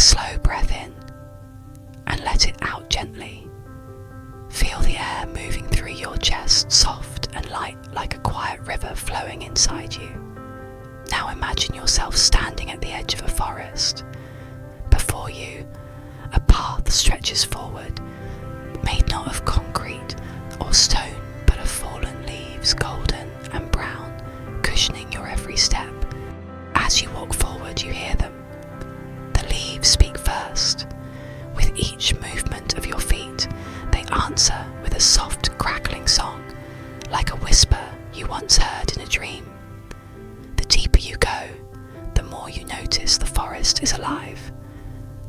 slow breath in and let it out gently. Feel the air moving through your chest, soft and light like a quiet river flowing inside you. Now imagine yourself standing at the edge of a forest. Before you, a path stretches forward, made not of concrete or stone, but of fallen leaves, golden and brown, cushioning your every step. As you walk forward, you hear them. The leaves speak first. With each movement of your feet, they answer with a soft, crackling song, like a whisper you once heard in a dream. The deeper you go, the more you notice the forest is alive.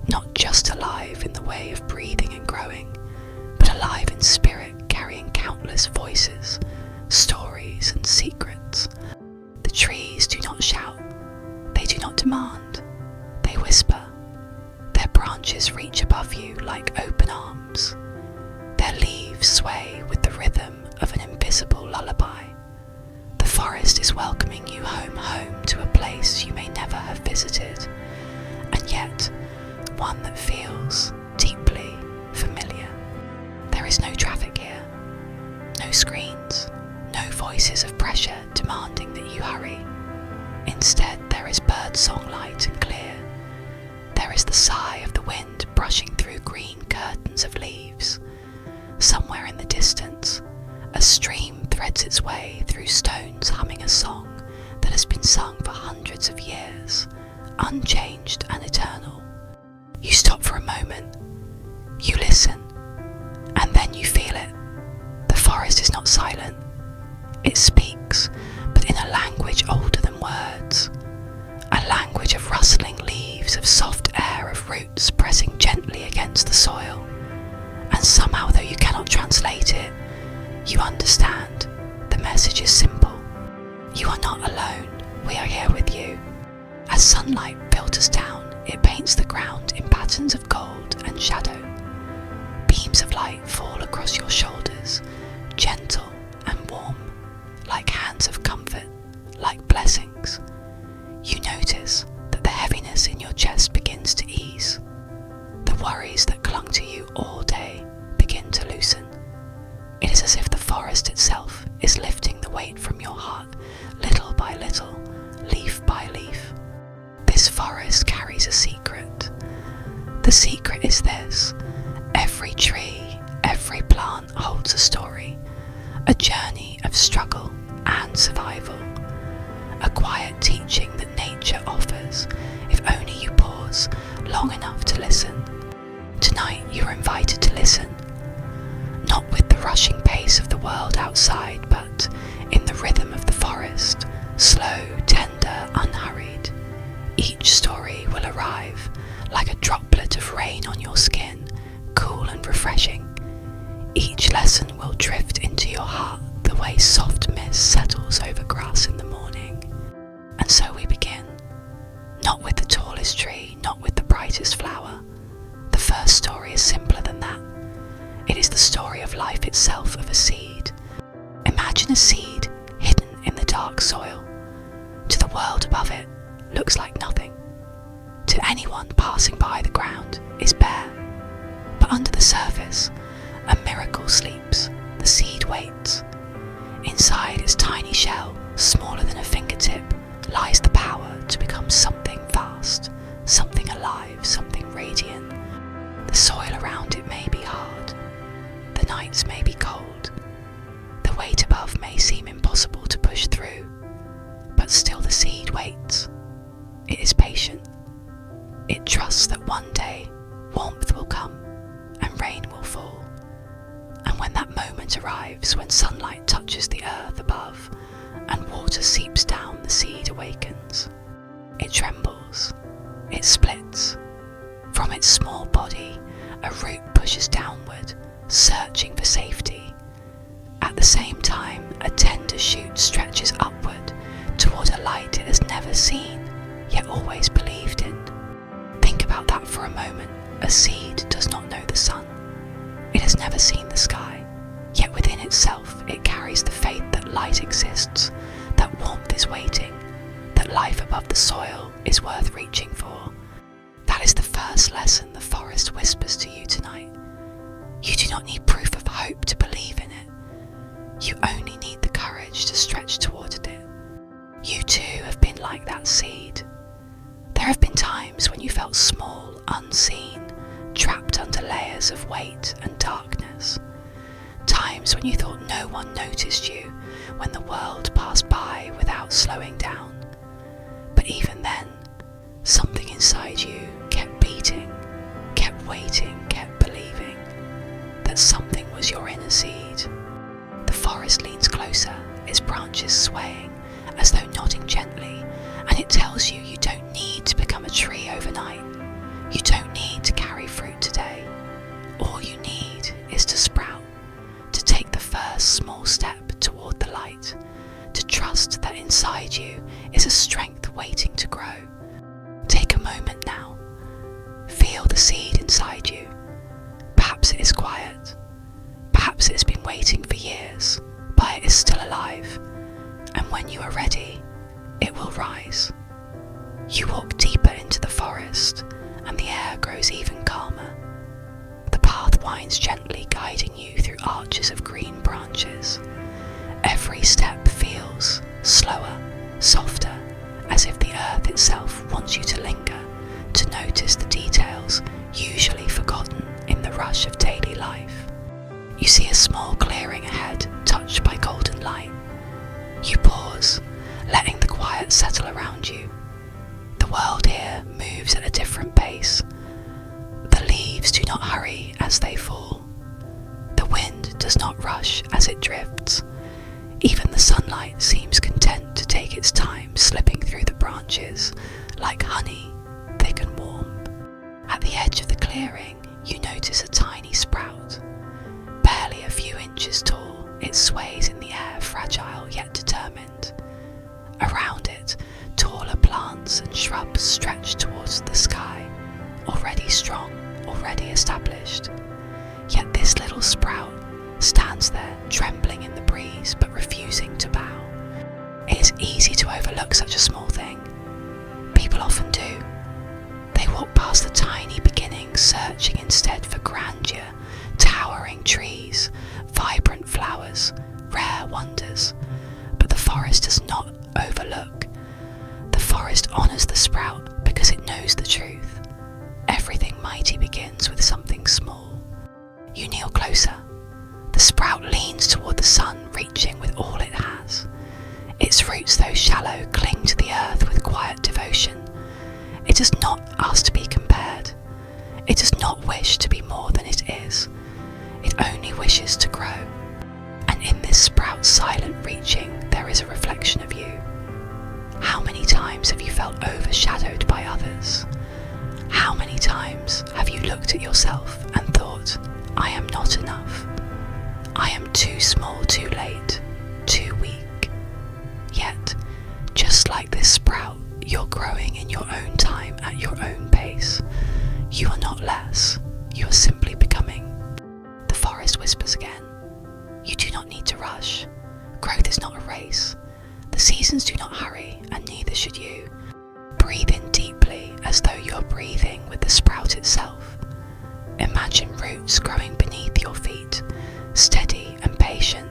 Not just alive in the way of breathing and growing, but alive in spirit, carrying countless voices, stories and secrets. The trees do not shout, they do not demand, they whisper. Their branches reach above you like open arms. Their leaves sway with the rhythm of an invisible lullaby. The forest is welcoming you home to a place you may never have visited, and yet one that feels deeply familiar. There is no traffic here, no screens, no voices of pressure demanding that you hurry. Instead, there is birdsong light and clear. There is the sigh of the wind brushing through green curtains of leaves. Somewhere in the distance, a stream threads its way through stones, humming a song that has been sung for hundreds of years, unchanged and eternal. You stop for a moment, you listen, and then you feel it. The forest is not silent. It speaks, but in a language older than words. A language of rustling leaves, of soft air, of roots pressing gently against the soil. And somehow, though you cannot translate it, you understand. The message is simple. You are not alone. We are here with you. As sunlight filters down, it paints the ground in patterns of gold and shadow. Beams of light fall across your shoulders, gentle and warm, like hands of comfort, like blessings. You notice that the heaviness in your chest begins to ease. The worries that clung to you all day begin to loosen. It is as if the forest itself is lifting the weight from your heart, little by little, leaf by leaf. This forest carries a secret. The secret is this: every tree, every plant holds a story, a journey of struggle and survival, a quiet teaching that nature offers if only you pause long enough to listen. Tonight you are invited to listen, not with the rushing pace of the world outside, but in the rhythm of the forest, slow, tender, unhurried. Each story will arrive like a droplet of rain on your skin, cool and refreshing. Each lesson will drift into your heart the way soft mist settles over grass in the morning. And so we begin, not with the tallest tree, not with the brightest flower. The first story is simpler than that. It is the story of life itself, of a seed. Imagine a seed hidden in the dark soil. To the world above it, looks like nothing. To anyone passing by, the ground is bare. But under the surface, a miracle sleeps. The seed waits. Inside its tiny shell, smaller than a fingertip, lies the power to become something vast, something alive, something radiant. The soil around it may be hard. The nights may be cold. The weight above may seem impossible to push through. But still the seed waits. It is patient. It trusts that one day warmth will come and rain will fall. And when that moment arrives, when sunlight touches the earth above and water seeps down, the seed awakens. It trembles. It splits. From its small body, a root pushes downward, searching for safety. At the same time, a tender shoot stretches upward toward a light it has never seen, yet always believed in. Think about that for a moment. A seed does not know the sun. It has never seen the sky, yet within itself it carries the faith that light exists, that warmth is waiting, that life above the soil is worth reaching for. That is the first lesson the forest whispers to you tonight. You do not need proof of hope to believe in it. You only need the courage to stretch toward it. You too have been like that seed. There have been times when you felt small, unseen, trapped under layers of weight and darkness. Times when you thought no one noticed you, when the world passed by without slowing down. But even then, something inside you kept beating, kept waiting, kept believing that something was your inner seed. The forest leans closer, its branches swaying as though nodding gently, and it tells you you don't need to become a tree overnight. You don't need to carry fruit today. All you need is to sprout, to take the first small step toward the light, to trust that inside you is a strength waiting to grow. Take a moment now. Feel the seed inside you. Perhaps it is quiet. Perhaps it has been waiting for years, but it is still alive. And when you are ready, it will rise. You walk deeper into the forest, and the air grows even calmer. The path winds gently, guiding you through arches of green branches. Every step feels slower, softer, as if the earth itself wants you to linger, to notice the details usually forgotten in the rush of daily life. You see a small clearing ahead, touched by golden light. You pause, letting the quiet settle around you. The world here moves at a different pace. The leaves do not hurry as they fall. The wind does not rush as it drifts. Even the sunlight seems content to take its time, slipping through the branches like honey, thick and warm. At the edge of the clearing, you notice a tiny sprout. Barely a few inches tall, it sways in the air, fragile yet determined. Around it, taller plants and shrubs stretch towards the sky, already strong, already established. Yet this little sprout stands there, trembling in the breeze, but refusing to bow. It is easy to overlook such a small thing. People often do. They walk past the tiny beginning, searching instead for grandeur, towering trees, vibrant flowers, rare wonders. But the forest does not overlook. The forest honours the sprout because it knows the truth. Everything mighty begins with something small. You kneel closer. The sprout leans toward the sun, reaching with all it has. Its roots, though shallow, cling to the earth with quiet devotion. It does not ask to be compared. It does not wish to be more than it is. It only wishes to grow. And in this sprout's silent reaching, there is a reflection of you. How many times have you felt overshadowed by others? How many times have you looked at yourself and thought, I am not enough. I am too small, too late, too weak. Yet, just like this sprout, you're growing in your own time at your own pace. You are not less, you are simply becoming. The forest whispers again. You do not need to rush. Growth is not a race. The seasons do not hurry, and neither should you. Breathe in deeply as though you're breathing with the sprout itself. Imagine roots growing beneath your feet, steady and patient.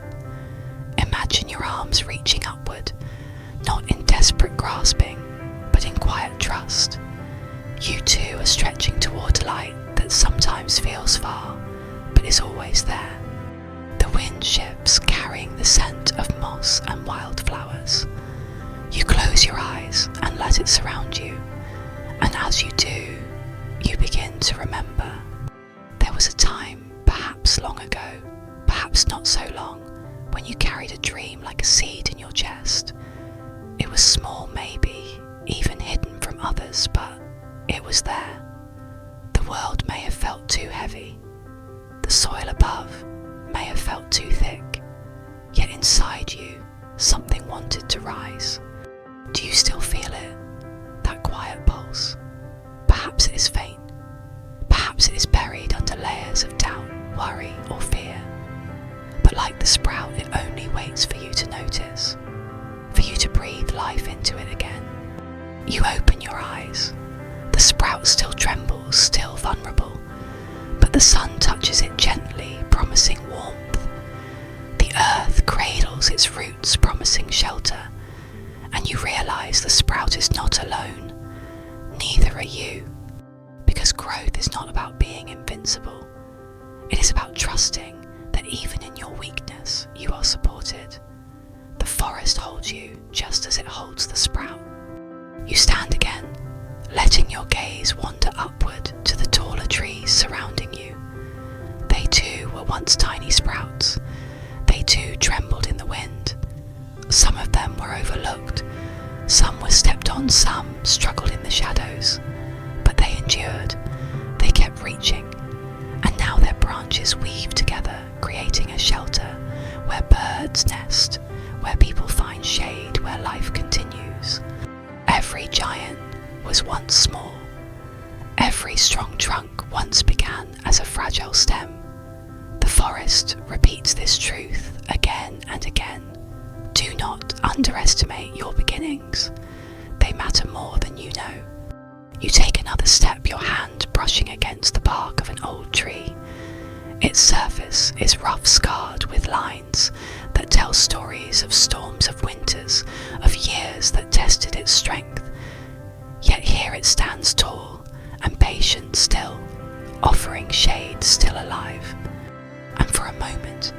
Imagine your arms reaching upward, not in desperate grasping, but in quiet trust. You too are stretching toward light that sometimes feels far, but is always there. The wind shifts, carrying the scent of moss and wildflowers. You close your eyes and let it surround you, and as you do, you begin to remember. There was a time, perhaps long ago, perhaps not so long, when you carried a dream like a seed in your chest. It was small maybe, even hidden from others, but it was there. The world may have felt too heavy. The soil above may have felt too thick. Yet inside you, something wanted to rise. Do you still feel it? That quiet pulse? Perhaps it is faint. Perhaps it is buried under layers of doubt, worry, or fear. But like the sprout, it only waits for you to notice, for you to breathe life into it again. You open your eyes. The sprout still trembles crackles, still vulnerable, but the sun touches it gently, promising warmth. The earth cradles its roots, promising shelter, and you realise the sprout is not alone. Neither are you, because growth is not about being invincible. It is about trusting that even in your weakness, you are supported. The forest holds you just as it holds the sprout. You stand again, letting your gaze wander upward to the taller trees surrounding you. They too were once tiny sprouts. They too trembled in the wind. Some of them were overlooked. Some were stepped on, some struggled in the shadows. But they endured. They kept reaching. And now their branches weave together, creating a shelter where birds nest, where people find shade, where life continues. Every giant was once small. Every strong trunk once began as a fragile stem. The forest repeats this truth again and again. Do not underestimate your beginnings. They matter more than you know. You take another step, your hand brushing against the bark of an old tree. Its surface is rough, scarred with lines that tell stories of storms, of winters, of years that tested its strength. Yet here it stands tall and patient still, offering shade, still alive. And for a moment,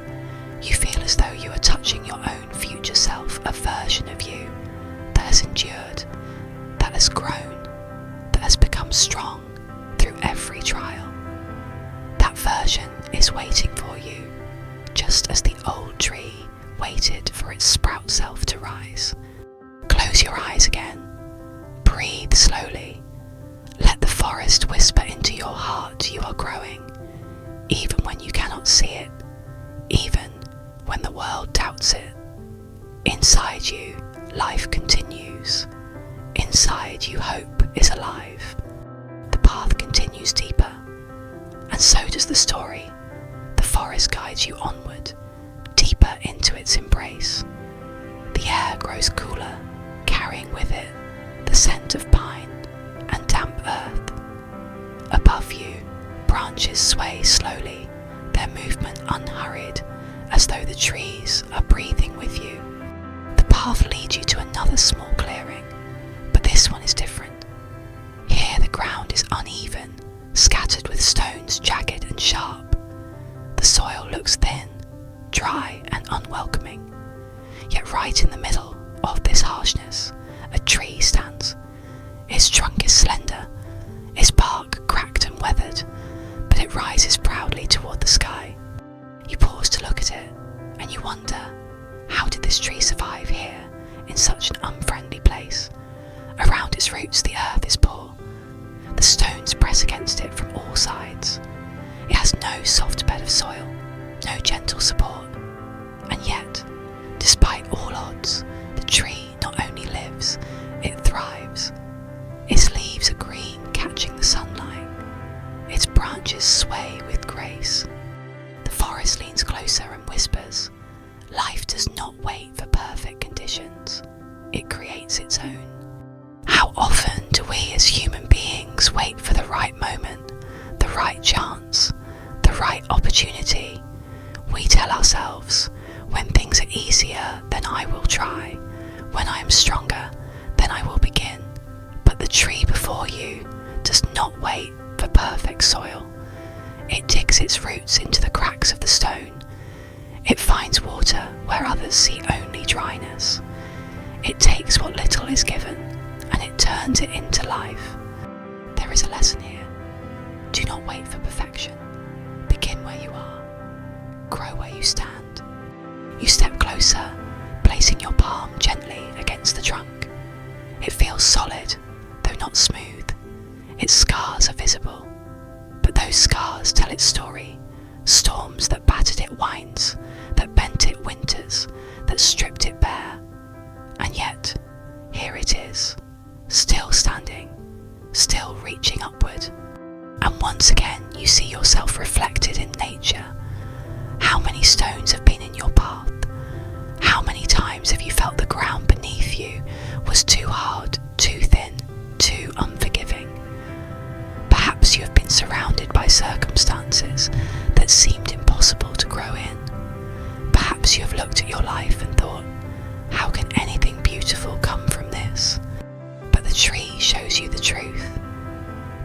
you feel as though you are touching your own future self, a version of you that has endured, that has grown, that has become strong through every trial. That version is waiting for you, just as the old tree waited for its sprout self to rise. Close your eyes again. Breathe slowly. Let the forest whisper into your heart you are growing, even when you cannot see it, even when the world doubts it. Inside you, life continues. Inside you, hope is alive. The path continues deeper, and so does the story. The forest guides you onward, deeper into its embrace. The air grows cooler, carrying with it the scent of pine and damp earth. Above you, branches sway slowly, their movement unhurried, as though the trees are breathing with you. The path leads you to another small clearing, but this one is different. Here the ground is uneven, scattered with stones jagged and sharp. The soil looks thin, dry and unwelcoming. Yet right in the middle of this harshness, a tree stands. Its trunk is slender, its bark cracked and weathered, but it rises proudly toward the sky. You pause to look at it, and you wonder, how did this tree survive here, in such an unfriendly place? Around its roots the earth is poor. The stones press against it from all sides. It has no soft bed of soil, no gentle support. And yet, despite all odds, the tree not only lives, it thrives. Its leaves are green, catching the sunlight. Its branches sway with grace. The forest leans closer and whispers, life does not wait for perfect conditions. It creates its own. How often do we as human beings wait for the right moment, the right chance, the right opportunity? We tell ourselves, when things are easier, then I will try. When I am stronger, then I will begin. But the tree before you does not wait for perfect soil. It digs its roots into the cracks of the stone. It finds water where others see only dryness. It takes what little is given, and it turns it into life. There is a lesson here. Do not wait for perfection. Begin where you are. Grow where you stand. You step closer, placing your palm gently against the trunk. It feels solid, though not smooth. Its scars are visible, but those scars tell its story. Storms that battered it winds, that bent it winters, that stripped it bare. And yet, here it is, still standing, still reaching upward. And once again you see yourself reflected in nature. How many stones have been in your path? How many times have you felt the ground beneath you was too hard, too thin, too unforgiving? Perhaps you have surrounded by circumstances that seemed impossible to grow in. Perhaps you have looked at your life and thought, how can anything beautiful come from this? But the tree shows you the truth.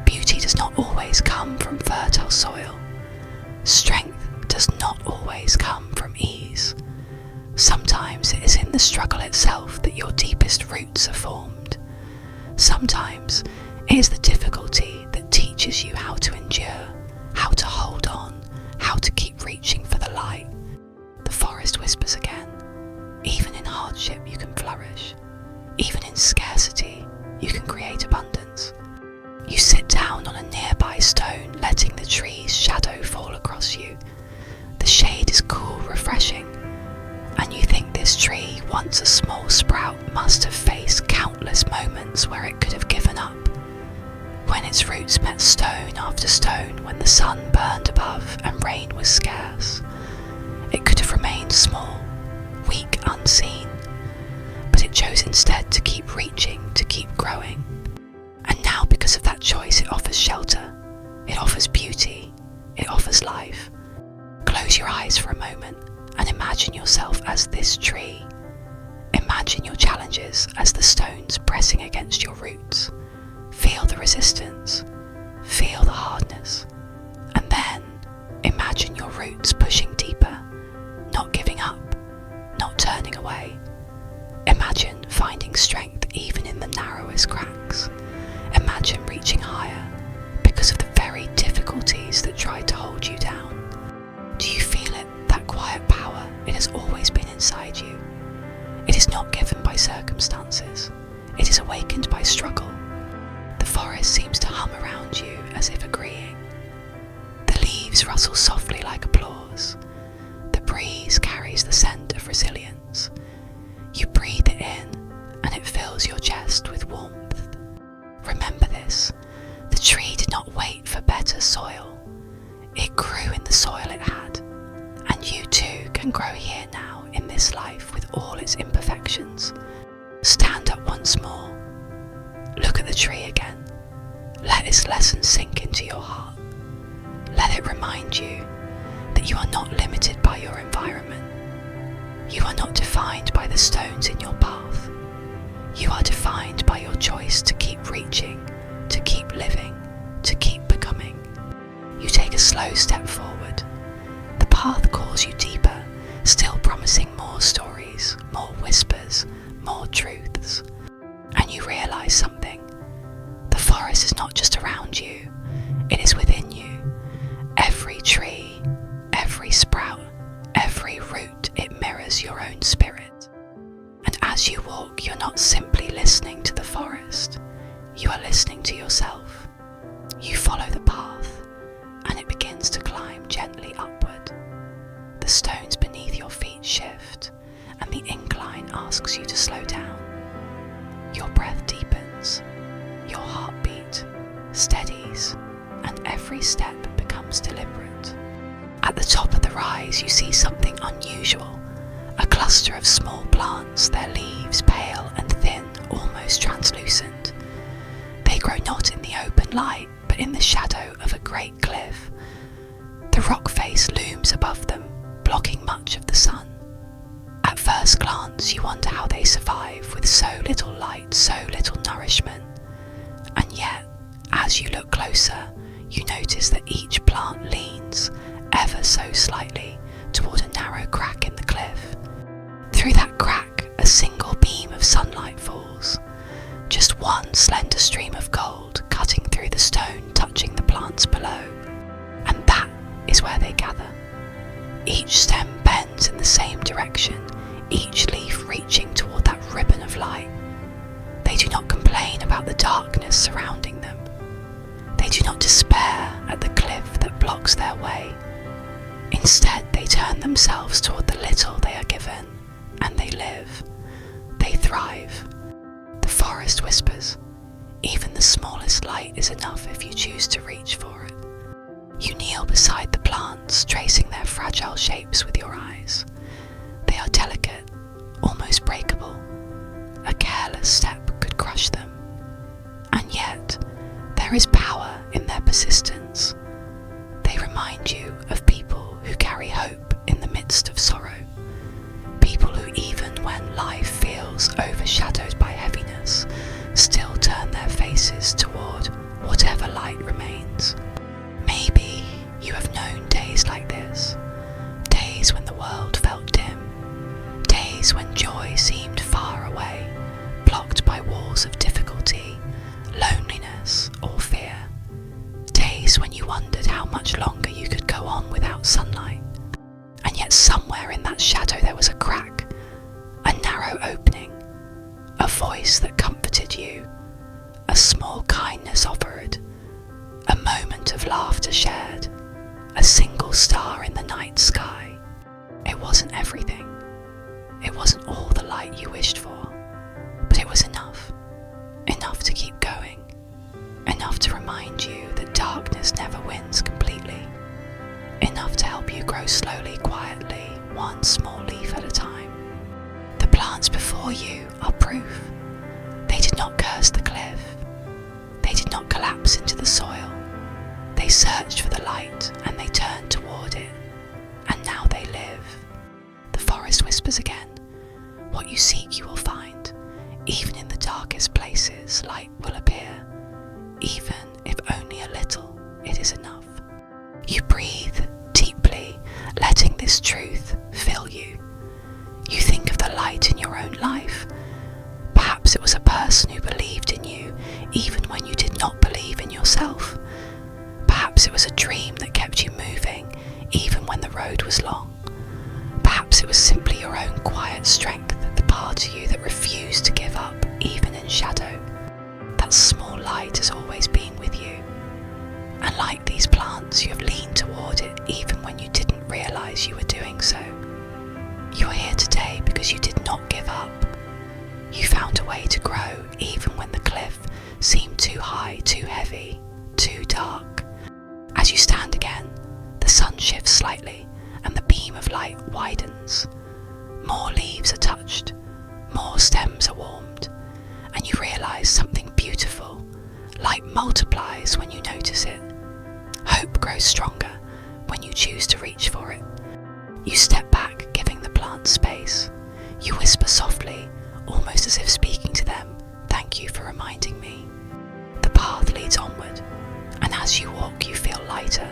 Beauty does not always come from fertile soil. Strength does not always come from ease. Sometimes it is in the struggle itself that your deepest roots are formed. Sometimes it is the difficulty that teaches you how to endure, how to hold on, how to keep reaching for the light. The forest whispers again. Even in hardship you can flourish. Even in scarcity you can create abundance. You sit down on a nearby stone, letting the tree's shadow fall across you. The shade is cool, refreshing, and you think this tree, once a small sprout, must have faced countless moments where it could have given up. When its roots met stone after stone, when the sun burned above and rain was scarce, it could have remained small, weak, unseen, but it chose instead to keep reaching, to keep growing. And now, because of that choice, it offers shelter, it offers beauty, it offers life. Close your eyes for a moment and imagine yourself as this tree. Imagine your challenges as the stones pressing against your roots. Feel the resistance, feel the hardness, and then imagine your roots pushing deeper, not giving up, not turning away. Imagine finding strength even in the narrowest cracks. Imagine reaching higher because of the very difficulties that tried to hold you down. Do you feel it, that quiet power? It has always been inside you. It is not given by circumstances. It is awakened by struggle. The forest seems to hum around you as if agreeing. The leaves rustle softly like applause. The breeze carries the scent of resilience. You breathe it in and it fills your chest with warmth. Remember this, the tree did not wait for better soil. It grew in the soil it had, and you too can grow here now in this life with all its imperfections. Stand up once more. Look at the tree again. Let its lesson sink into your heart. Let it remind you that you are not limited by your environment. You are not defined by the stones in your path. You are defined by your choice to keep reaching, to keep living, to keep becoming. You take a slow step forward. The path calls you deeper, still promising more stories, more whispers, more truths. And you realize something. The forest is not just around you, it is within you. Every tree, every sprout, every root, it mirrors your own spirit. And as you walk, you're not simply listening to the forest, you are listening to yourself. You follow the path, and it begins to climb gently upward. The stones beneath your feet shift, and the incline asks you to slow down. Your breath deepens, your heartbeat steadies, and every step becomes deliberate. At the top of the rise, you see something unusual. A cluster of small plants, their leaves pale and thin, almost translucent. They grow not in the open light, but in the shadow of a great cliff. The rock face looms above them, blocking much of the sun. At first glance, you wonder how they survive with so little light, so little nourishment. And yet, as you look closer, you notice that each plant leans, ever so slightly, toward a narrow crack in the cliff. Through that crack, a single beam of sunlight falls. Just one slender stream of gold cutting through the stone, touching the plants below. And that is where they gather. Each stem bends in the same direction, each leaf reaching toward that ribbon of light. They do not complain about the darkness surrounding them. They do not despair at the cliff that blocks their way. Instead, they turn themselves toward the little they are given, and they live. They thrive. The forest whispers, even the smallest light is enough if you choose to reach for it. You kneel beside the plants, tracing their fragile shapes with your eyes. They are delicate, almost breakable. A careless step could crush them. And yet, there is power in their persistence. remind you of people who carry hope in the midst of sorrow. People who, even when life feels overshadowed by heaviness, still turn their faces toward whatever light remains. Maybe you have known days like this, days when the world felt dim, days when joy seemed far away, blocked by walls of difficulty, loneliness, or fear. Days when you wondered how much longer you could go on without sunlight. And yet somewhere in that shadow there was a crack, a narrow opening, a voice that comforted you, a small kindness offered, a moment of laughter shared, a single star in the night sky. It wasn't everything. It wasn't all the light you wished for, but it was enough. Enough to keep going. Enough to remind you that darkness never wins completely. Enough to help you grow slowly, quietly, one small leaf at a time. The plants before you are proof. They did not curse the cliff. They did not collapse into the soil. They searched for the light and they turned toward it. And now they live. The forest whispers again. What you seek you will find. Even in the darkest places, light will appear. Even if only a little, it is enough. You breathe deeply, letting this truth fill you. You think of the light in your own life. Perhaps it was a person who believed in you, even when you did not believe in yourself. Perhaps it was a dream that kept you moving, even when the road was long. Perhaps it was simply your own quiet strength, the part of you that refused to give up, even in shadow. That small light has always been with you. And like these plants, you have leaned toward it even when you didn't realize you were doing so. You are here today because you did not give up. You found a way to grow even when the cliff seemed too high, too heavy, too dark. As you stand again, the sun shifts slightly and the beam of light widens. More leaves are touched, more stems are warmed, and you realize something beautiful. Light multiplies when you notice it. Hope grows stronger when you choose to reach for it. You step back, giving the plants space. You whisper softly, almost as if speaking to them, "Thank you for reminding me." The path leads onward, and as you walk you feel lighter.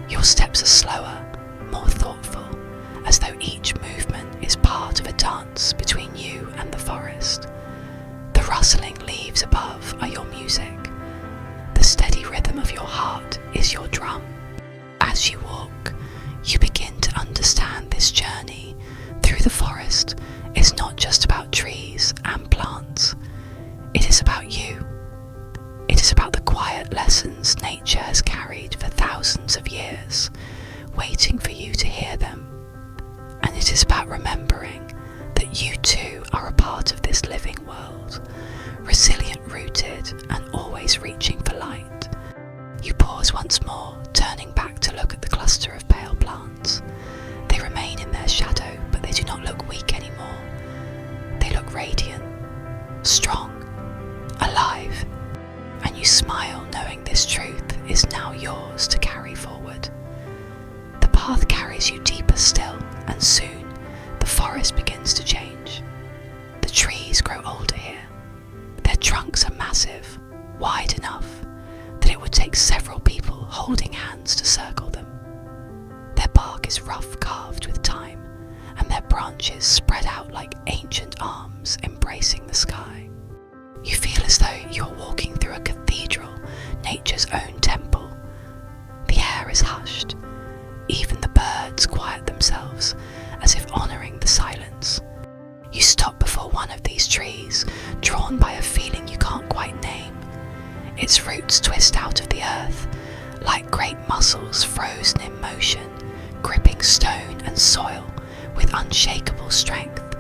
Your steps are slower, more thoughtful, as though each movement is part of a dance between you and the forest. The rustling leaves above are your music. The steady rhythm of your heart is your drum. As you walk, you begin to understand this journey through the forest is not just about trees and plants. It is about you. It is about the quiet lessons nature has carried for thousands of years, waiting for you to hear them. And it is about remembering that you too are a part of this living world, resilient, rooted, and always reaching for light. You pause once more, turning back to look at the cluster of pale plants. They remain in their shadow, but they do not look weak anymore. They look radiant, strong, alive, and you smile knowing this truth is now yours to carry forward. The path carries you deeper still, and soon the forest begins to change. The trees grow older here. Their trunks are massive, wide enough that it would take several people holding hands to circle them. Their bark is rough, carved with time, and their branches spread out like ancient arms embracing the sky. You feel as though you are walking through a cathedral, nature's own temple. The air is hushed. Even the birds quiet themselves, as if honouring the silence. You stop before one of these trees, drawn by a feeling you can't quite name. Its roots twist out of the earth, like great muscles frozen in motion, gripping stone and soil with unshakable strength.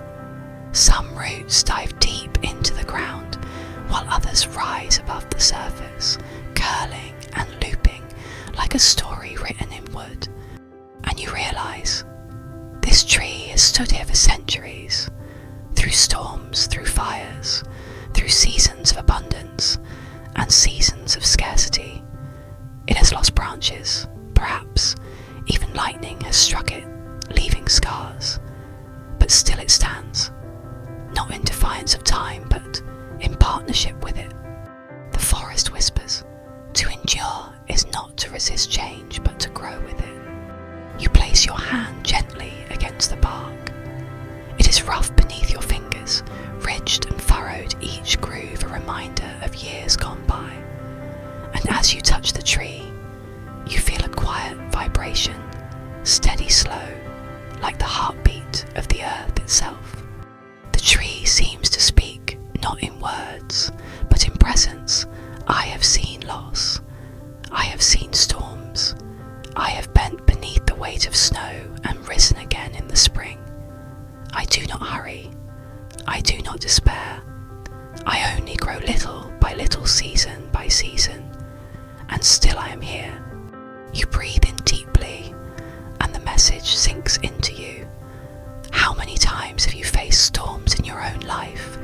Some roots dive deep into the ground, while others rise above the surface, curling and looping like a story written in wood. And you realise, this tree has stood here for centuries, through storms, through fires, through seasons of abundance and seasons of scarcity. It has lost branches, but Perhaps even lightning has struck it, leaving scars. But still it stands, not in defiance of time, but in partnership with it. The forest whispers, to endure is not to resist change, but to grow with it. You place your hand gently against the bark. It is rough beneath your fingers, ridged and furrowed, each groove a reminder of years gone by. And as you touch the tree, you feel a quiet vibration, steady, slow, like the heartbeat of the earth itself. The tree seems to speak, not in words, but in presence. I have seen loss. I have seen storms. I have bent beneath the weight of snow and risen again in the spring. I do not hurry. I do not despair. I only grow little by little, season by season, and still I am here. You breathe in deeply, and the message sinks into you. How many times have you faced storms in your own life?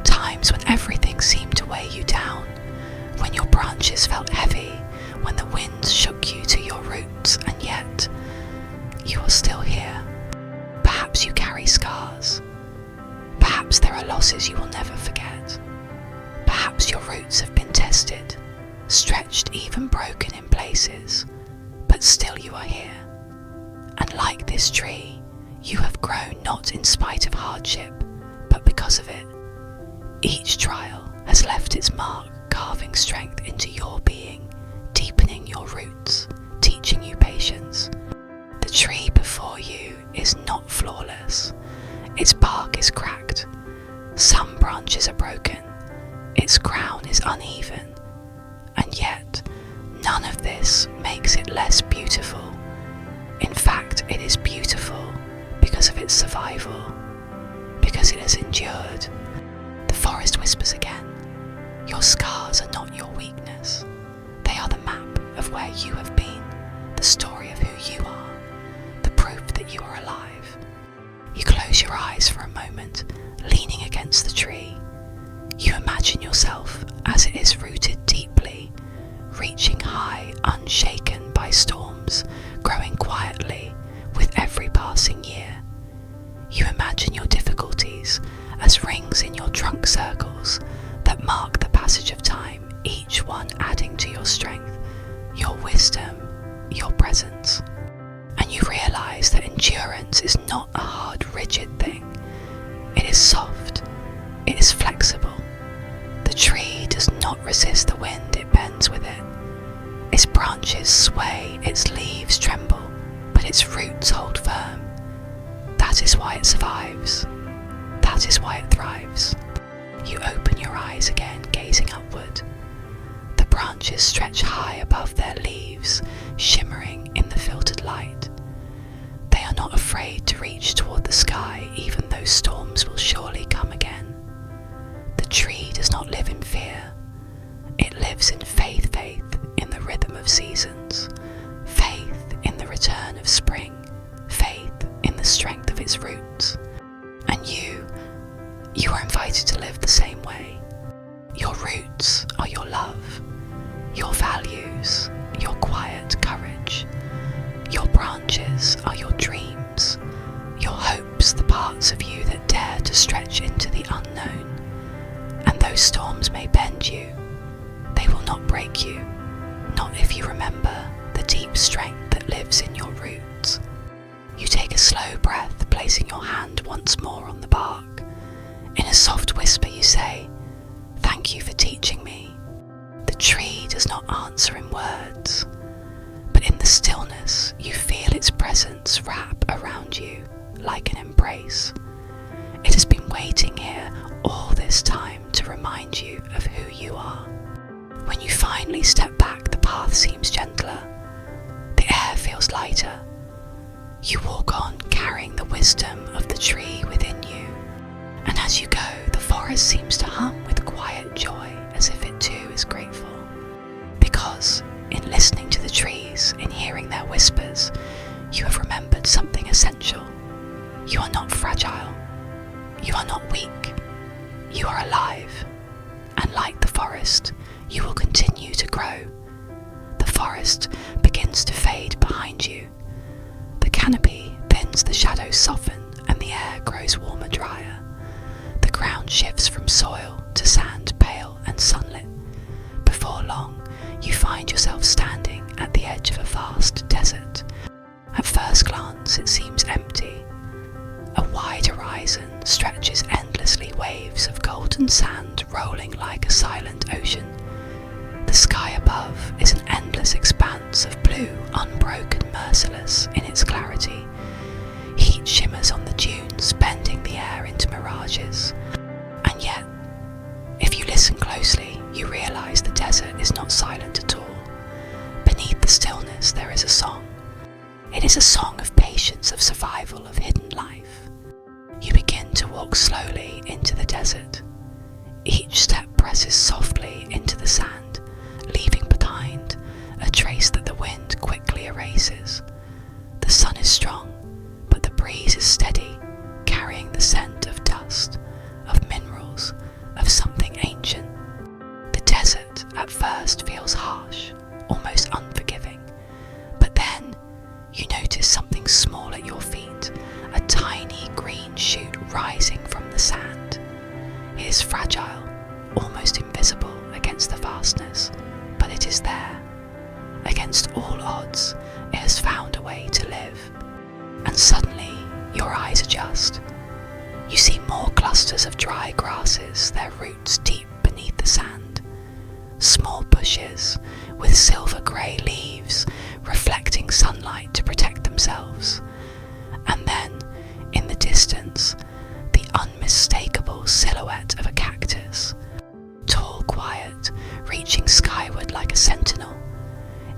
Times when everything seemed to weigh you down, when your branches felt heavy, when the winds shook you to your roots, and yet you are still here. Perhaps you carry scars. Perhaps there are losses you will never forget. Perhaps your roots have been tested, stretched, even broken in places, but still you are here. And like this tree, you have grown not in spite of hardship, but because of it. Each trial has left its mark, carving strength into your being, deepening your roots, teaching you patience. The tree before you is not flawless. Its bark is cracked. Some branches are broken. Its crown is uneven. And yet, none of this makes it less beautiful. In fact, it is beautiful because of its survival, because it has endured. The forest whispers again. Your scars are not your weakness. They are the map of where you have been, the story of who you are, the proof that you are alive. You close your eyes for a moment, leaning against the tree. You imagine yourself as it is rooted deeply, reaching high, unshaken by storms, growing quietly with every passing year. You imagine your difficulties as rings in your trunk circles that mark the passage of time, each one adding to your strength, your wisdom, your presence. And you realize that endurance is not a hard, rigid thing. It is soft. It is flexible. The tree does not resist the wind, it bends with it. Its branches sway, its leaves tremble, but its roots hold firm. That is why it survives. That is why it thrives. You open your eyes again, gazing upward. The branches stretch high above their leaves, shimmering in the filtered light. They are not afraid to reach toward the sky, even though storms will surely come again. The tree does not live in fear. It lives in faith in the rhythm of seasons, faith in the return of spring, faith in the strength of its roots. And you are invited to live the same way. Your roots are your love, your values, your quiet courage. Your branches are your dreams, your hopes, the parts of you that dare to stretch into the unknown. And those storms may bend you, they will not break you, not if you remember the deep strength that lives in your roots. You take a slow breath, placing your hand once more on the bark. In a soft whisper you say, "Thank you for teaching me." The tree does not answer in words, but in the stillness you feel its presence wrap around you like an embrace. It has been waiting here all this time to remind you of who you are. When you finally step back, the path seems gentler. The air feels lighter. You walk on carrying the wisdom of the tree within you. And as you go, the forest seems to hum with quiet joy, as if it too is grateful. Because in listening to the trees, in hearing their whispers, you have remembered something essential. You are not fragile. You are not weak. You are alive. And like the forest, you will continue to grow. The forest begins to fade behind you. The canopy thins, the shadows soften, and the air grows warmer, drier. The ground shifts from soil to sand, pale and sunlit. Before long, you find yourself standing at the edge of a vast desert. At first glance, it seems empty. A wide horizon stretches endlessly, waves of golden sand rolling like a silent ocean. The sky above is an endless expanse of blue, unbroken, merciless in its clarity. Heat shimmers on the dunes, bending the air into mirages. And yet, if you listen closely, you realise the desert is not silent at all. Beneath the stillness there is a song. It is a song of patience, of survival, of hidden life. You begin to walk slowly into the desert. Each step presses softly into the sand, leaving behind a trace that the wind quickly erases. The sun is strong, but the breeze is steady, carrying the scent of dust, of minerals, of something ancient. The desert at first feels harsh, almost unforgiving, but then you notice something small at your feet, a tiny green shoot rising from the sand. It is fragile, almost invisible against the vastness, but it is there. Against all odds, it has found a way to live. And suddenly, your eyes adjust. You see more clusters of dry grasses, their roots deep beneath the sand. Small bushes with silver-grey leaves reflecting sunlight to protect themselves. And then, in the distance, the unmistakable silhouette of a cactus. Tall, quiet, reaching skyward like a sentinel.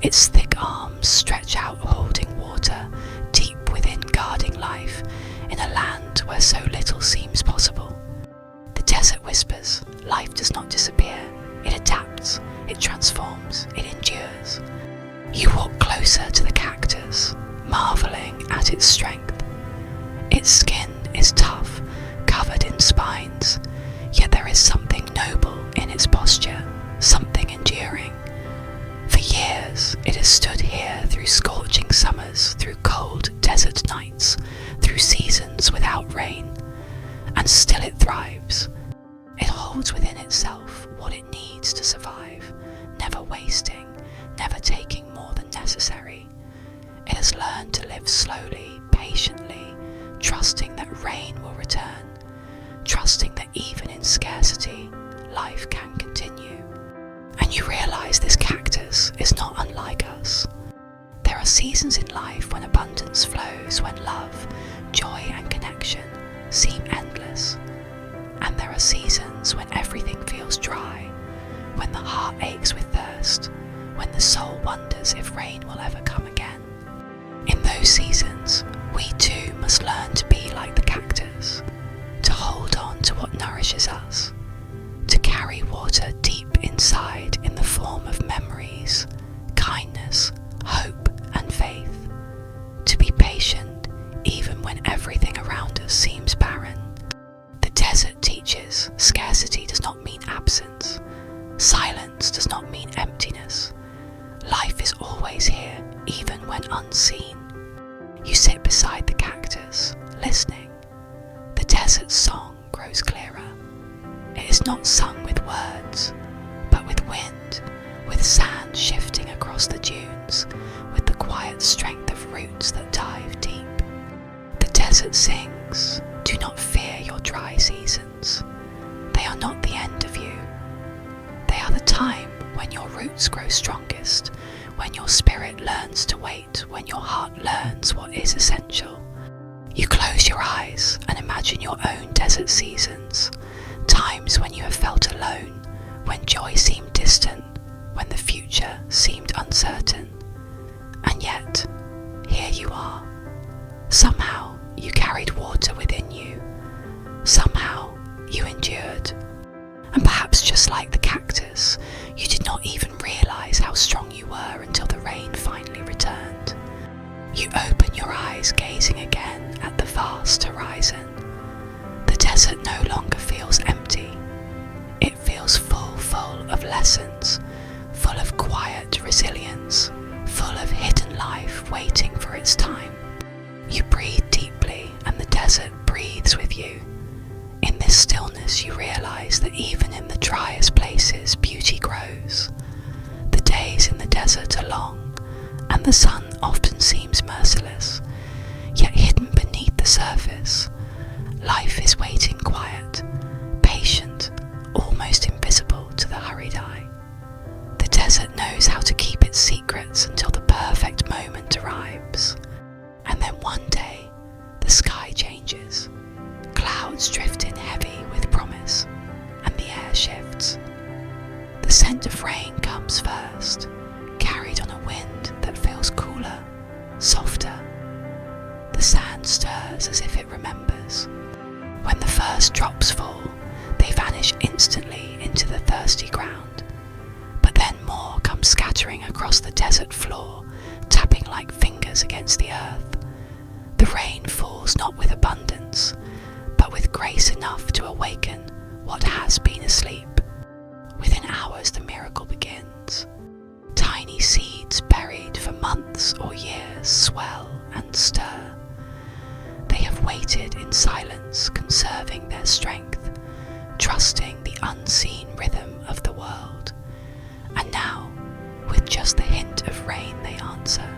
Its thick arms stretch out holding water, deep within guarding life, in a land where so little seems possible. The desert whispers, life does not disappear, it adapts, it transforms, it endures. You walk closer to the cactus, marvelling at its strength. Its skin is tough, covered in spines, yet there is something noble in its posture, something enduring. For years it has stood here through scorching summers, through cold desert nights, through seasons without rain, and still it thrives. It holds within itself what it needs to survive, never wasting, never taking more than necessary. It has learned to live slowly, patiently, trusting that rain will return, trusting that even in scarcity, life can continue. And you realise this cactus is not unlike us. There are seasons in life when abundance flows, when love, joy and connection seem endless. And there are seasons when everything feels dry, when the heart aches with thirst, when the soul wonders if rain will ever come again. In those seasons, we too must learn to be like the cactus, to hold on to what nourishes us, to carry water deep inside in the form of memories, kindness, hope and faith, to be patient even when everything around us seems barren. The desert teaches scarcity does not mean absence, silence does not mean emptiness. Life is always here, even when unseen. You sit beside the cactus, listening. The desert's song grows clearer. It is not sung with words, but with wind, with sand shifting across the dunes, with the quiet strength of roots that dive deep. The desert sings, do not fear your dry seasons. They are not the end of you. They are the time when your roots grow strongest, when your spirit learns to wait, when your heart learns what is essential. You close your eyes and imagine your own desert seasons, times when you have felt alone, when joy seemed distant, when the future seemed uncertain. And yet, here you are. Somehow you carried water within you. Somehow you endured. And perhaps just like the cactus, you did not even realise how strong you were until the rain finally returned. You open your eyes, gazing again at the vast horizon. The desert no longer feels empty. It feels full of lessons, full of quiet resilience, breathe deeply and the desert breathes with you. In this stillness you realise that even in the driest places beauty grows. The days in the desert are long, and the sun often seems merciless, yet hidden beneath the surface, life is waiting quiet, patient, almost invisible to the hurried eye. The desert knows how to keep its secrets until the perfect moment arrives. And then one day, the sky changes. Clouds drift in heavy with promise, and the air shifts. The scent of rain comes first, carried on a wind that feels cooler, softer. The sand stirs as if it remembers. When the first drops fall, they vanish instantly into the thirsty ground. But then more come scattering across the desert floor, tapping like fingers against the earth. The rain falls not with abundance, but with grace enough to awaken what has been asleep. Within hours the miracle begins. Tiny seeds buried for months or years swell and stir. They have waited in silence, conserving their strength, trusting the unseen rhythm of the world. And now, with just the hint of rain, they answer.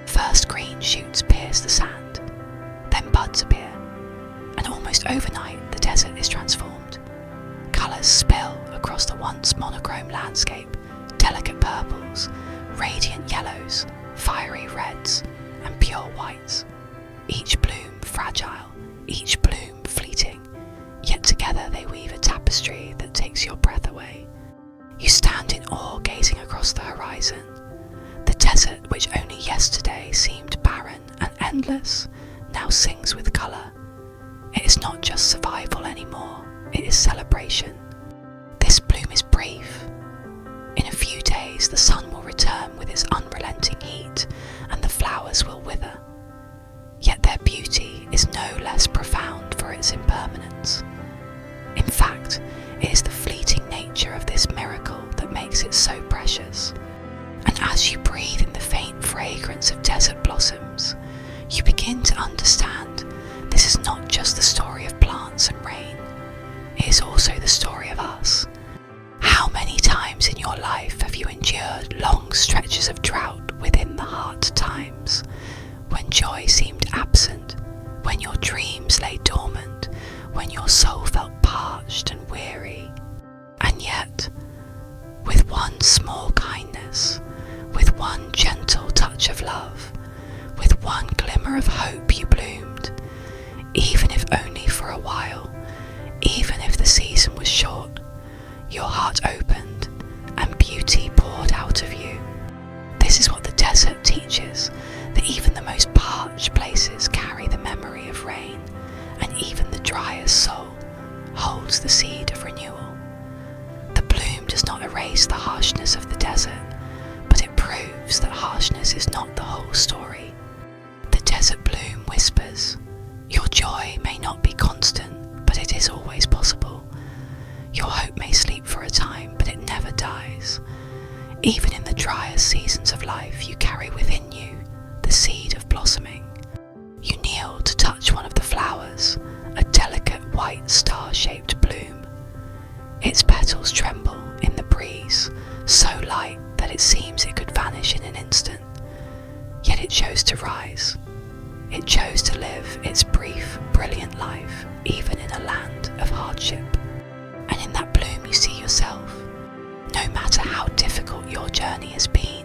First green shoots pierce the sand, then buds appear, and almost overnight the desert is transformed. Colours spill across the once monochrome landscape, delicate purples, radiant yellows, fiery reds, and pure whites. Each bloom fragile, each bloom fleeting, yet together they weave a tapestry that takes your breath away. You stand in awe gazing across the horizon. The desert, which only yesterday seemed barren and endless, now sings with colour. It is not just survival anymore, it is celebration. This bloom is brief. In a few days the sun will return with its unrelenting heat, and the flowers will wither. Yet their beauty is no less profound for its impermanence. In fact, it is the fleeting nature of this miracle that makes it so precious. And as you breathe in the faint fragrance of desert blossoms, you begin to understand this is not just the story of plants and rain, it is also the story of us. How many times in your life have you endured long stretches of drought within the hard times, when joy seemed absent, when your dreams lay dormant, when your soul felt parched and weary? And yet, with one small kindness, with one gentle touch of love, with one glimmer of hope you bloomed, even if only for a while, even if the season was short. Your heart opened and beauty poured out of you. This is what the desert teaches, that even the most parched places carry the memory of rain, and even the driest soul holds the seed of renewal. The bloom does not erase the harshness of the desert, but it proves that harshness is not the whole story. The desert bloom whispers, your joy may not be constant, but it is always possible. Your hope may sleep for a time, but it never dies. Even in the driest seasons of life, you carry within you the seed of blossoming. You kneel to touch one of the flowers, a delicate white star-shaped bloom. Its petals tremble in the breeze, so light that it seems it could vanish in an instant. Yet it chose to rise. It chose to live its brief, brilliant life, even in a land of hardship. And in that bloom you see yourself. No matter how difficult your journey has been,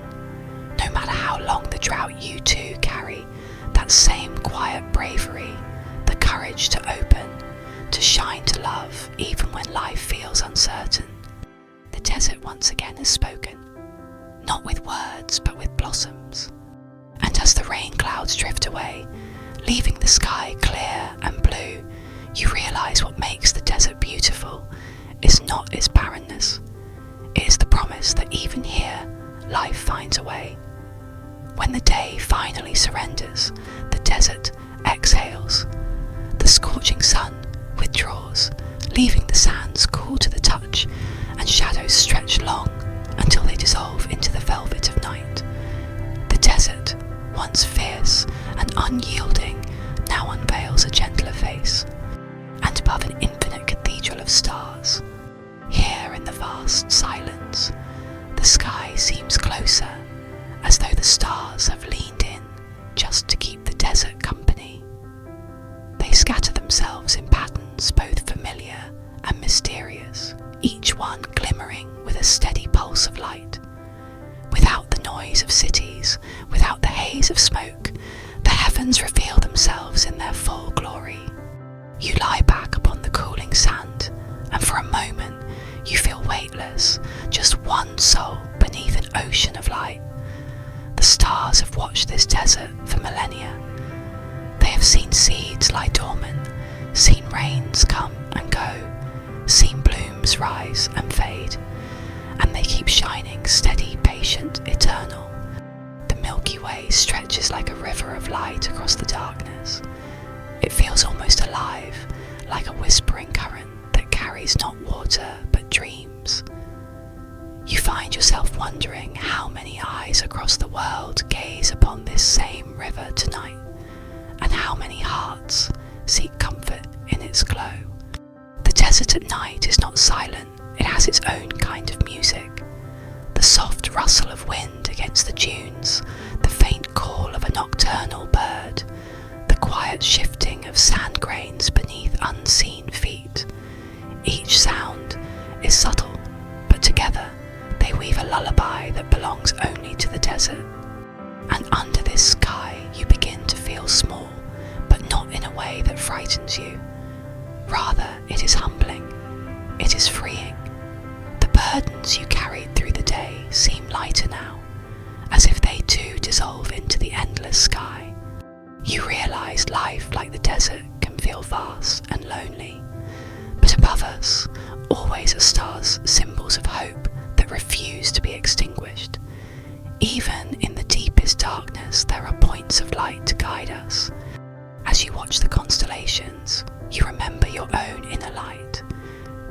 no matter how long the drought, you too carry that same quiet bravery, the courage to open, to shine, to love, even when life feels uncertain. The desert once again has spoken, not with words but with blossoms. And as the rain clouds drift away, leaving the sky clear and blue, you realise what makes the desert beautiful is not its barrenness. It is the promise that even here, life finds a way. When the day finally surrenders, the desert exhales. The scorching sun withdraws, leaving the sands cool to the touch, and shadows stretch long until they dissolve into the velvet of night. The desert, once fierce and unyielding, themselves in patterns both familiar and mysterious, each one glimmering with a steady pulse of light. Without the noise of cities, without the haze of smoke, the heavens reveal themselves in their full glory. You lie back upon the cooling sand, and for a moment you feel weightless, just one soul beneath an ocean of light. The stars have watched this desert for millennia. They have seen seeds lie dormant, seen rains come and go, seen blooms rise and fade, and they keep shining steady, patient, eternal. The Milky Way stretches like a river of light across the darkness. It feels almost alive, like a whispering current that carries not water but dreams. You find yourself wondering how many eyes across the world gaze upon this same river tonight, and how many hearts seek comfort in its glow. The desert at night is not silent, it has its own kind of music. The soft rustle of wind against the dunes, the faint call of a nocturnal bird, the quiet shifting of sand grains beneath unseen feet. Each sound is subtle, but together they weave a lullaby that belongs only to the desert. And under this sky you begin to feel small, but not in a way that frightens you. Rather, it is humbling, it is freeing. The burdens you carried through the day seem lighter now, as if they too dissolve into the endless sky. You realize life like the desert can feel vast and lonely, but above us always are stars, symbols of hope that refuse to be extinguished. Even in the deepest darkness there are points of light to guide us. As you watch the constellations, you remember your own inner light.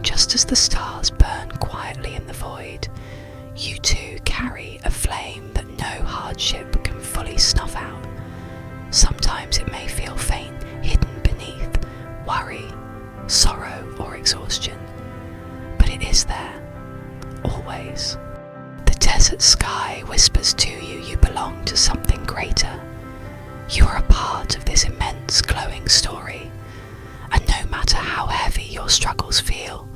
Just as the stars burn quietly in the void, you too carry a flame that no hardship can fully snuff out. Sometimes it may feel faint, hidden beneath worry, sorrow, or exhaustion, but it is there, always. The desert sky whispers to you you belong to something greater. You are a part of this immense glowing story, and no matter how heavy your struggles feel,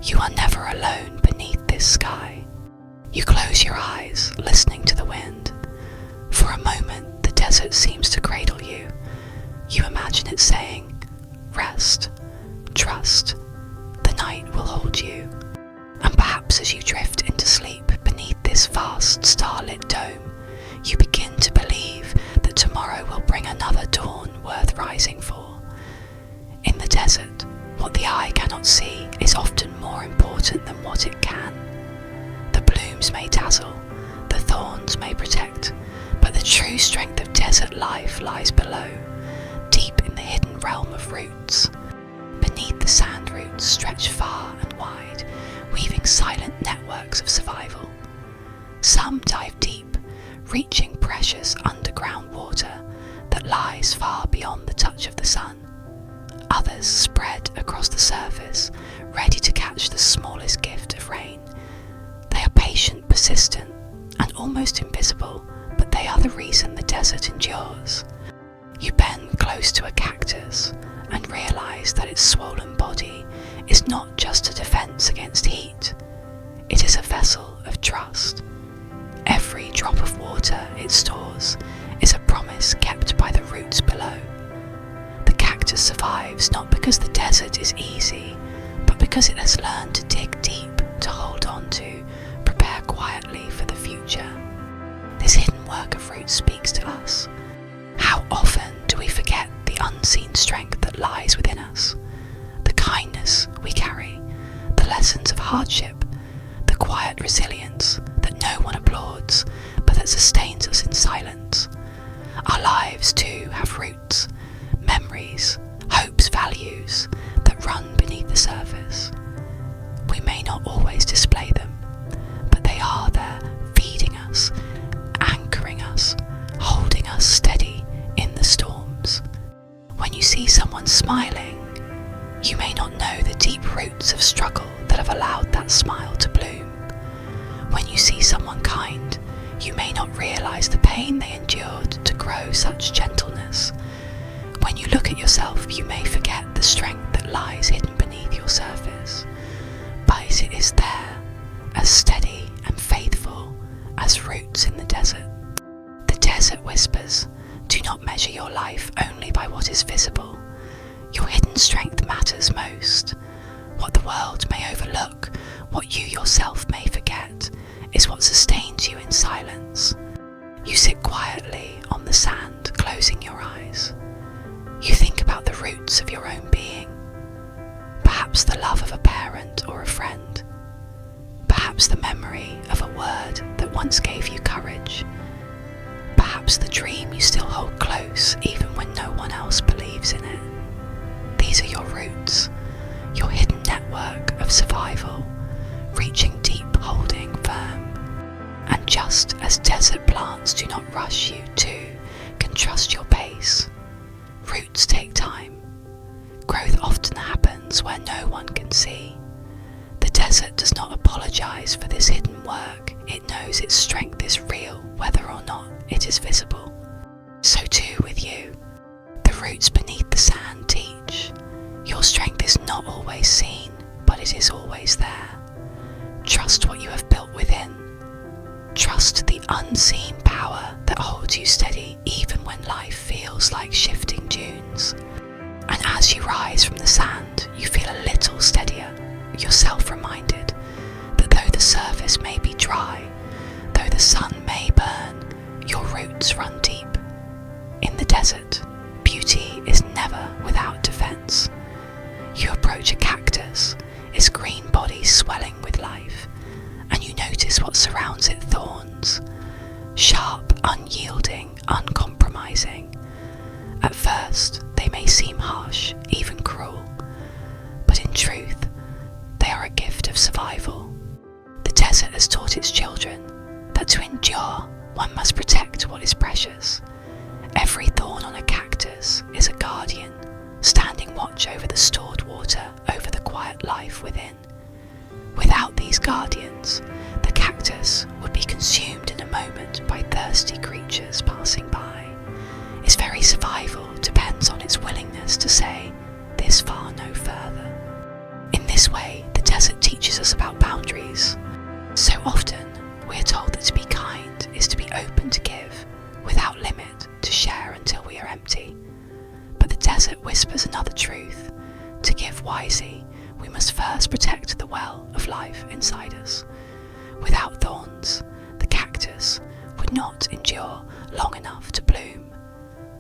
you are never alone beneath this sky. You close your eyes, listening to the wind. For a moment, the desert seems to cradle you. You imagine it saying, "Rest, trust, the night will hold you." And perhaps as you drift into sleep beneath this vast starlit dome, you begin to believe that tomorrow will bring another dawn worth rising for. In the desert, what the eye cannot see is often more important than what it can. The blooms may dazzle, the thorns may protect, but the true strength of desert life lies below, deep in the hidden realm of roots. Beneath the sand roots stretch far and wide, weaving silent networks of survival. Some dive deep, reaching precious underground water that lies far beyond the touch of the sun. Others spread across the surface, ready to catch the smallest gift of rain. They are patient, persistent, and almost invisible, but they are the reason the desert endures. You bend close to a cactus and realize that its swollen body is not just a defense against heat. It is a vessel of trust. Every drop of water it stores is a promise kept by the roots below. The cactus survives not because the desert is easy, but because it has learned to dig deep, to hold on to, prepare quietly for the future. This hidden work of roots speaks to us. How often do we forget the unseen strength that lies within us? The kindness we carry, the lessons of hardship, the quiet resilience that no one applauds, but that sustains us in silence. Our lives too have roots, memories, hopes, values that run beneath the surface. We may not always display them, but they are there, feeding us, anchoring us, holding us steady in the storms. When you see someone smiling, you may not know the deep roots of struggle that have allowed that smile to bloom. When you see someone kind, you may not realize the pain they endured to grow such gentleness. When you look at yourself, you may forget the strength that lies hidden beneath your surface, but it is there, as steady and faithful as roots in the desert. The desert whispers, do not measure your life only by what is visible. Your hidden strength matters most. What the world may overlook, what you yourself may forget, is what sustains you in silence. You sit quietly on the sand, closing your eyes. You think about the roots of your own being. Perhaps the love of a parent or a friend. Perhaps the memory of a word that once gave you courage. Perhaps the dream you still hold close even when no one else believes in it. These are your roots, your hidden network of survival, reaching deep, holding firm. And just as desert plants do not rush, you too can trust your pace. Roots take time. Growth often happens where no one can see. The desert does not apologize for this hidden work. It knows its strength is real, whether or not it is visible. So too with you. The roots beneath the sand teach. Your strength is not always seen, but it is always there. Trust what you have built within. Trust the unseen power that holds you steady even when life feels like shifting dunes. And as you rise from the sand, you feel a little steadier, yourself reminded that though the surface may be dry, though the sun may burn, your roots run deep. In the desert, beauty is never without defense. You approach a cactus, its green body swelling with life, and you notice what surrounds it: thorns, sharp, unyielding, uncompromising. At first, they may seem harsh, even cruel, but in truth, they are a gift of survival. The desert has taught its children that to endure, one must protect what is precious. Every thorn on a cactus is a guardian, standing watch over the stored water, over the quiet life within. Without these guardians, the cactus would be consumed in a moment by thirsty creatures passing by. Its very survival depends on its willingness to say, "This far, no further." In this way, the desert teaches us about boundaries. So often, we are told that to be kind is to be open to give, without limit, to share until we are empty. But the desert whispers another truth. To give wisely, we must first protect the well of life inside us. Without thorns, the cactus would not endure long enough to bloom.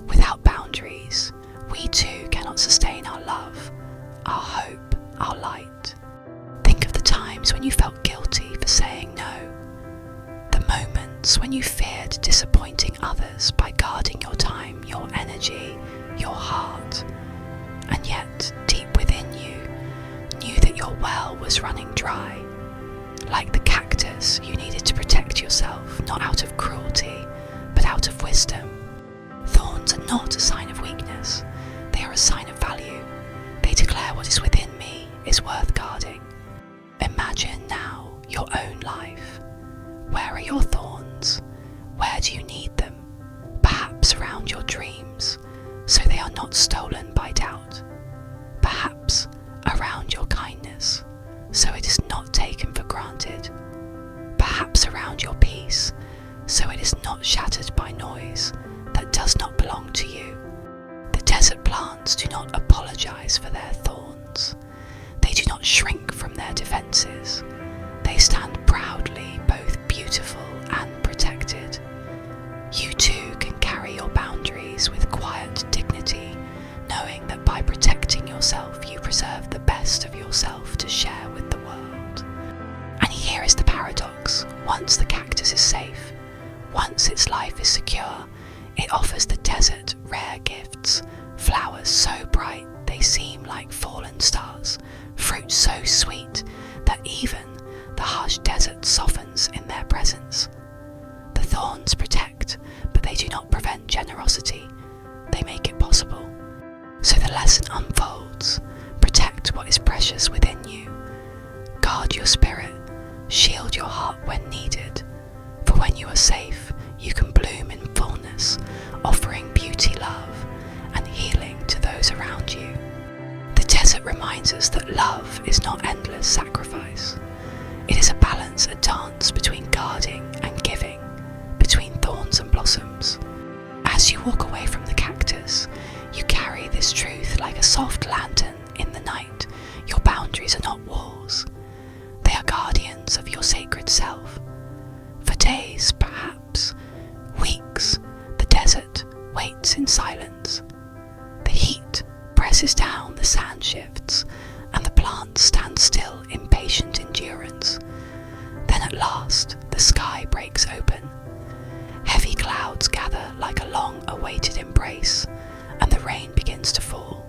Without boundaries, we too cannot sustain our love, our hope, our light. Think of the times when you felt guilty for saying no. The moments when you feared disappointing others by guarding your time, your energy, your heart. And yet, deep within you, knew that your well was running dry. Like the cactus, you needed to protect yourself, not out of cruelty, but out of wisdom. Thorns are not a sign of weakness, they are a sign of value. They declare what is within me is worth guarding. Imagine now your own life. Where are your thorns? Where do you need them? Perhaps around your dreams, so they are not stolen by doubt. Perhaps around your kindness, so it is not taken for granted. Perhaps around your peace, so it is not shattered by noise that does not belong to you. The desert plants do not apologize for their thorns. They do not shrink from their defenses. They stand proudly, both beautiful and protected. You too can carry your boundaries with quiet dignity, knowing that by protecting yourself, you preserve the best of yourself to share with the world. And here is the paradox. Once the cactus is safe, once its life is secure, it offers the desert rare gifts, flowers so bright they seem like fallen stars, fruit so sweet that even the harsh desert softens in their presence. The thorns protect, but they do not prevent generosity. They make it possible. So the lesson unfolds. Protect what is precious within you. Guard your spirit. Shield your heart when needed. For when you are safe, you can bloom in fullness, offering beauty, love, and healing desert reminds us that love is not endless sacrifice. It is a balance, a dance between guarding and giving, between thorns and blossoms. As you walk away from the cactus, you carry this truth like a soft lantern in the night. Your boundaries are not walls. They are guardians of your sacred self. For days, perhaps, weeks, the desert waits in silence. The heat presses down, the sand shifts, and the plants stand still in patient endurance. Then at last, the sky breaks open. Heavy clouds gather like a long-awaited embrace, and the rain begins to fall.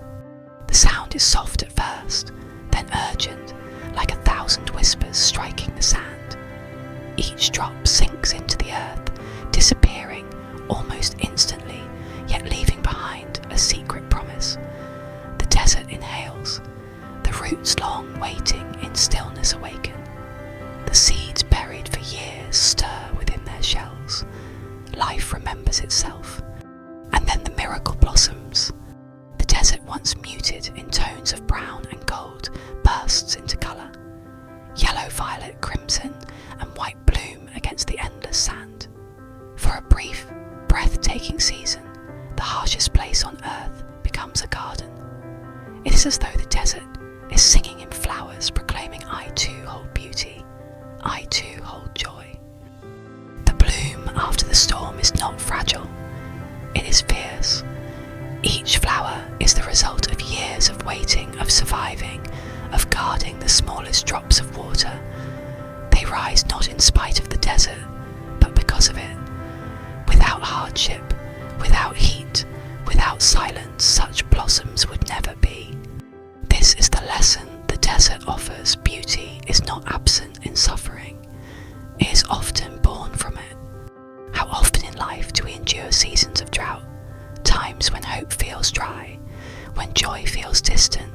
The sound is soft at first, then urgent, like 1,000 whispers striking the sand. Each drop sinks into the earth, disappearing almost instantly, yet leaving behind a secret promise. The desert inhales. The roots long waiting in stillness awaken. The seeds buried for years stir within their shells. Life remembers itself. And then the miracle blossoms. The desert, once muted in tones of brown and gold, bursts into colour. Yellow, violet, crimson, and white bloom against the endless sand. For a brief, breathtaking season, the harshest place on earth becomes a garden. It is as though the desert is singing in flowers, proclaiming, I too hold beauty, I too hold joy. The bloom after the storm is not fragile, it is fierce. Each flower is the result of years of waiting, of surviving, of guarding the smallest drops of water. They rise not in spite of the desert, but because of it. Without hardship, without heat, without silence, such blossoms would never be. This is the lesson the desert offers. Beauty is not absent in suffering. It is often born from it. How often in life do we endure seasons of drought, times when hope feels dry, when joy feels distant,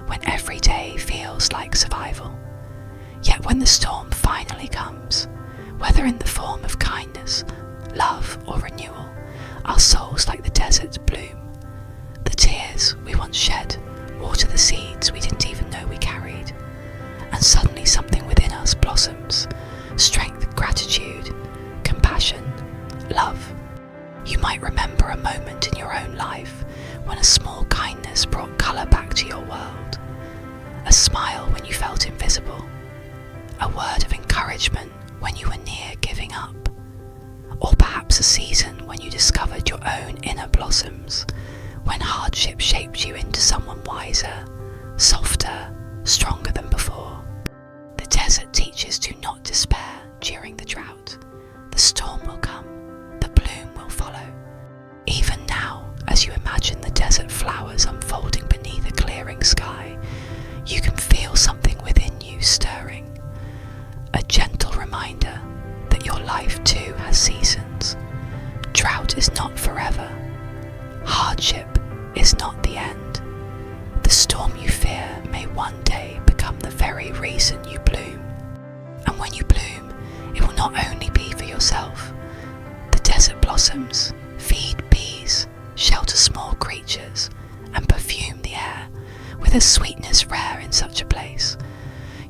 when every day feels like survival. Yet when the storm finally comes, whether in the form of kindness, love or renewal, our souls like the desert bloom. The tears we once shed water the seeds we didn't even know we carried, and suddenly something within us blossoms. Strength, gratitude, compassion, love. You might remember a moment in your own life when a small kindness brought colour back to your world. A smile when you felt invisible. A word of encouragement when you were near giving up. Or perhaps a season when you discovered your own inner blossoms, when hardship shaped you into someone wiser, softer, stronger than before. The desert teaches do not despair during the drought. The storm will come, the bloom will follow. Even now, as you imagine the desert flowers unfolding beneath a clearing sky, you can feel something within you stirring. A gentle reminder that your life too has seasons. Drought is not forever. Hardship is not the end. The storm you fear may one day become the very reason you bloom. And when you bloom, it will not only be for yourself. The desert blossoms feed bees, shelter small creatures, and perfume the air with a sweetness rare in such a place.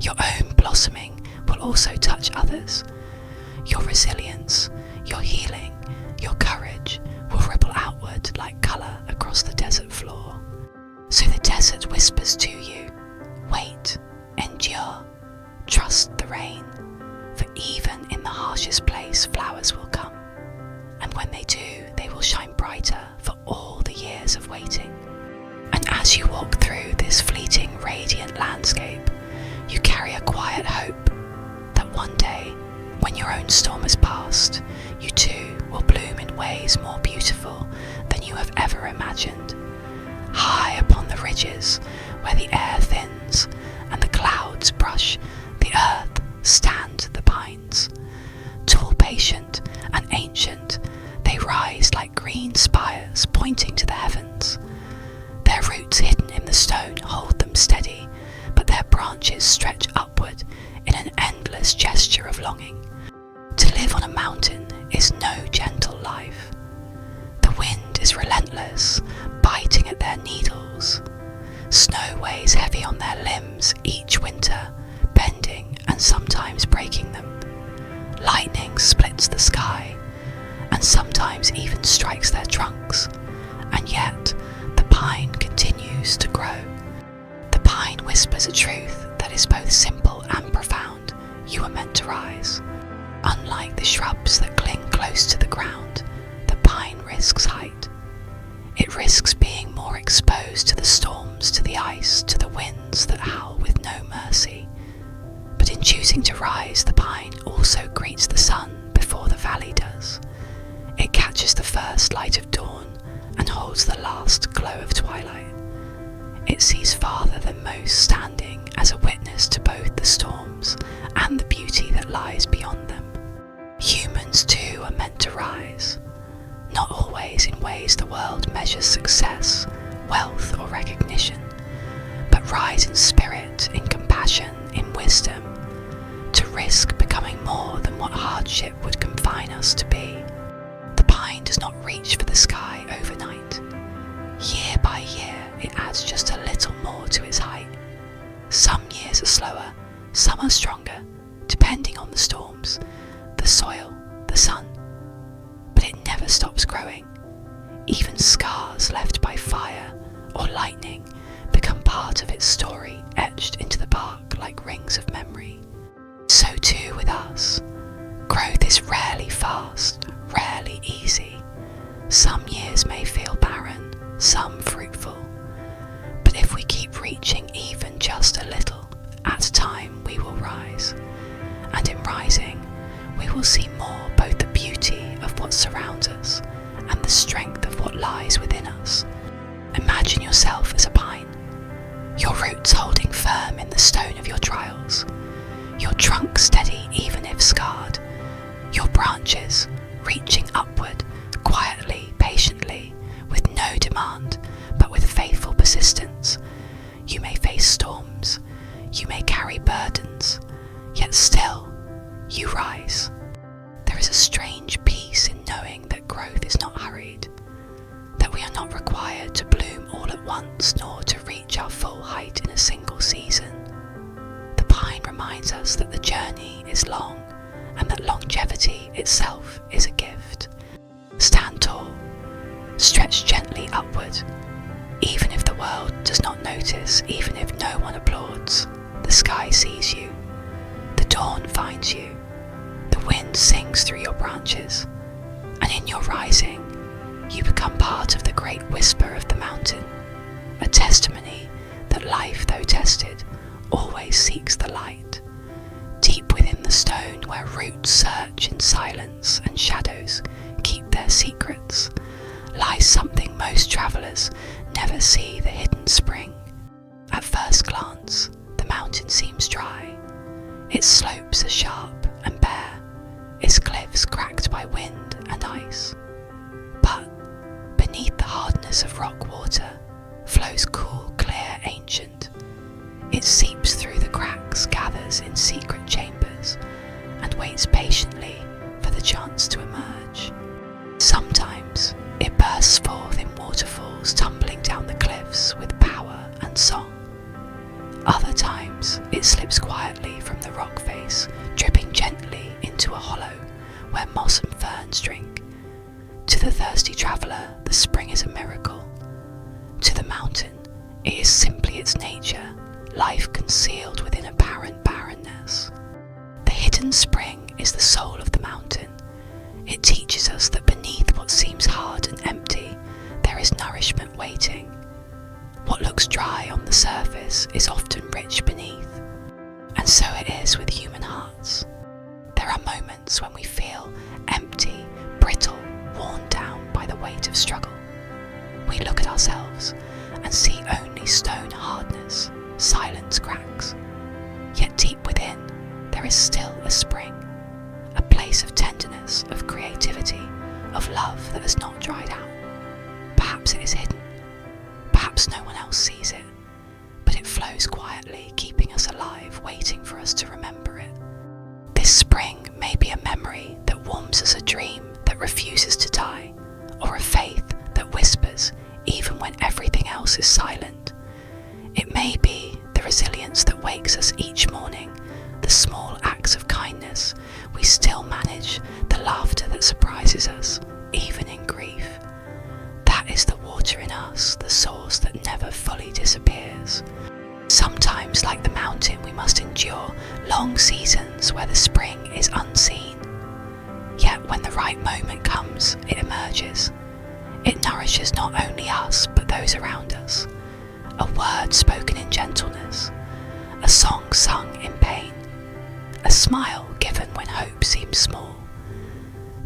Your own blossoming will also touch others. Your resilience, your healing, your courage will ripple outward like colour across the desert floor. So the desert whispers to you, wait, endure, trust the rain, for even in the harshest place flowers will come. And when they do, they will shine brighter for all the years of waiting. And as you walk through this fleeting, radiant landscape, you carry a quiet hope that one day, when your own storm has passed, you too will bloom in ways more beautiful than you have ever imagined. High upon the ridges, where the air thins and the clouds brush the earth, stand the pines. Tall, patient, and ancient, they rise like green spires pointing to the heavens. Their roots hidden in the stone hold them steady, but their branches stretch upward in an endless gesture of longing. To live on a mountain is no gentle life. The wind is relentless, biting at their needles. Snow weighs heavy on their limbs each winter, bending and sometimes breaking them. Lightning splits the sky, and sometimes even strikes their trunks, and yet the pine continues to grow. The pine whispers a truth that is both simple and profound. You are meant to rise. Unlike the shrubs that cling close to the ground, the pine risks height. It risks being more exposed to the storms, to the ice, to the winds that howl with no mercy. But in choosing to rise, the pine also greets the sun before the valley does. It catches the first light of dawn and holds the last glow of twilight. It sees farther than most, standing as a witness to both the storms and the beauty that lies beyond them. Humans too are meant to rise, not always in ways the world measures success, wealth or recognition, but rise in spirit, in compassion, in wisdom, to risk becoming more than what hardship would confine us to be. The pine does not reach for the sky overnight. Year by year, it adds just a little more to its height. Some years are slower, some are stronger, depending on the storms, the soil, the sun. But it never stops growing. Even scars left by fire or lightning become part of its story, etched into the bark like rings of memory. So too with us. Growth is rarely fast, rarely easy. Some years may feel barren, some fruitful. But if we keep reaching even just a little at a time, we will rise. And in rising, we will see more, both the beauty of what surrounds us and the strength of what lies within us. Imagine yourself as a pine, your roots holding firm in the stone of your trials, your trunk steady even if scarred, your branches reaching upward quietly, patiently, with no demand, but with faithful persistence. You may face storms, you may carry burdens, yet still you rise. There is a strange peace in knowing that growth is not hurried, that we are not required to bloom all at once nor to reach our full height in a single season. The pine reminds us that the journey is long and that longevity itself is a gift. Stand tall, stretch gently upward, even if the world does not notice, even if no one applauds. The sky sees you, the dawn finds you, the wind sings through your branches, and in your rising, you become part of the great whisper of the mountain, a testimony that life, though tested, always seeks the light. Deep within the stone, where roots search in silence and shadows keep their secrets, lies something most travellers never see: the hidden spring. At first glance, the mountain seems dry. Its slopes are sharp and bare, its cliffs cracked by wind and ice. But beneath the hardness of rock water flows cool, clear, ancient. It seeps through the cracks, gathers in secret chambers, and waits patiently for the chance to emerge. Sometimes it bursts forth in waterfalls, tumbling down the cliffs with power and song. Other times it slips quietly from the rock face, dripping gently into a hollow where moss and ferns drink. To the thirsty traveller, the spring is a miracle. To the mountain, it is simply its nature, life concealed within apparent barrenness. The hidden spring is the soul of the mountain. It teaches us that beneath what seems hard and empty, there is nourishment waiting. What looks dry on the surface is often rich beneath. And so it is with human hearts. There are moments when we feel empty, brittle, worn down by the weight of struggle. We look at ourselves and see only stone hardness, silence cracks. Yet deep within, there is still a spring, a place of tenderness, of creativity, of love that has not dried out. Perhaps it is hidden. Perhaps no one else sees it, but it flows quietly, keeping us alive, waiting for us to remember it. This spring may be a memory that warms us, a dream that refuses to die, or a faith that whispers even when everything else is silent. It may be the resilience that wakes us each morning, the small acts of kindness. We still manage, the laughter that surprises us, even in grief. That is the water in us, the source that never fully disappears. Sometimes, like the mountain, we must endure long seasons where the spring is unseen. Yet when the right moment comes, it emerges. It nourishes not only us, but those around us. A word spoken in gentleness, a song sung in pain, a smile given when hope seems small.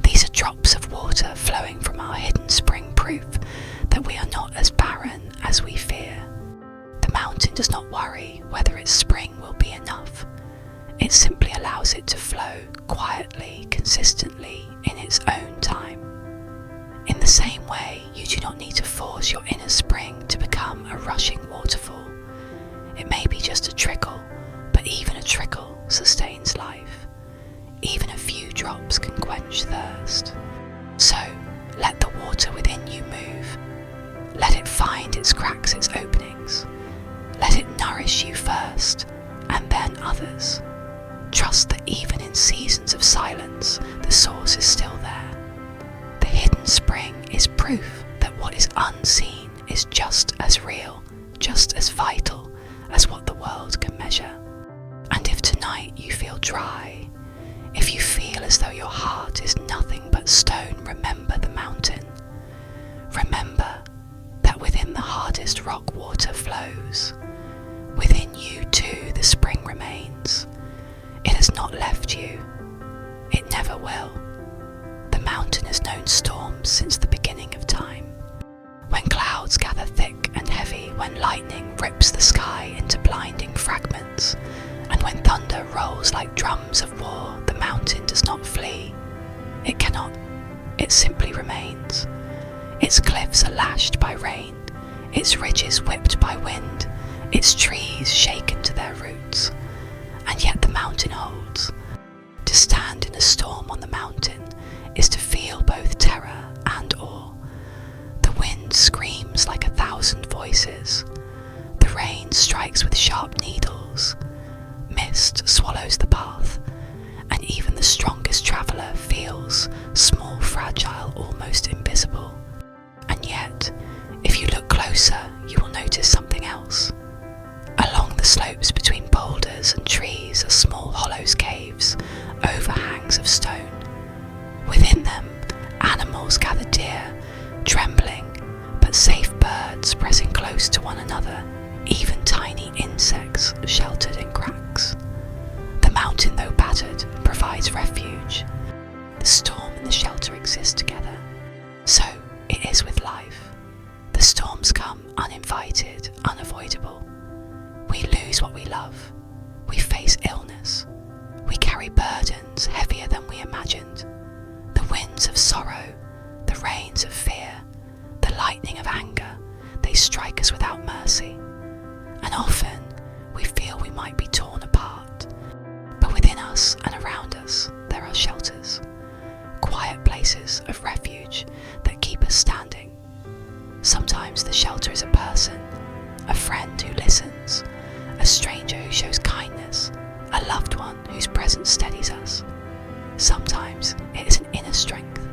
These are drops of water flowing from our hidden spring, proof that we are not as barren as we fear. The mountain does not worry whether its spring will be enough. It simply allows it to flow quietly, consistently, in its own time. In the same way, you do not need to force your inner spring to become a rushing waterfall. It may be just a trickle, but even a trickle sustains life. Even a few drops can quench thirst. So, let the water within you move. Let it find its cracks, its openings. Let it nourish you first, and then others. Trust that even in seasons of silence, the source is still there. The hidden spring is proof that what is unseen is just as real, just as vital as what the world can measure. And if tonight you feel dry, if you feel as though your heart is nothing but stone, remember the mountain. Remember that within the hardest rock water flows. Within you too the spring remains. It has not left you. It never will. The mountain has known storms since the beginning of time. When clouds gather thick and heavy, when lightning rips the sky into blinding fragments, and when thunder rolls like drums of war, the mountain does not flee. It cannot. It simply remains. Its cliffs are lashed by rain, its ridges whipped by wind, its trees shaken to their roots. And yet the mountain holds. To stand in a storm on the mountain is to feel both terror and awe. The wind screams like 1,000 voices. The rain strikes with sharp needles. Mist swallows the path, and even the strongest traveller feels small, fragile, almost invisible. And yet, if you look closer, you will notice something else. Along the slopes between boulders and trees are small hollows, caves, overhangs of stone. Within them, animals gather deer, trembling, but safe birds pressing close to one another, even tiny insects sheltered in cracks. The mountain, though battered, provides refuge. The storm and the shelter exist together. So it is with life. The storms come uninvited, unavoidable. We lose what we love. We face illness. We carry burdens heavier than we imagined. The winds of sorrow, the rains of fear, the lightning of anger, they strike us without mercy. And often we feel we might be torn apart. But within us and around us, there are shelters, quiet places of refuge that keep us standing. Sometimes the shelter is a person, a friend who listens, a stranger who shows kindness, a loved one whose presence steadies us. Sometimes it is an inner strength,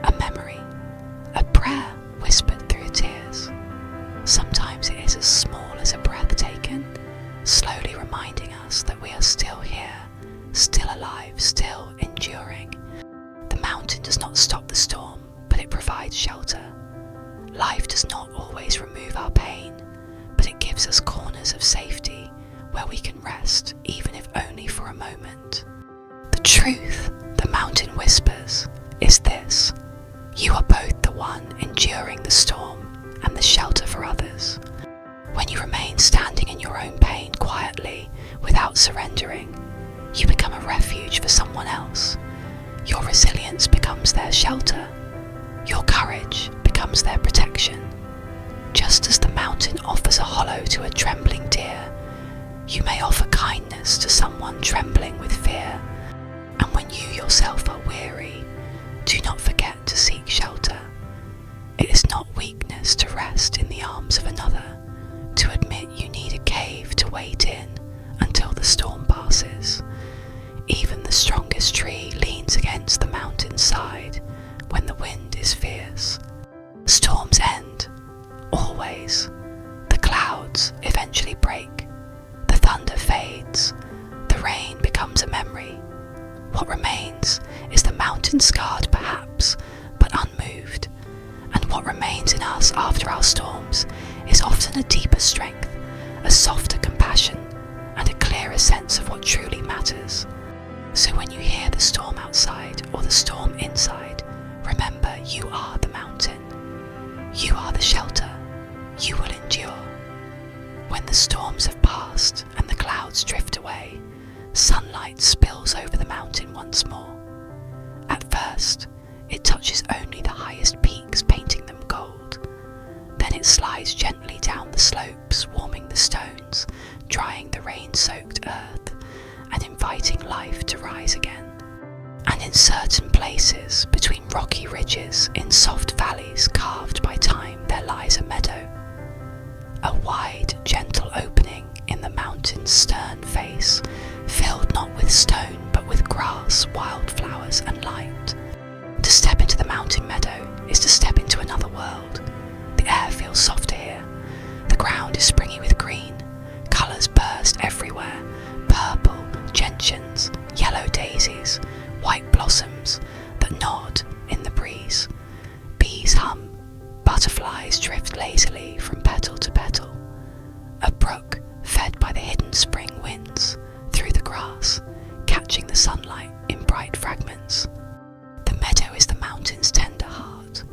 a memory, a prayer whispered through tears. Sometimes it is as small as a breath taken, slowly reminding us that we are still here, still alive, still enduring. The mountain does not stop the storm, but it provides shelter. Life does not always remove our pain, but it gives us corners of safety where we can rest, even if only for a moment. The truth, the mountain whispers, is this: you are both the one enduring the storm and the shelter for others. When you remain standing in your own pain quietly, without surrendering, you become a refuge for someone else. Your resilience becomes their shelter. Your courage becomes their protection. Just as the mountain offers a hollow to a trembling deer, you may offer kindness to someone trembling with fear. And when you yourself are weary, do not forget to seek shelter. It is not weakness to rest in the arms of another, to admit you need a to wait in until the storm passes. Even the strongest tree leans against the mountain's side when the wind is fierce. Storms end, always. The clouds eventually break. The thunder fades. The rain becomes a memory. What remains is the mountain scarred perhaps, but unmoved. And what remains in us after our storms is often a deeper strength, a softer compassion, and a clearer sense of what truly matters. So when you hear the storm outside or the storm inside, remember you are the mountain. You are the shelter. You will endure. When the storms have passed and the clouds drift away, sunlight spills over the mountain once more. At first, it touches only the highest peaks, painting them gold. Then it slides gently down the slopes, warming the stones, drying the rain-soaked earth, and inviting life to rise again. And in certain places, between rocky ridges, in soft valleys carved by time, there lies a meadow. A wide, gentle opening in the mountain's stern face, filled not with stone, but with grass, wildflowers, and light. To step into the mountain meadow is to step into another world. The air feels softer here. The ground is springy with green. Colours burst everywhere. Purple, gentians, yellow daisies, white blossoms that nod in the breeze. Bees hum. Butterflies drift lazily from petal to petal. A brook, fed by the hidden spring winds, through the grass, catching the sunlight in bright fragments. The meadow is the mountain's tender heart,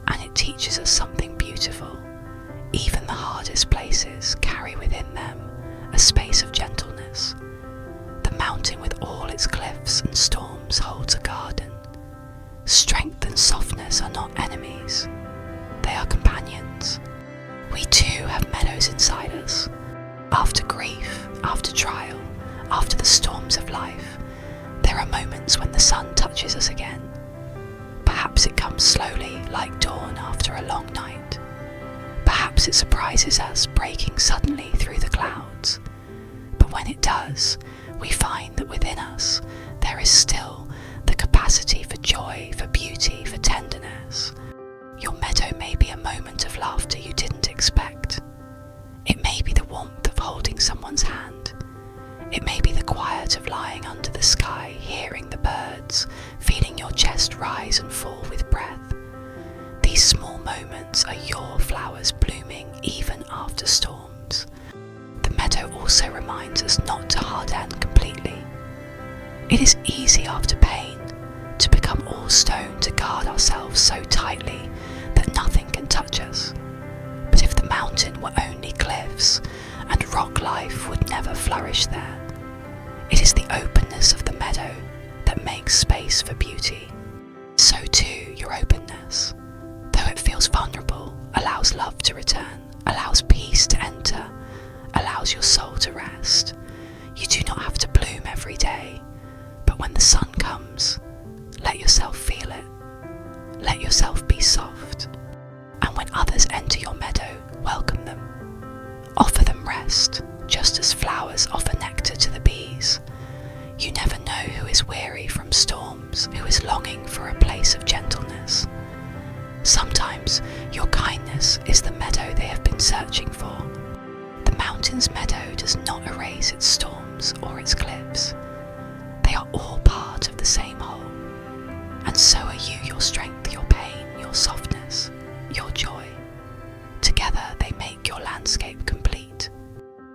and it teaches us something beautiful. Even the hardest places carry within them a space of gentleness. The mountain with all its cliffs and storms holds a garden. Strength and softness are not enemies. They are companions. We too have meadows inside us. After grief, after trial, after the storms of life, there are moments when the sun touches us again. Perhaps it comes slowly, like dawn after a long night. Perhaps it surprises us, breaking suddenly through the clouds. But when it does, we find that within us there is still the capacity for joy, for beauty, for tenderness. Your meadow may be a moment of laughter you didn't expect. It may be the warmth of holding someone's hand. It may be the quiet of lying under the sky, hearing the birds, feeling your chest rise and fall with breath. These small moments are your flowers blooming even after storms. The meadow also reminds us not to harden completely. It is easy after pain to become all stone, to guard ourselves so tightly that nothing can touch us. But if the mountain were only cliffs, and rock life would never flourish there. It is the openness of the meadow that makes space for beauty. So too your openness, though it feels vulnerable, allows love to return, allows peace to enter, allows your soul to rest. You do not have to bloom every day, but when the sun comes, let yourself feel it. Let yourself be soft. And when others enter your meadow, welcome them. Offer them rest, just as flowers offer nectar to the bees. You never know who is weary from storms, who is longing for a place of gentleness. Sometimes your kindness is the meadow they have been searching for. The mountain's meadow does not erase its storms or its cliffs. They are all part of the same whole. And so are you, your strength, your pain, your softness, your joy. Together they make your landscape complete.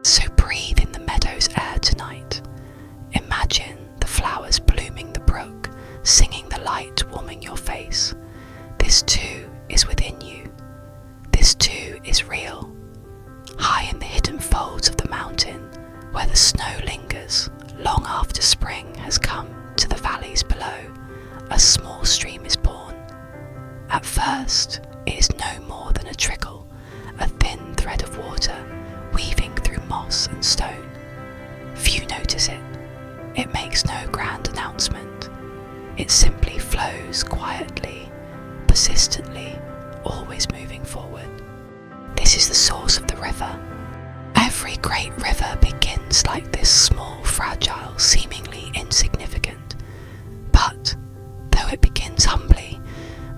So breathe in the meadow's air tonight. Imagine the flowers blooming the brook, singing the light warming your face. This too is within you. This too is real. High in the hidden folds of the mountain, where the snow lingers, long after spring has come to the valleys below, a small stream is born. At first, it is no more than a trickle, a thin thread of water weaving through moss and stone. Few notice it. It makes no grand announcement. It simply flows quietly, persistently, always moving forward. This is the source of the river. Every Every great river begins like this small, fragile, seemingly insignificant. But, though it begins humbly,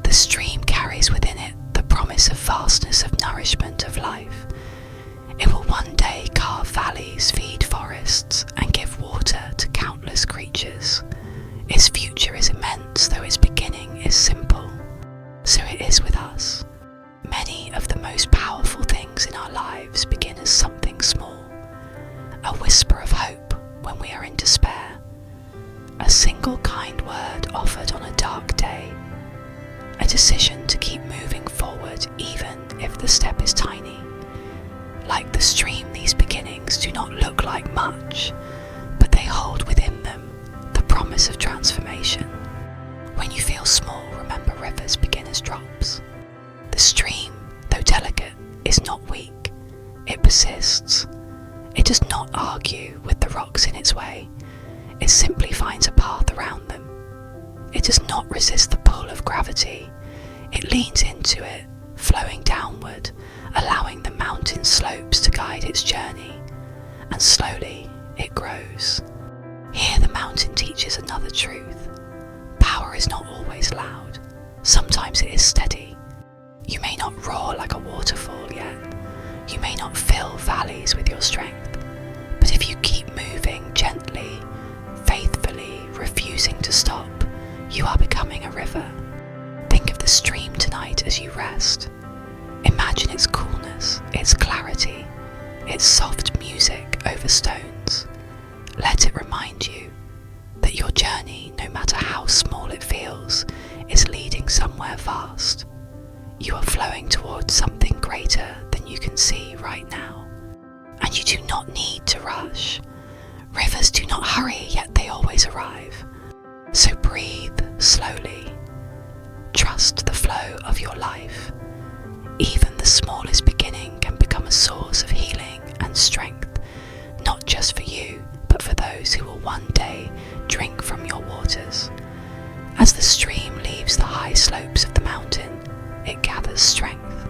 the stream carries within it the promise of vastness of nourishment of life. It will one day carve valleys, feed forests, and give water to countless creatures. Its future is immense, though its beginning is simple. So it is with us. Many of the most powerful things in our lives begin as something small. A whisper of hope when we are in despair. A single kind word offered on a dark day. A decision to keep moving forward even if the step is tiny. Like the stream, these beginnings do not look like much, but they hold within them the promise of transformation. When you feel small, remember rivers begin as drops. The stream, though delicate, is not weak. It persists. It does not argue with the rocks in its way. It simply finds a path around them. It does not resist the pull of gravity. It leans into it, flowing downward, allowing the mountain slopes to guide its journey, and slowly it grows. Here the mountain teaches another truth. Power is not always loud. Sometimes it is steady. You may not roar like a waterfall yet. You may not fill valleys with your strength. But if you keep moving gently, faithfully, refusing to stop, you are becoming a river. Think of the stream tonight as you rest. Imagine its coolness, its clarity, its soft music over stones. Let it remind you that your journey, no matter how small it feels, is leading somewhere vast. You are flowing towards something greater than you can see right now. And you do not need to rush. Rivers do not hurry, yet they always arrive. So breathe slowly. Trust the flow of your life. Even the smallest beginning can become a source of healing and strength, not just for you, but for those who will one day drink from your waters. As the stream leaves the high slopes of the mountain, it gathers strength.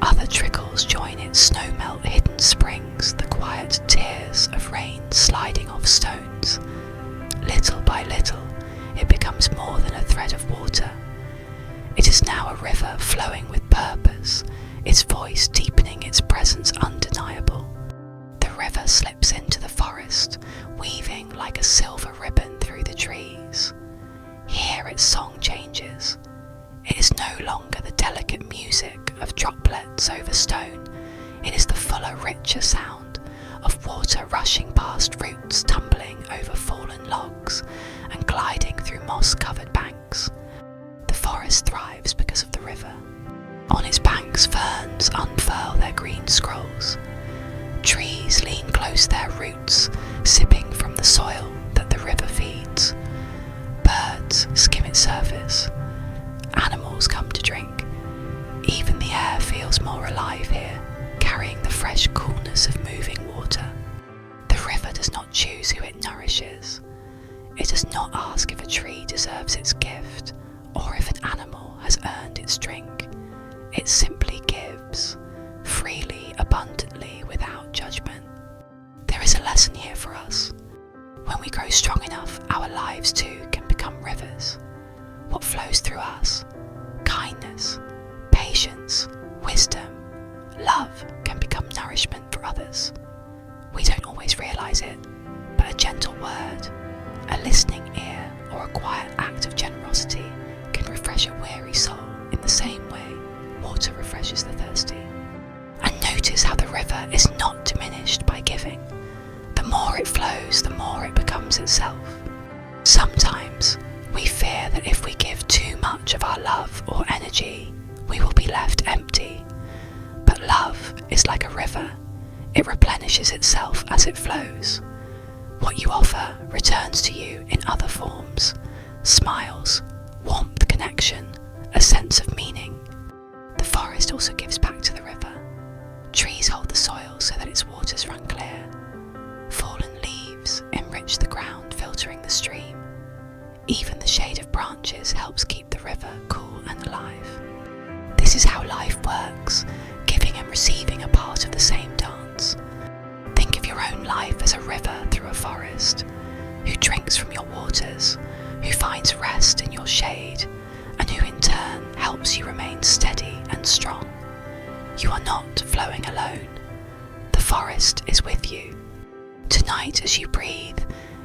Other trickles join its snow-melt hidden springs, the quiet tears of rain sliding off stones. Little by little, it becomes more than a thread of water. It is now a river flowing with purpose, its voice deepening, its presence undeniable. The river slips into the forest, weaving like a silver ribbon through the trees. Here its song changes. It is no longer the delicate music of droplets over stone. It is the fuller, richer sound of water rushing past roots, tumbling over fallen logs, and gliding through moss-covered banks. The forest thrives because of the river. On its banks, ferns unfurl their green scrolls. Trees lean close their roots, sipping from the soil that the river feeds. Birds skim its surface. Animals come to drink. Even the air feels more alive here, carrying the fresh coolness of moving water. The river does not choose who it nourishes. It does not ask if a tree deserves its gift, or if an animal has earned its drink. It simply gives, freely, abundantly, without judgment. There is a lesson here for us. When we grow strong enough, our lives too can become rivers. What flows through us? Kindness, patience, wisdom, love can become nourishment for others. We don't always realise it, but a gentle word, a listening ear, or a quiet act of generosity can refresh a weary soul in the same way water refreshes the thirsty. And notice how the river is not diminished by giving. The more it flows, the more it becomes itself. Sometimes we fear that if we give too much of our love or energy, we will be left empty. But love is like a river. It replenishes itself as it flows. What you offer returns to you in other forms: smiles, warmth, connection, a sense of meaning. The forest also gives back to the river. Trees hold the soil so that its waters run clear. Fallen leaves enrich the ground, filtering the stream. Even the shade of branches helps keep the river cool and alive. This is how life works. Giving and receiving are part of the same dance. forest is with you. Tonight, as you breathe,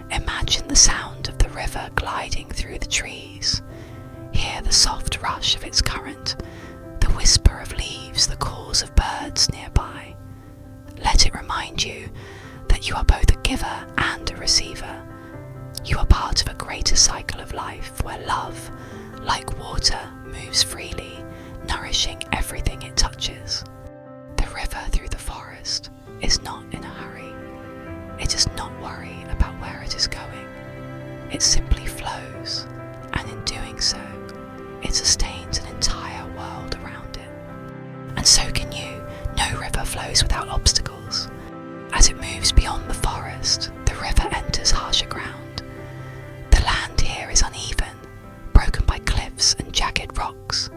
imagine the sound of the river gliding through the trees. Hear the soft rush of its current, the whisper of leaves, the calls of birds nearby. Let it remind you that you are both a giver and a receiver. You are part of a greater cycle of life where love, like water, moves freely, nourishing everything it touches. The river through the forest is not in a hurry. It does not worry about where it is going. It simply flows, and in doing so, it sustains an entire world around it. And so can you. No river flows without obstacles. As it moves beyond the forest, the river enters harsher ground. The land here is uneven, broken by cliffs and jagged rocks.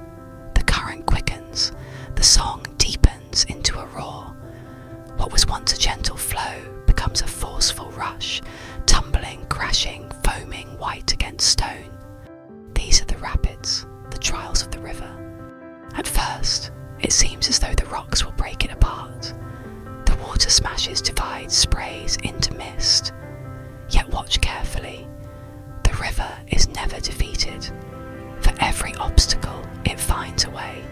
The current quickens, the song deepens into a roar. What was once a gentle flow becomes a forceful rush, tumbling, crashing, foaming white against stone. These are the rapids, the trials of the river. At first, it seems as though the rocks will break it apart. The water smashes, divides, sprays into mist. Yet watch carefully. The river is never defeated. For every obstacle, it finds a way.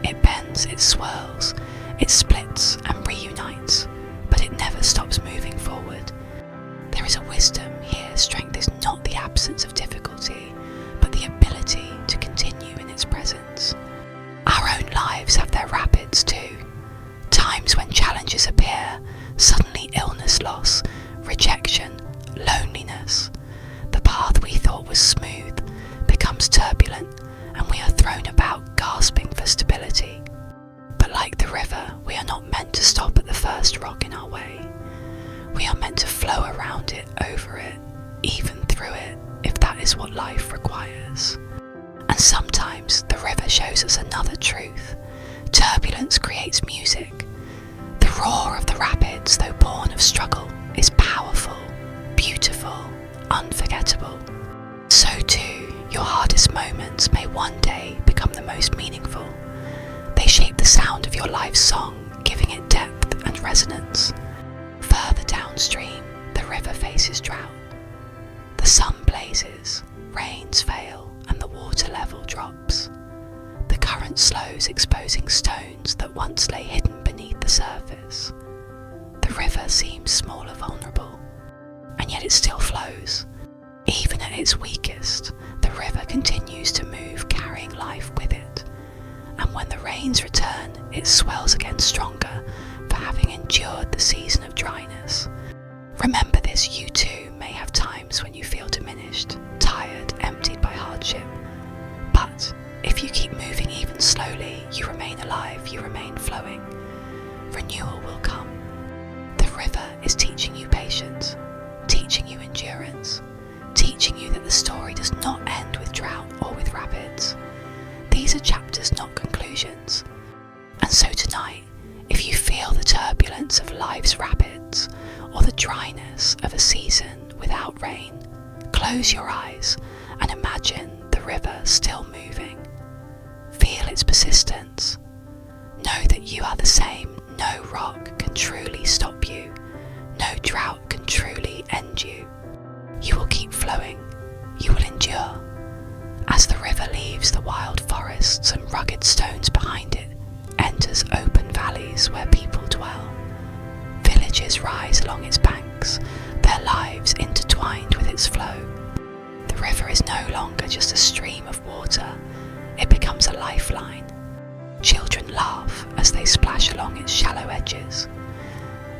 It bends, it swirls, it splits and reunites, but it never stops moving forward. There is a wisdom here. Strength is not the absence of difficulty, but the ability to continue in its presence. Our own lives have their rapids too. Times when challenges appear, suddenly illness, loss, rejection, loneliness. The path we thought was smooth becomes turbulent, and we are thrown about gasping for stability. But like the river, we are not meant to stop at the first rock in our way. We are meant to flow around it, over it, even through it, if that is what life requires. And sometimes the river shows us another truth. Turbulence creates music. The roar of the rapids, though born of struggle, is powerful, beautiful, unforgettable. So too, your hardest moments may one day become the most meaningful. They shape the sound of your life's song, giving it depth and resonance. Further downstream, the river faces drought. The sun blazes, rains fail, and the water level drops. The current slows, exposing stones that once lay hidden beneath the surface. The river seems small and vulnerable, and yet it still flows. Even at its weakest, the river continues to move, carrying life with it. And when the rains return, it swells again stronger for having endured the season of dryness. Remember this, you too may have times when you feel diminished, tired, emptied by hardship. But if you keep moving even slowly, you remain alive, you remain flowing. Renewal will come. The river is teaching you patience, teaching you endurance, teaching you that the story does not end with drought or with rapids. These are chapters, not conclusions. And so tonight, if you feel the turbulence of life's rapids or the dryness of a season without rain, close your eyes and imagine the river still moving. Feel its persistence. Know that you are the same. No rock can truly stop you. No drought can truly end you. You will keep flowing. You will endure. As the river leaves the wild forests and rugged stones behind it, enters open valleys where people dwell. Villages rise along its banks, their lives intertwined with its flow. The river is no longer just a stream of water, it becomes a lifeline. Children laugh as they splash along its shallow edges.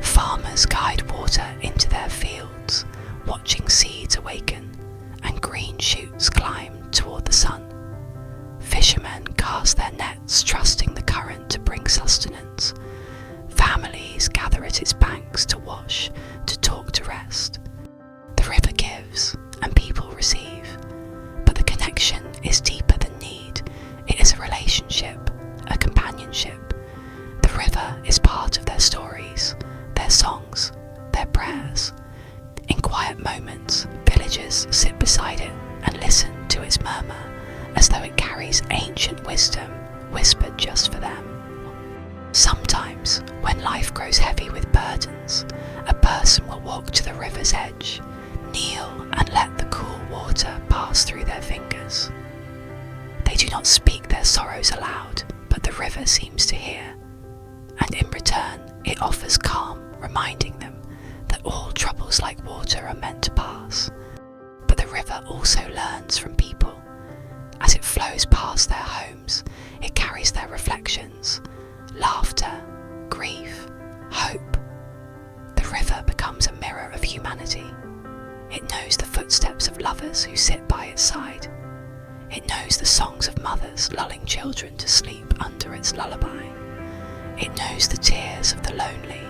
Farmers guide water into their fields, watching seeds awaken and green shoots climb toward the sun. Fishermen cast their nets, trusting the current to bring sustenance. Families gather at its banks to wash, to talk, to rest. The river gives, and people receive. But the connection is deeper than need. It is a relationship, a companionship. The river is part of their stories, their songs, their prayers. In quiet moments, villagers sit beside it and listen to its murmur, as though it carries ancient wisdom whispered just for them. Sometimes, when life grows heavy with person will walk to the river's edge, kneel and let the cool water pass through their fingers. They do not speak their sorrows aloud, but the river seems to hear, and in return it offers calm, reminding them that all troubles like water are meant to pass. But the river also learns from people. As it flows past their homes, it carries their reflections, laughter, grief, hope. The river becomes a mirror of humanity. It knows the footsteps of lovers who sit by its side. It knows the songs of mothers lulling children to sleep under its lullaby. It knows the tears of the lonely,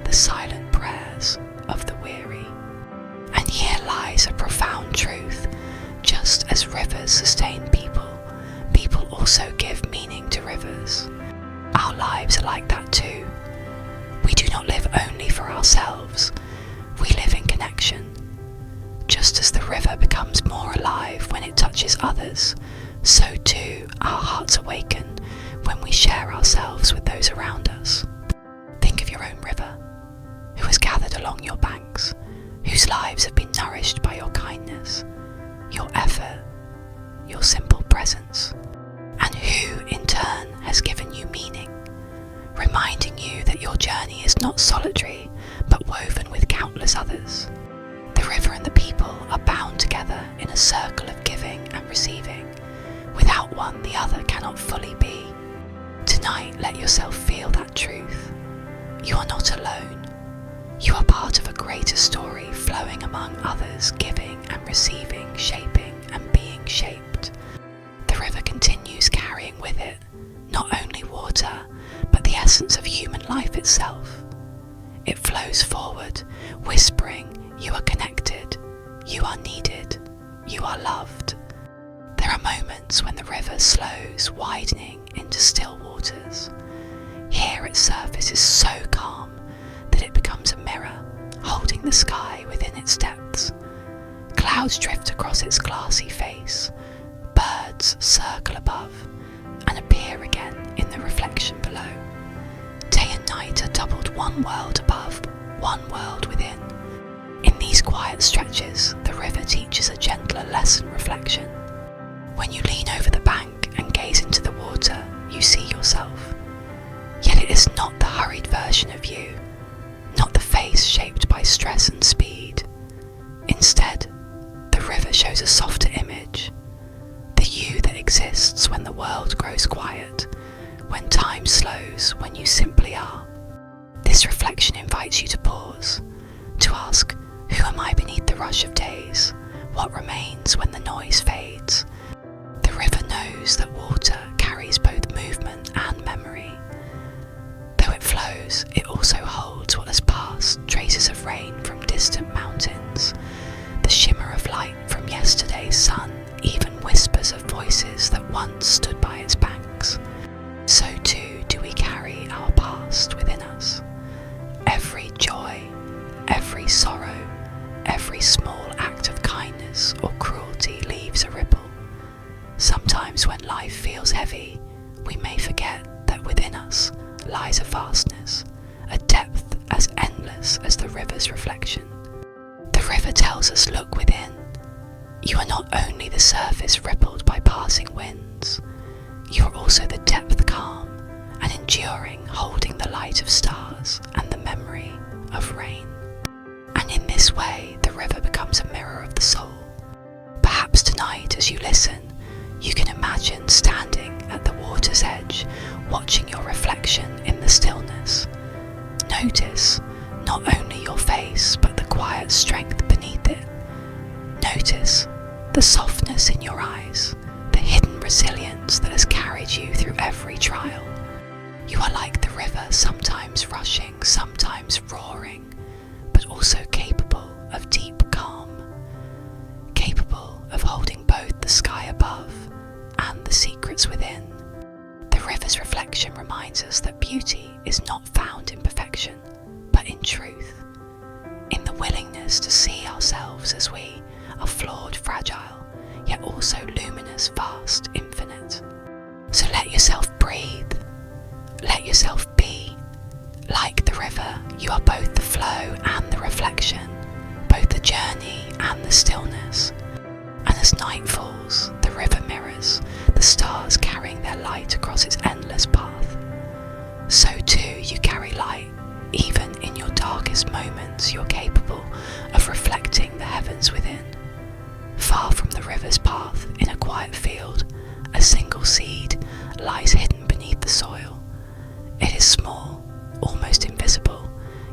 the silent prayers of the weary. And here lies a profound truth. Just as rivers sustain people, people also give meaning to rivers. Our lives are like that too. We do not live only for ourselves. We live in connection. Just as the river becomes more alive when it touches others, so too our hearts awaken when we share ourselves with those around us. Think of your own river, who has gathered along your banks, whose lives have been nourished by your kindness, your effort, your simple presence, and who in turn has given you meaning, reminding you that your journey is not solitary but woven with countless others. The river and the people are bound together in a circle of giving and receiving. Without one, the other cannot fully be. Tonight, let yourself feel that truth. You are not alone. You are part of a greater story flowing among others, giving and receiving, shaping and being shaped. The river continues carrying with it not only water, but the essence of human life itself. It flows forward, whispering, you are connected, you are needed, you are loved. There are moments when the river slows, widening into still waters. Here its surface is so calm that it becomes a mirror, holding the sky within its depths. Clouds drift across its glassy face, birds circle above and appear again in the reflection below. Day and night are doubled, one world above, one world within. In these quiet stretches, the river teaches a gentler lesson reflection. When you lean over the bank and gaze into the water, you see yourself. Yet it is not the hurried version of you, not the face shaped by stress and speed. Instead, the river shows a softer image, the you that exists when the world grows quiet, when time slows, when you simply are. This reflection invites you to pause, to ask, who am I beneath the rush of days? What remains when the noise fades? The river knows that water carries both movement and memory. Though it flows, it also holds what has passed, traces of rain from distant mountains, the shimmer of light from yesterday's sun, even whispers of voices that once stood by its banks. So too do we carry our past within us. Every joy, every sorrow, every small act of kindness or cruelty leaves a ripple. Sometimes when life feels heavy, we may forget that within us lies a vastness, a depth as endless as the river's reflection. The river tells us, look within. You are not only the surface rippled by passing winds, you are also the depth calm and enduring, holding the light of stars and the memory of rain. And in this way, the river becomes a mirror of the soul. Perhaps tonight, as you listen, you can imagine standing at the water's edge, watching your reflection in the stillness. Notice not only your face, but the quiet strength beneath it. Notice the softness in your eyes, the hidden resilience that has carried you through every trial. You are like the river, sometimes rushing, sometimes roaring, but also capable of deep calm, capable of holding both the sky above and the secrets within. The river's reflection reminds us that beauty is not found in perfection, but in truth, in the willingness to see ourselves as we are flawed, fragile, yet also luminous, vast, infinite. So let yourself breathe, let yourself be, Like the river, you are both the flow and the reflection, both the journey and the stillness. And as night falls, the river mirrors the stars carrying their light across its endless path. So too you carry light. Even in your darkest moments, you're capable of reflecting the heavens within. Far from the river's path, in a quiet field, a single seed lies hidden beneath the soil. It is small, almost invisible,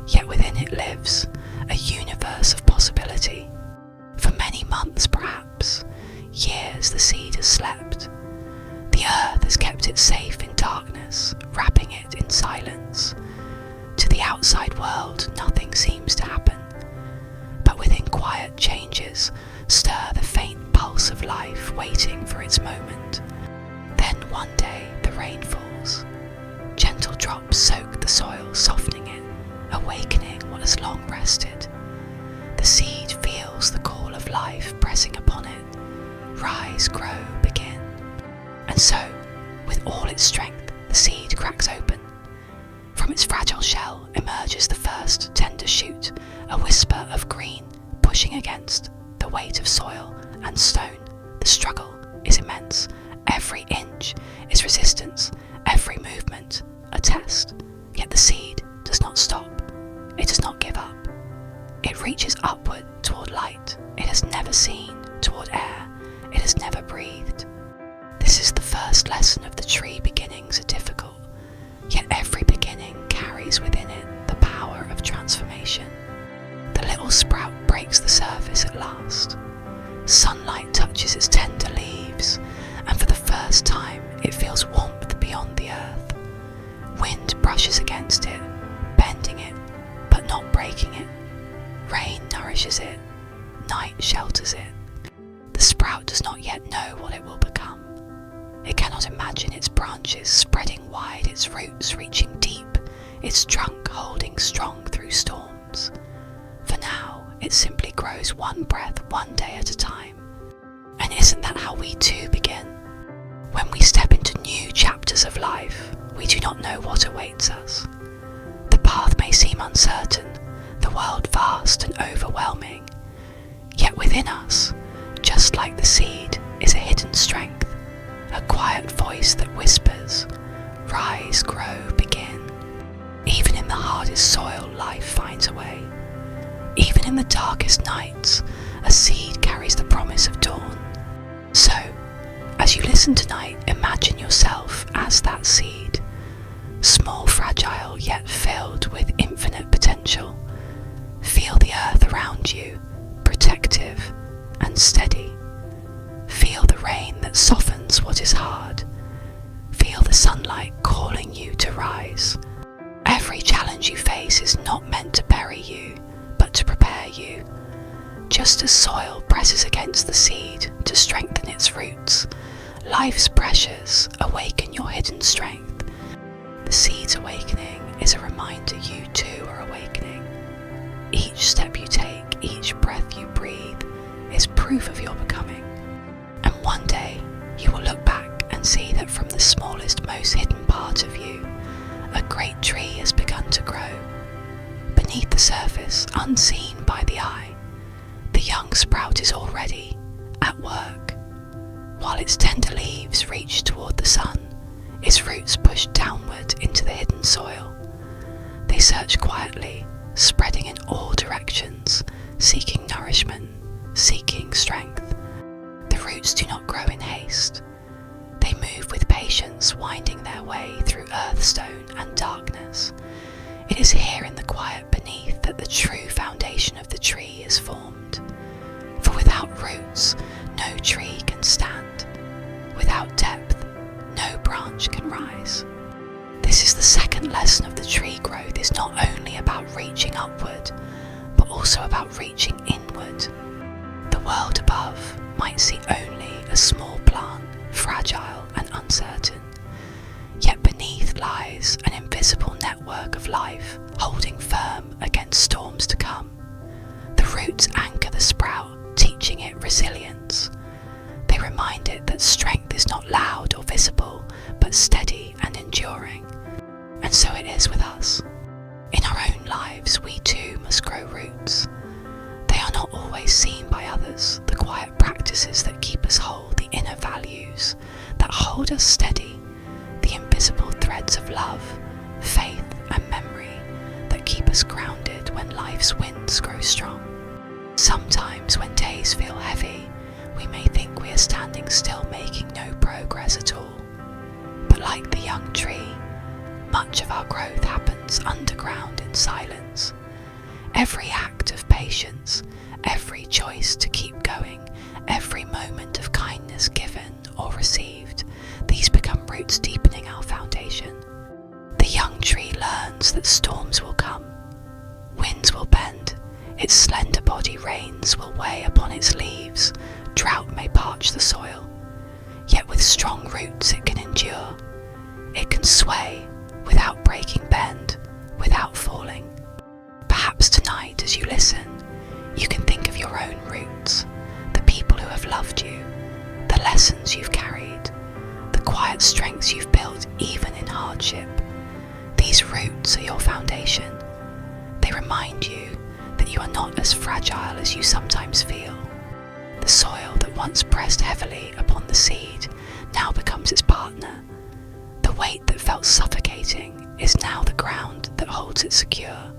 yet within it lives a universe of possibility. For many months, perhaps years, the seed has slept. The earth has kept it safe in darkness, wrapping it in silence. To the outside world, nothing seems to happen. But within, quiet changes stir the faint pulse of life, waiting for its moment. Then one day the rain falls. Gentle drops soak the soil, softening it, awakening what has long rested. The seed feels the call of life pressing upon it. Rise, grow, begin. And so, with all its strength, the seed cracks open. From its fragile shell emerges the first tender shoot, a whisper of green pushing against the weight of soil and stone. The struggle is immense. Every inch is resistance, every movement a test. Yet the seed does not stop. It does not give up. It reaches upward toward light it has never seen, toward air it has never breathed. This is the first lesson of the tree. Beginnings are difficult, yet every beginning carries within it the power of transformation. The little sprout breaks the surface at last. Sunlight touches its tender leaves, and for the first time it feels warmth beyond the earth. Wind brushes against it, bending it, but not breaking it. Rain nourishes it, night shelters it. The sprout does not yet know what it will become. It cannot imagine its branches spreading wide, its roots reaching deep, its trunk holding strong through storms. For now, it simply grows one breath, one day at a time. And isn't that how we too begin? When we step into new chapters of life, we do not know what awaits us. The path may seem uncertain, the world vast and overwhelming. Yet within us, just like the seed, is a hidden strength, a quiet voice that whispers, rise, grow, begin. Even in the hardest soil, life finds a way. Even in the darkest nights, a seed carries the promise of dawn. So, as you listen tonight, imagine yourself as that seed, small, fragile, yet filled with infinite potential. Feel the earth around you, protective and steady. Feel the rain that softens what is hard. Feel the sunlight calling you to rise. Every challenge you face is not meant to bury you, but to prepare you. Just as soil presses against the seed to strengthen its roots, life's pressures awaken your hidden strength. The seed's awakening is a reminder you too are awakening. Each step you take, each breath you breathe, is proof of your becoming. And one day, you will look back and see that from the smallest, most hidden part of you, a great tree has begun to grow. Beneath the surface, unseen by the eye, the young sprout is already at work. While its tender leaves reach toward the sun, its roots push downward into the hidden soil. They search quietly, spreading in all directions, seeking nourishment, seeking strength. The roots do not grow in haste. They move with patience, winding their way through earthstone and darkness. It is here in the quiet beneath that the true foundation of the tree is formed. For without roots, no tree can stand. Without depth, no branch can rise. This is the second lesson of the tree growth is not only about reaching upward, but also about reaching inward. The world above might see only a small plant, fragile and uncertain. Yet beneath lies an invisible network of life, holding firm against storms to come. The roots anchor the sprout, teaching it resilience. They remind it that strength is not loud or visible, but steady and enduring. And so it is with us. life's winds grow strong. Sometimes when days feel heavy, we may think we are standing still making no progress at all. But like the young tree, much of our growth happens underground in silence. Every act of patience, every choice to keep going, every moment of kindness given or received, these become roots deepening our foundation. The young tree learns that storms will come, winds will bend, its slender body rains will weigh upon its leaves, drought may parch the soil, yet with strong roots it can endure. It can sway without breaking bend, without falling. Perhaps tonight as you listen, you can think of your own roots, the people who have loved you, the lessons you've carried, the quiet strengths you've built even in hardship. These roots are your foundation. They remind you that you are not as fragile as you sometimes feel. The soil that once pressed heavily upon the seed now becomes its partner. The weight that felt suffocating is now the ground that holds it secure.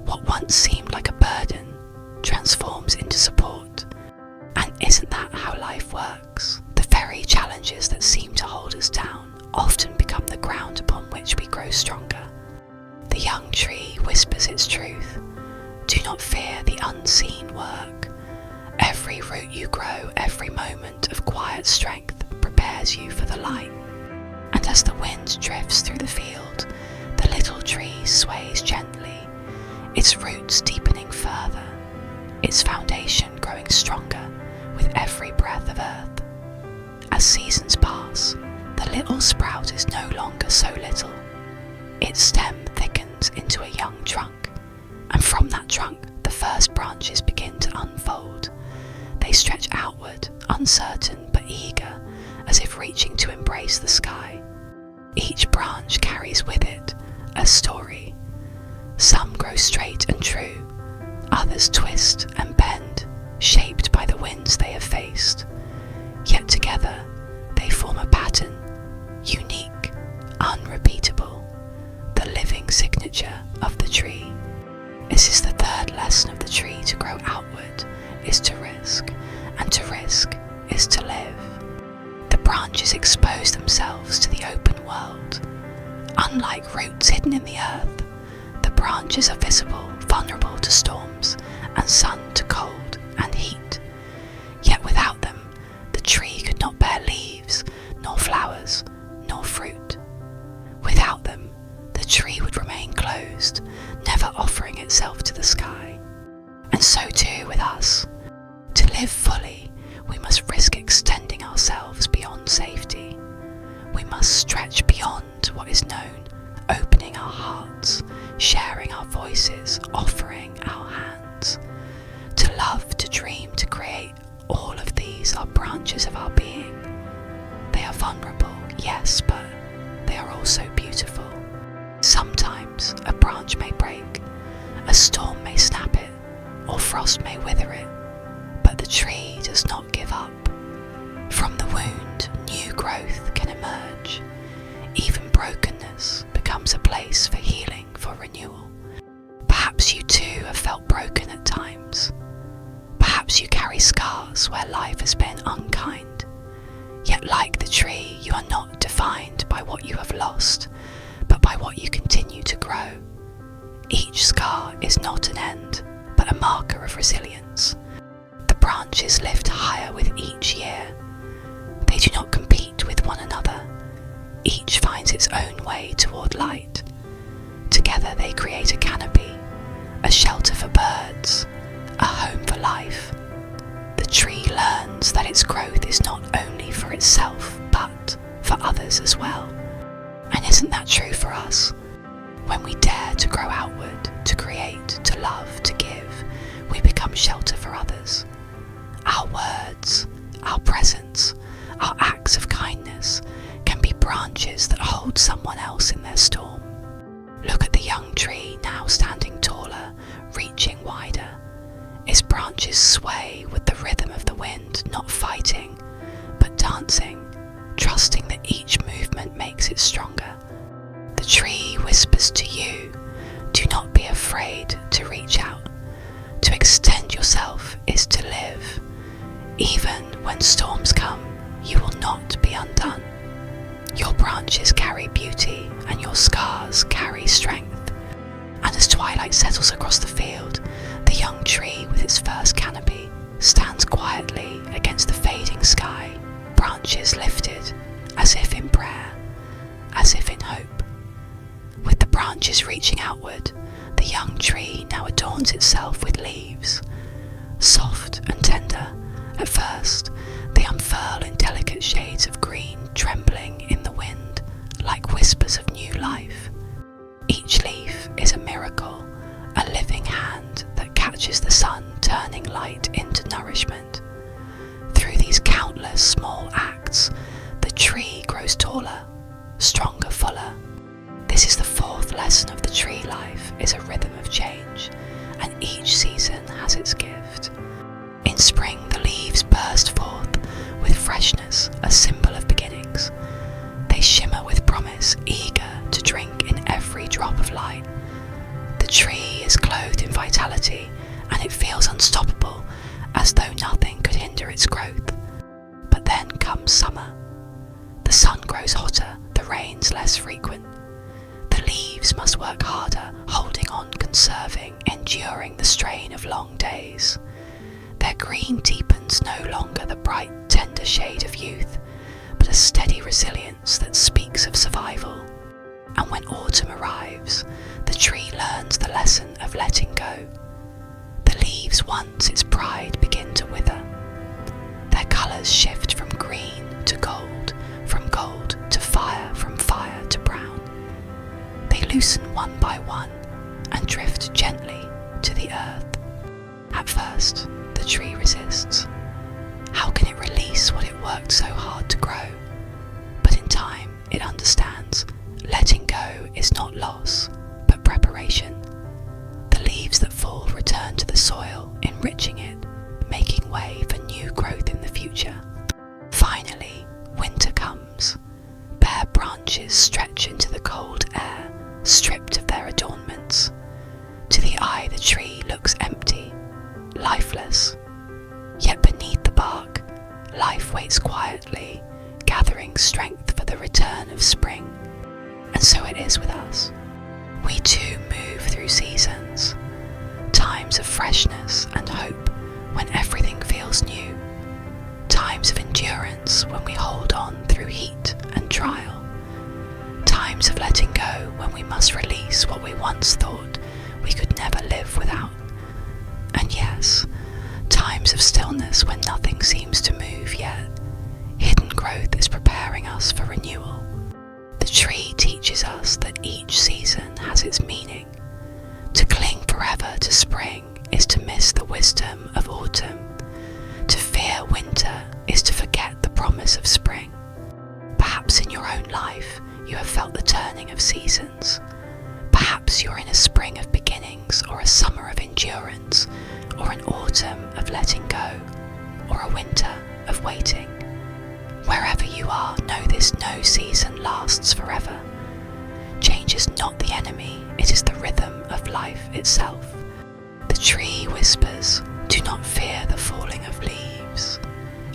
What once seemed like a burden transforms into support. And isn't that how life works? The very challenges that seem to hold us down often become the ground upon which we grow stronger. The young tree whispers its truth. Do not fear the unseen work. Every root you grow, every moment of quiet strength prepares you for the light. And as the wind drifts through the field, the little tree sways gently, its roots deepening further, its foundation growing stronger with every breath of earth. As seasons pass, the little sprout is no longer so little. Its stem thickens into a young trunk, and from that trunk the first branches begin to unfold. They stretch outward, uncertain but eager, as if reaching to embrace the sky. Each branch carries with it a story. Some grow straight and true, others twist and bend, shaped by the winds they have faced. Yet together they form a pattern, unique, unrepeatable, the living signature of the tree. This is the third lesson of the tree: to grow outward is to risk, and to risk is to live. The branches expose themselves to the open world. Unlike roots hidden in the earth, the branches are visible, vulnerable to storms, and sun to cold and heat. Yet without them, the tree could not bear leaves, nor flowers, nor fruit. Without them, the tree would remain closed, never offering itself to the sky. And so too with us. To live fully, we must risk extending ourselves beyond safety. We must stretch beyond what is known, opening our hearts, sharing our voices, offering our hands. To love, to dream, to create, all of these are branches of our being. They are vulnerable, yes, but they are also beautiful. Sometimes a branch may break, a storm may snap it, or frost may wither it, but the tree does not give up. From the wound, new growth can emerge. Even brokenness becomes a place for healing, for renewal. Perhaps you too have felt broken at times. Perhaps you carry scars where life has been unkind. Yet like the tree, you are not defined by what you have lost, but by what you continue to grow. Each scar is not an end, but a marker of resilience. The branches lift higher with each year. They do not compete with one another. Each finds its own way toward light. Together they create a canopy, a shelter for birds, a home for life. The tree learns that its growth is not only for itself, but for others as well. And isn't that true for us? When we dare to grow outward, to create, to love, to give, we become shelter for others. Our words, our presence, our acts of kindness can be branches that hold someone else in their storm. Look at the young tree now standing taller, reaching wider. Its branches sway with the rhythm of the wind, not fighting, but dancing, trusting that each movement makes it stronger. The tree whispers to you, do not be afraid to reach out. To extend yourself is to live. Even when storms come, you will not be undone. Your branches carry beauty and your scars carry strength. And as twilight settles across the field, the young tree with its first canopy stands quietly against the fading sky, branches lifted, as if in prayer, as if in hope. With the branches reaching outward, the young tree now adorns itself with leaves. Soft and tender, at first, they unfurl in delicate shades of green, trembling in the wind, like whispers of new life. Each leaf is a miracle, a living hand that catches the sun turning light into nourishment. Through these countless small acts, the tree grows taller, stronger, fuller. This is the fourth lesson of the tree life, is a rhythm of change, and each season has its gift. In spring, the leaves burst forth with freshness, a symbol of beginnings. They shimmer with promise, eager to drink in every drop of light. The tree is clothed in vitality, and it feels unstoppable, as though nothing could hinder its growth. But then comes summer. The sun grows hotter, the rains less frequent. The leaves must work harder, holding on, conserving, enduring the strain of long days. Their green deepens no longer the bright, tender shade of youth, but a steady resilience that speaks of survival. And when autumn arrives, the tree learns the lesson of letting go. The leaves, once its pride, begin to wither. Their colours shift from green to gold, from gold to fire, from fire to brown. They loosen one by one and drift gently to the earth. At first, the tree resists. How can it release what it worked so hard to grow? But in time, it understands. Letting go is not loss, but preparation. The leaves that fall return to the soil, enriching it, making way for new growth in the future. Finally, winter comes. Bare branches stretch into the cold air, stripped of their adornments. To the eye, the tree looks empty, lifeless. Yet beneath the bark, life waits quietly, gathering strength for the return of spring. And so it is with us. We too move through seasons, times of freshness and hope when everything feels new, times of endurance when we hold on through heat and trial, times of letting go when we must release what we once thought we could never live without. And yes, times of stillness when nothing seems to move yet. Hidden growth is preparing us for renewal. The tree teaches us that each season has its meaning. To cling forever to spring is to miss the wisdom of autumn. To fear winter is to forget the promise of spring. Perhaps in your own life you have felt the turning of seasons. Perhaps you're in a spring of beginnings, or a summer of endurance, or an autumn of letting go, or a winter of waiting. Wherever you are, know this: no season lasts forever. Change is not the enemy, it is the rhythm of life itself. The tree whispers, do not fear the falling of leaves.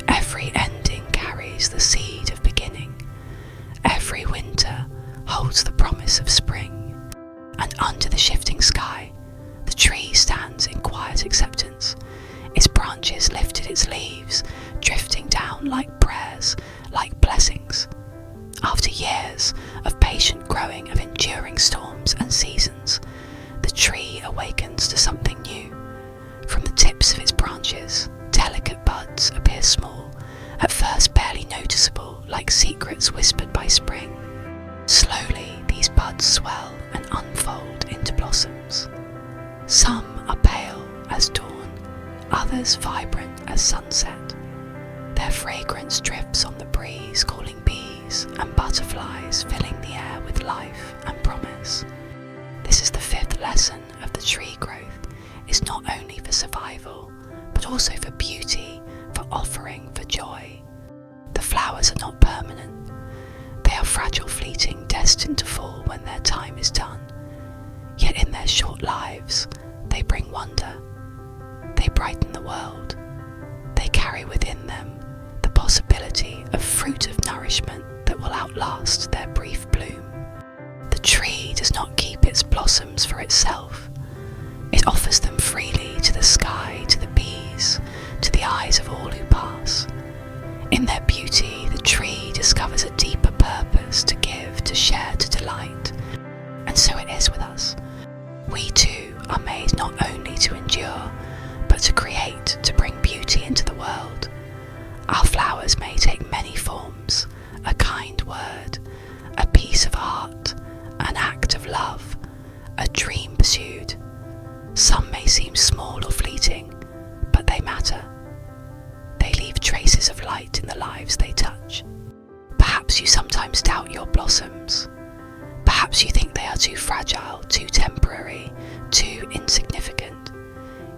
Every ending carries the seed of beginning. Every winter holds the promise of spring. And under the shifting sky, the tree stands in quiet acceptance. Its branches lifted, its leaves drifting down like prayers, like blessings. After years of patient growing, of enduring storms and seasons, the tree awakens to something new. From the tips of its branches, delicate buds appear small, at first barely noticeable, like secrets whispered by spring. Slowly, these buds swell and unfold into blossoms. Some are pale as dawn, others vibrant as sunset. Their fragrance drifts on the breeze, calling bees and butterflies, filling the air with life and promise. This is the fifth lesson of the tree growth. Is not only for survival, but also for beauty, for offering, for joy. The flowers are not permanent. They are fragile, fleeting, destined to fall when their time is done. Yet in their short lives, they bring wonder. They brighten the world. They carry within them the possibility of fruit of nourishment that will outlast their brief bloom. The tree does not keep its blossoms for itself. It offers them freely to the sky, to the bees, to the eyes of all who pass. In their beauty, the tree discovers a deeper purpose to give, to share, to delight. And so it is with us. We too are made not only to endure, but to create, to bring beauty into the world. Our flowers may take many forms: a kind word, a piece of art, an act of love, a dream pursued. Some may seem small or fleeting, but they matter. They leave traces of light in the lives they touch. Perhaps you sometimes doubt your blossoms. Perhaps you think they are too fragile, too temporary, too insignificant.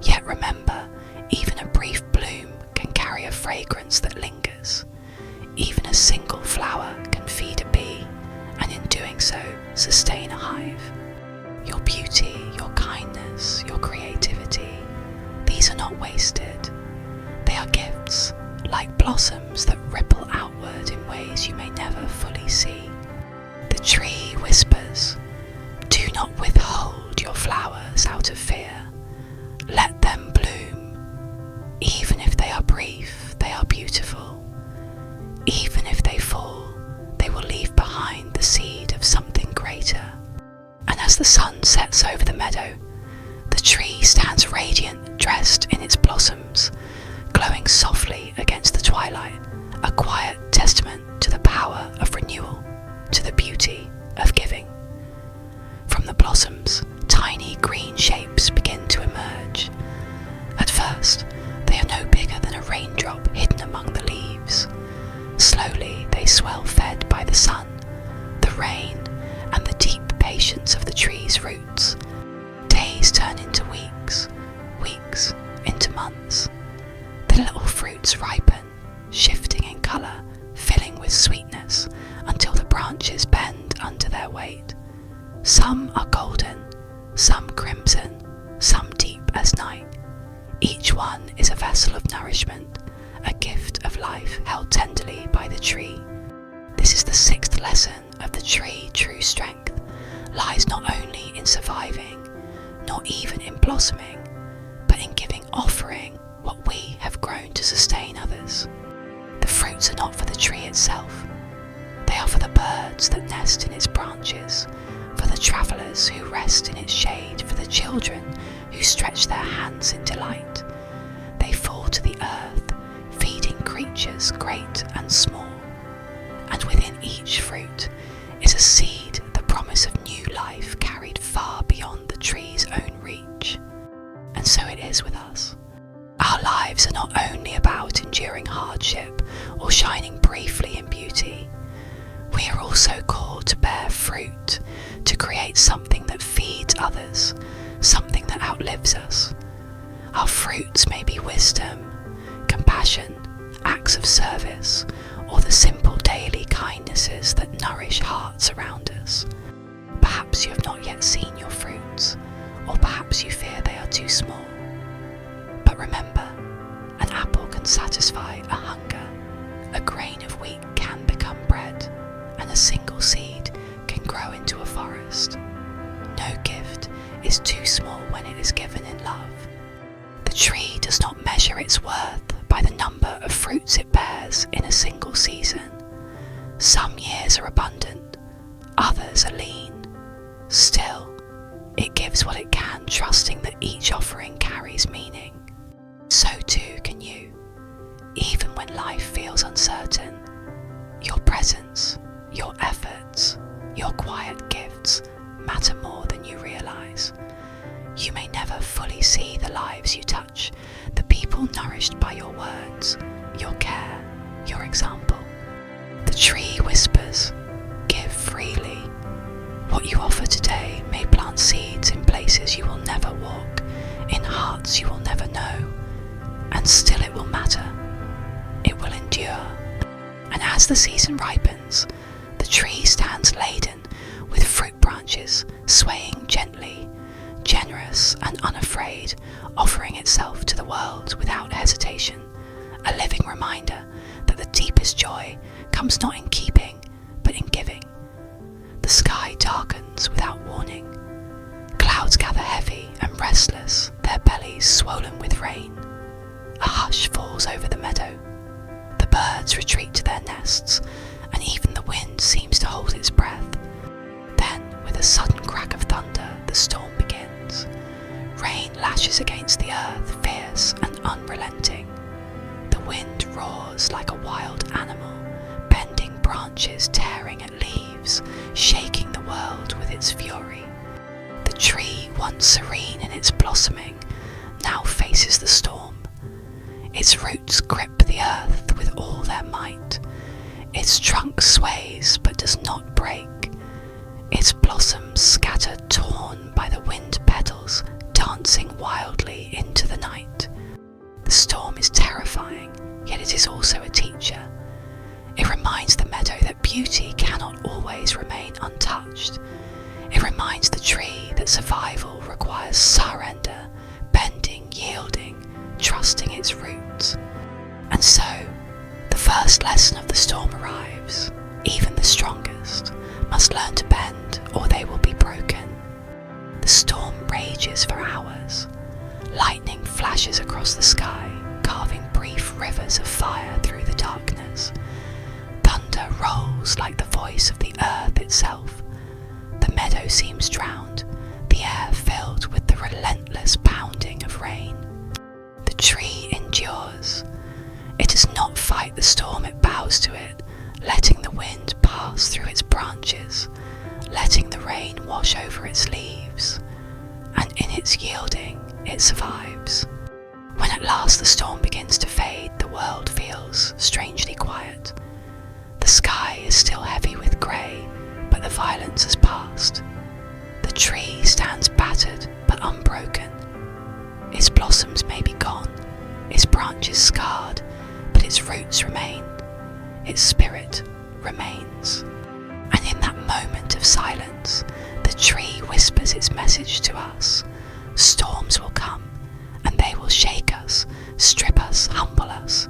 Yet remember, even a brief bloom can carry a fragrance that lingers. Even a single flower can feed a bee, and in doing so, sustain a hive. Your beauty, your kindness, your creativity, these are not wasted. They are gifts, like blossoms that ripple outward in ways you may never fully see. The tree whispers, "Do not withhold your flowers out of fear. Let them bloom. Even if they are brief, they are beautiful. Even if they fall, they will leave behind the seed of something greater." And as the sun sets over the meadow, the tree stands radiant, dressed in its blossoms, glowing softly against the twilight, a quiet testament to the power of renewal, to the beauty of giving. From the blossoms, tiny green shapes begin to emerge. At first, they are no bigger than a raindrop hidden among the leaves. Slowly, they swell, fed by the sun, the rain, and the deep patience of the tree's roots. Days turn into weeks, weeks into months. The little fruits ripen, shifting in colour, filling with sweetness, until the branches bend under their weight. Some are golden, some crimson, some deep as night. Each one is a vessel of nourishment, a gift of life held tenderly by the tree. This is the sixth lesson of the tree. True strength lies not only in surviving, nor even in blossoming, but in giving, offering what we have grown to sustain others. The fruits are not for the tree itself. They are for the birds that nest in its branches, for the travellers who rest in its shade, for the children who stretch their hands in delight. They fall to the earth, feeding creatures great and small. And within each fruit is a seed, the promise of new life carried far beyond the tree's own reach. And so it is with us. Our lives are not only about enduring hardship or shining briefly in beauty. We are also called to bear fruit, to create something that feeds others, something that outlives us. Our fruits may be wisdom, compassion, acts of service, or the simple daily kindnesses that nourish hearts around us. Perhaps you have not yet seen your fruits, or perhaps you fear they are too small. But remember, an apple can satisfy a hunger, a grain of wheat can become bread, and a single seed can grow into a forest. No gift is too small when it is given in love. The tree does not measure its worth by the number of fruits it bears in a single season. Some years are abundant, others are lean. Still, it gives what it can, trusting that each offering carries meaning. So too can you. Even when life feels uncertain, your presence, your efforts, your quiet gifts matter more than you realise. You may never fully see the lives you touch, the people nourished by your words, your care, your example. The tree whispers, "Give freely." What you offer today may plant seeds in places you will never walk, in hearts you will never know, and still it will matter. It will endure. And as the season ripens, the tree stands laden with fruit branches, swaying gently, generous and unafraid, offering itself to the world without hesitation, a living reminder that the deepest joy comes not in keeping, but in giving. The sky darkens without warning. Clouds gather heavy and restless, their bellies swollen with rain. A hush falls over the meadow. The birds retreat to their nests, and even the wind seems to hold its breath. Then, with a sudden crack of thunder, the storm begins. Rain lashes against the earth, fierce and unrelenting. The wind roars like a wild animal, bending branches, tearing at leaves, shaking the world with its fury. The tree, once serene in its blossoming, now faces the storm. Its roots grip the earth with all their might. Its trunk sways but does not break. Its blossoms scatter, torn by the wind petals, dancing wildly into the night. The storm is terrifying, yet it is also a teacher. It reminds the meadow that beauty cannot always remain untouched. It reminds the tree that survival requires surrender, bending, yielding, trusting its roots. And so, the first lesson of the storm arrives. Even the strongest must learn to bend, or they will be broken. The storm rages for hours. Lightning flashes across the sky, carving brief rivers of fire through the darkness. Thunder rolls like the voice of the earth itself. The meadow seems drowned, the air filled with the relentless pounding of rain. The tree endures. It does not fight the storm, it bows to it, letting the wind pass through its branches, letting the rain wash over its leaves, and in its yielding, it survives. When at last the storm begins to fade, the world feels strangely quiet. The sky is still heavy with grey, but the violence has passed. The tree stands battered but unbroken. Its blossoms may be gone, its branches scarred, but its roots remain. Its spirit remains. And in that moment of silence, the tree whispers its message to us. Storms will come, and they will shake us, strip us, humble us.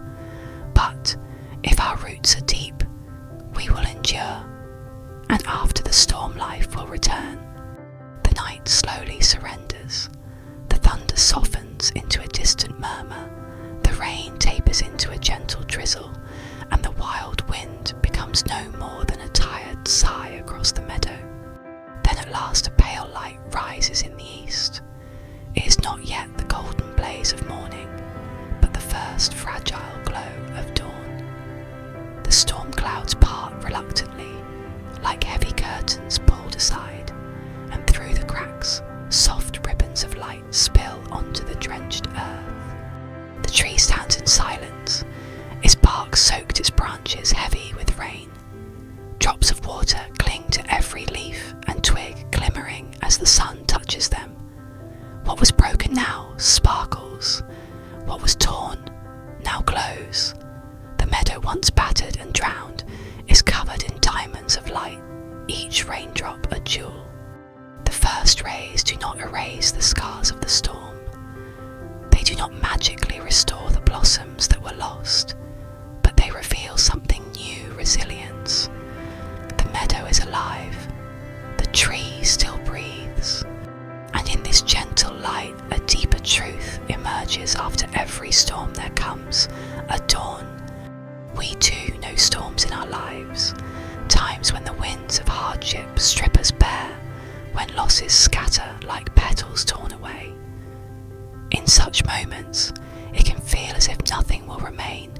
But if our roots are deep, we will endure, and after the storm life will return. The night slowly surrenders. The thunder softens into a distant murmur. The rain tapers into a gentle drizzle, and the wild wind becomes no more than a tired sigh across the meadow. Then at last a pale light rises in the east. It is not yet the golden blaze of morning, but the first fragile glow of dawn. The storm clouds part reluctantly, like heavy curtains pulled aside, and through the cracks, soft ribbons of light spill onto the drenched earth. The tree stands in silence, its bark soaked, its branches heavy with rain. Drops of water cling to every leaf and twig, glimmering as the sun touches them. What was broken now sparkles. What was torn now glows. The meadow, once battered and drowned, is covered in diamonds of light, each raindrop a jewel. The first rays do not erase the scars of the storm. They do not magically restore the blossoms that were lost, but they reveal something new, resilience. The meadow is alive. The tree still breathes. And in this gentle light, a deeper truth emerges after every storm there comes, a dawn. We too know storms in our lives, times when the winds of hardship strip us bare, when losses scatter like petals torn away. In such moments, it can feel as if nothing will remain,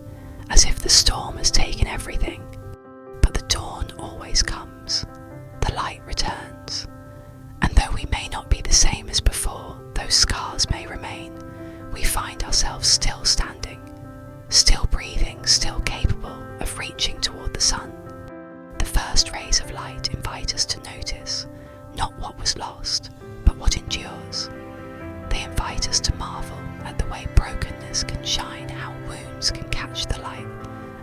as if the storm has taken everything. But the dawn always comes, the light returns, and though we may not be the same as before, those scars may remain, we find ourselves still standing, still breathing, still capable of reaching toward the sun. The first rays of light invite us to notice not what was lost, but what endures. They invite us to marvel at the way brokenness can shine, how wounds can catch the light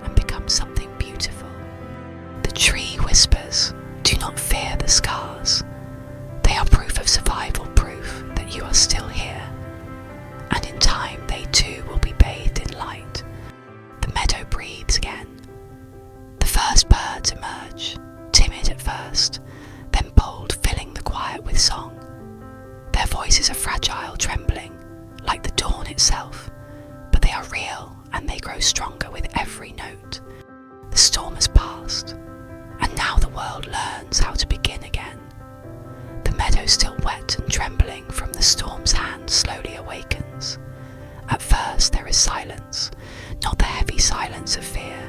and become something beautiful. The tree whispers, "Do not fear the scars. in time they too will be bathed in light. The meadow breathes again. The first birds emerge, timid at first, then bold, filling the quiet with song. Their voices are fragile, trembling, like the dawn itself, but they are real and they grow stronger with every note. The storm has passed, and now the world learns how to begin again. The meadow, still wet and trembling from the storm's hand, slowly awakens. At first there is silence, not the heavy silence of fear,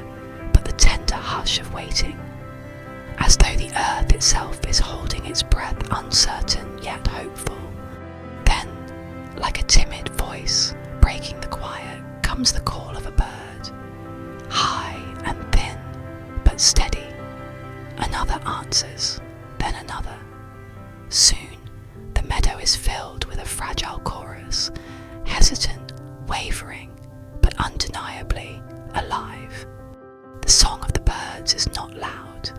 but the tender hush of waiting, as though the earth itself is holding its breath, uncertain yet hopeful. Then, like a timid voice breaking the quiet, comes the call of a bird, high and thin, but steady. Another answers, then another. Soon, the meadow is filled with a fragile chorus, hesitant, wavering, but undeniably alive. The song of the birds is not loud.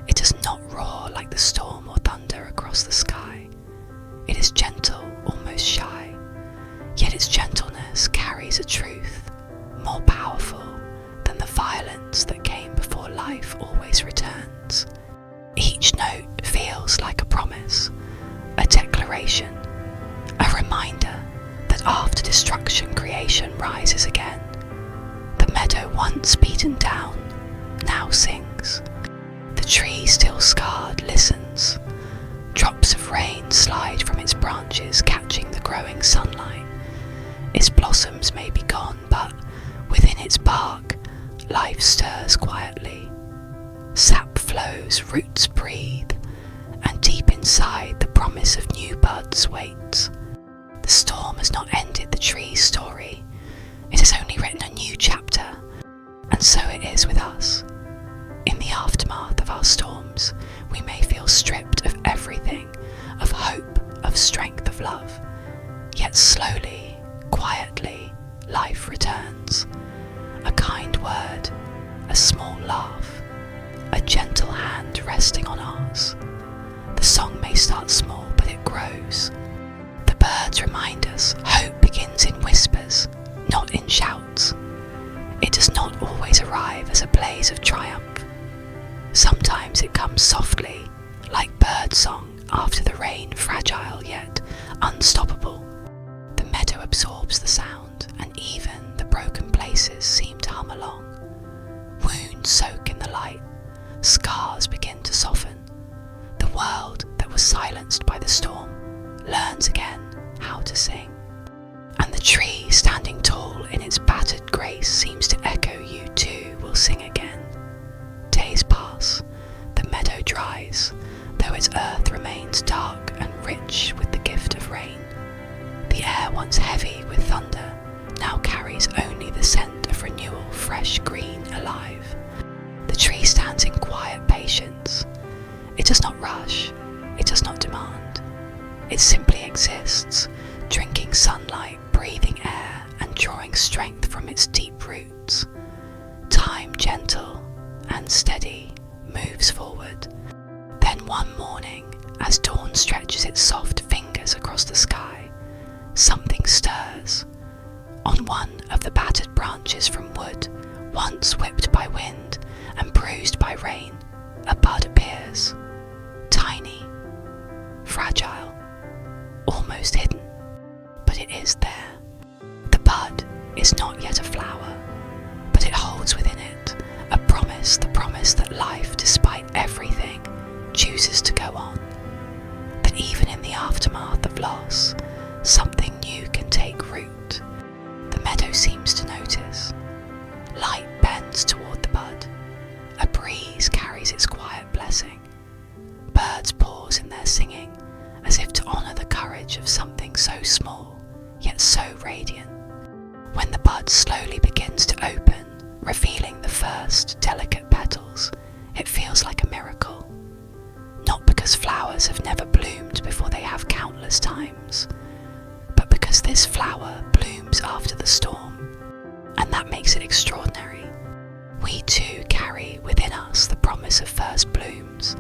It does not roar like the storm or thunder across the sky. It is gentle, almost shy, yet its gentleness carries a truth more powerful than the violence that came before life always returns. Each note feels like a promise, a declaration, a reminder that after destruction, creation rises again. The meadow, once beaten down, now sings. The tree, still scarred, listens. Drops of rain slide from its branches, catching the growing sunlight. Its blossoms may be gone, but within its bark, life stirs quietly. Sap flows, roots breathe, and deep inside the promise of new buds waits. The storm has not ended the tree's story. It has only written a new chapter, and so it is with us. In the aftermath of our storms, we may feel stripped of everything, of hope, of strength, of love. Yet slowly, quietly, life returns. A kind word, a small laugh, a gentle hand resting on ours. The song may start small, but it grows. The birds remind us hope begins in whispers, not in shouts. It does not always arrive as a blaze of triumph. Sometimes it comes softly, like bird song after the rain, fragile yet unstoppable. The meadow absorbs the sound, and even the broken places seem to hum along. Wounds soak in the light, scars begin to soften. The world that was silenced by the storm learns again how to sing. And the tree, standing tall in its battered grace, seems to echo you too will sing again. Days pass, the meadow dries, though its earth remains dark and rich with the gift of rain. The air, once heavy with thunder, now carries only the scent of renewal, fresh, green, alive. The tree stands in quiet patience. It does not rush, it does not demand. It simply exists, drinking sunlight, breathing air, and drawing strength from its deep roots. Time, gentle and steady, moves forward. Then one morning, as dawn stretches its soft fingers across the sky, something stirs. On one of the battered branches from wood, once whipped by wind and bruised by rain, a bud appears. Tiny, fragile, almost hidden, but it is there. The bud is not yet a flower, but it holds within it a promise, the promise that life, despite everything, chooses to go on. That even in the aftermath of loss, something new can take root. The meadow seems to notice. Light bends toward the bud. A breeze carries its quiet blessing. Birds pause in their singing, as if to honour the courage of something so small, yet so radiant. When the bud slowly begins to open, revealing the first delicate petals, it feels like a miracle. Not because flowers have never bloomed before they have countless times, but because this flower blooms after the storm, and that makes it extraordinary. We too carry within us the promise of first blooms.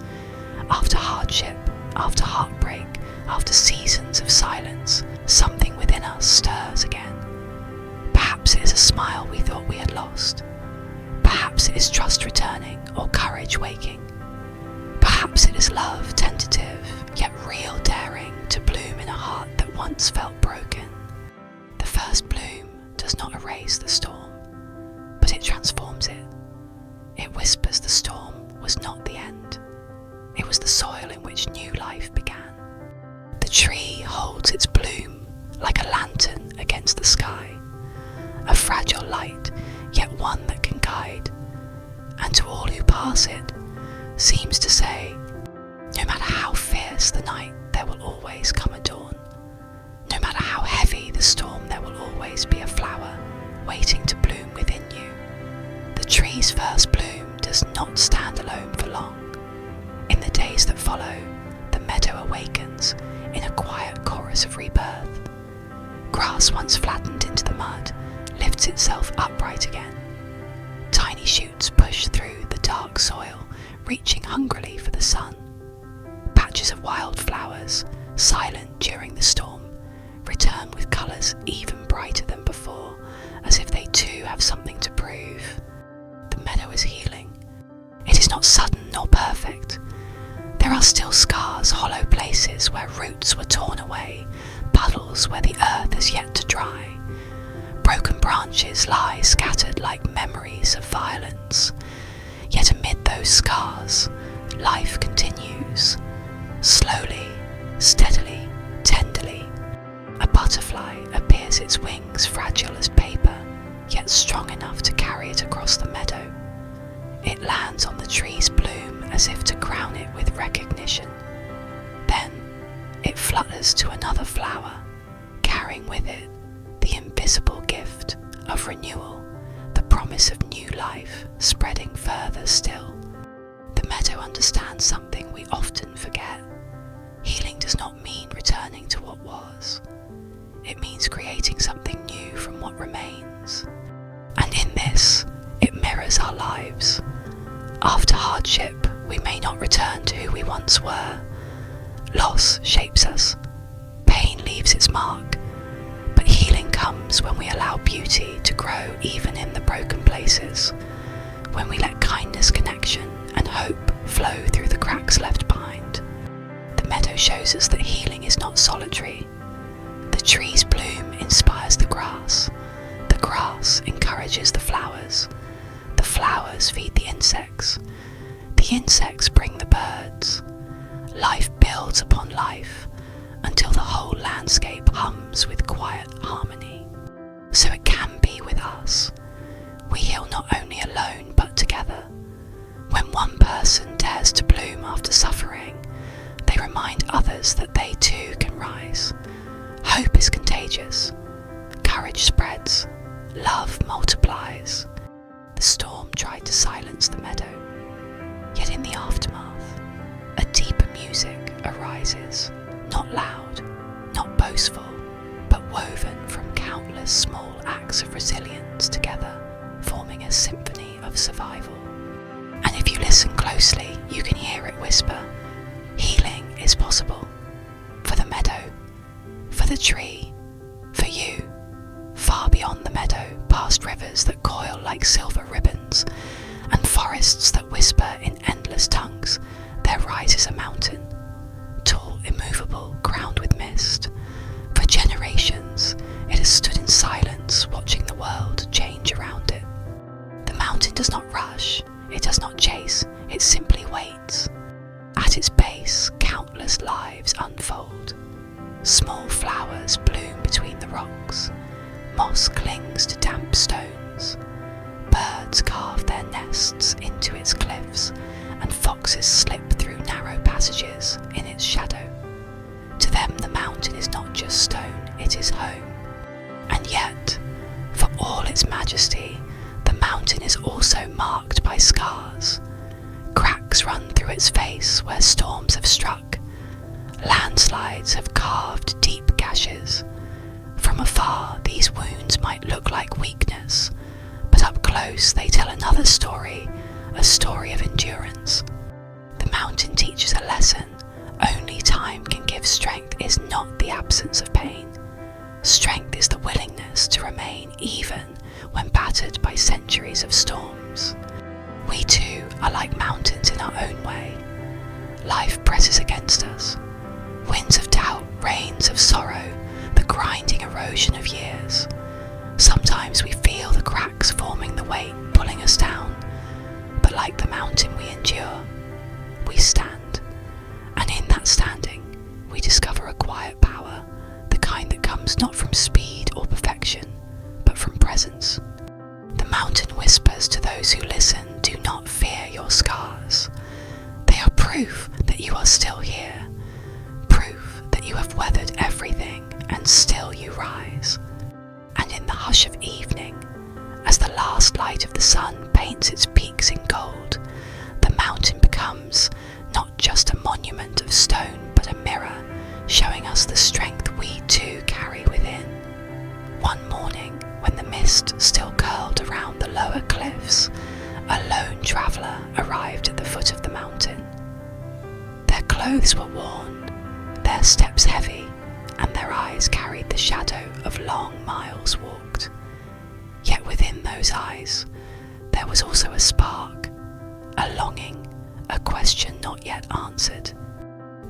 After hardship, after heartbreak, after seasons of silence, something within us stirs again. Perhaps it is a smile we thought we had lost. Perhaps it is trust returning or courage waking. Perhaps it is love, tentative, yet real daring to bloom in a heart that once felt broken. The first bloom does not erase the storm, but it transforms it. It whispers the storm was not the end. It was the soil in which new life began. The tree holds its bloom like a lantern against the sky, a fragile light, yet one that can guide, and to all who pass it, seems to say, no matter how fierce the night, there will always come a dawn. No matter how heavy the storm, there will always be a flower waiting to bloom within you. The tree's first bloom does not stand alone for long. In the days that follow, the meadow awakens in a quiet chorus of rebirth. Grass once flattened into the mud lifts itself upright again. Tiny shoots push through the dark soil, reaching hungrily for the sun. Patches of wildflowers, silent during the storm, return with colours even brighter than before, as if they too have something to prove. The meadow is healing. It is not sudden nor perfect. There are still scars, hollow places where roots were torn away, puddles where the earth has yet to dry. Broken branches lie scattered like memories of violence. Yet amid those scars, life continues. Slowly, steadily, tenderly, a butterfly appears, its wings fragile as paper, yet strong enough to carry it across the meadow. It lands on the tree's bloom as if to crown it with recognition. Then it flutters to another flower, carrying with it the invisible gift of renewal, the promise of new life spreading further still. The meadow understands something we often forget. Healing does not mean returning to what was. It means creating something new from what remains. And in this, it mirrors our lives. After hardship, we may not return to who we once were. Loss shapes us. Pain leaves its mark. But healing comes when we allow beauty to grow even in the broken places, when we let kindness, connection, and hope flow through the cracks left behind. The meadow shows us that healing is not solitary. The tree's bloom inspires the grass. The grass encourages the flowers. The flowers feed the insects. The insects bring the birds. Life builds upon life until the whole landscape hums with quiet harmony. So it can be with us. We heal not only alone but together. When one person dares to bloom after suffering, they remind others that they too can rise. Hope is contagious. Courage spreads. Love multiplies. The storm tried to silence the meadow, yet in the aftermath, a deeper music arises, not loud, not boastful, but woven from countless small acts of resilience together, forming a symphony of survival. And if you listen closely, you can hear it whisper, healing is possible. For the meadow, for the tree, for you. Far beyond the meadow, past rivers that coil like silver ribbons, and forests that whisper in endless tongues, there rises a mountain, tall, immovable, crowned with mist. For generations, it has stood in silence, watching the world change around it. The mountain does not rush, it does not chase, it simply waits. At its base, countless lives unfold. Small flowers bloom between the rocks. Moss clings to damp stones. Birds carve their nests into its cliffs, and foxes slip through narrow passages in its shadow. To them the mountain is not just stone, it is home. And yet, for all its majesty, the mountain is also marked by scars. Cracks run through its face where storms have struck. Landslides have carved deep gashes. From afar, these wounds might look like weakness, but up close they tell another story, a story of endurance. The mountain teaches a lesson. Only time can give strength is not the absence of pain, Strength is the willingness to remain even when battered by centuries of storms. We too are like mountains in our own way. Life presses against us. Winds of doubt, rains of sorrow, the grinding erosion of years. Sometimes we feel the cracks forming the weight, pulling us down. But like the mountain we endure, we stand. And in that standing, we discover a quiet power, the kind that comes not from speed or perfection, but from presence. The mountain whispers to those who listen, do not fear your scars. They are proof that you are still here, proof that you have weathered everything and still you rise. And in the hush of evening, as the last light of the sun paints its peaks in gold, the mountain becomes not just a monument of stone, but a mirror showing us the strength we too carry within. One morning, when the mist still curled around the lower cliffs, a lone traveller arrived at the foot of the mountain. Their clothes were worn, their steps heavy, and their eyes carried the shadow of long miles walked. Yet within those eyes, there was also a spark, a longing, a question not yet answered.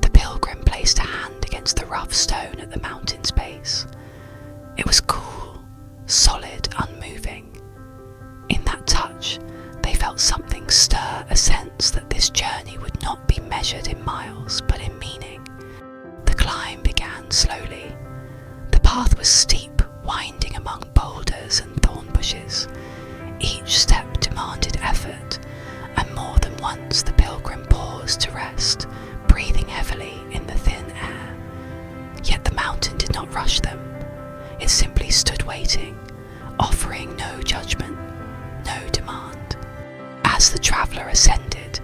The pilgrim placed a hand against the rough stone at the mountain's base. It was cool, solid, unmoving. In that touch, they felt something stir, a sense that this journey would not be measured in miles, but in meaning. The climb began slowly. The path was steep, winding among boulders and thorn bushes. Each step demanded effort, and more than once the pilgrim paused to rest, breathing heavily in the thin air. Yet the mountain did not rush them. It simply stood waiting, offering no judgment, no demand. As the traveller ascended,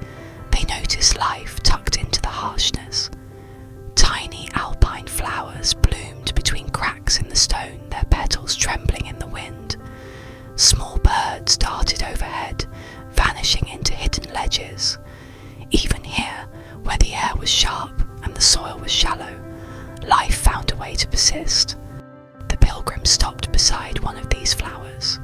they noticed life tucked into the harshness. Tiny alpine flowers bloomed between cracks in the stone, their petals trembling in the wind. Small birds darted overhead, vanishing into hidden ledges. Even here, where the air was sharp and the soil was shallow, life found a way to persist. The pilgrim stopped beside one of these flowers.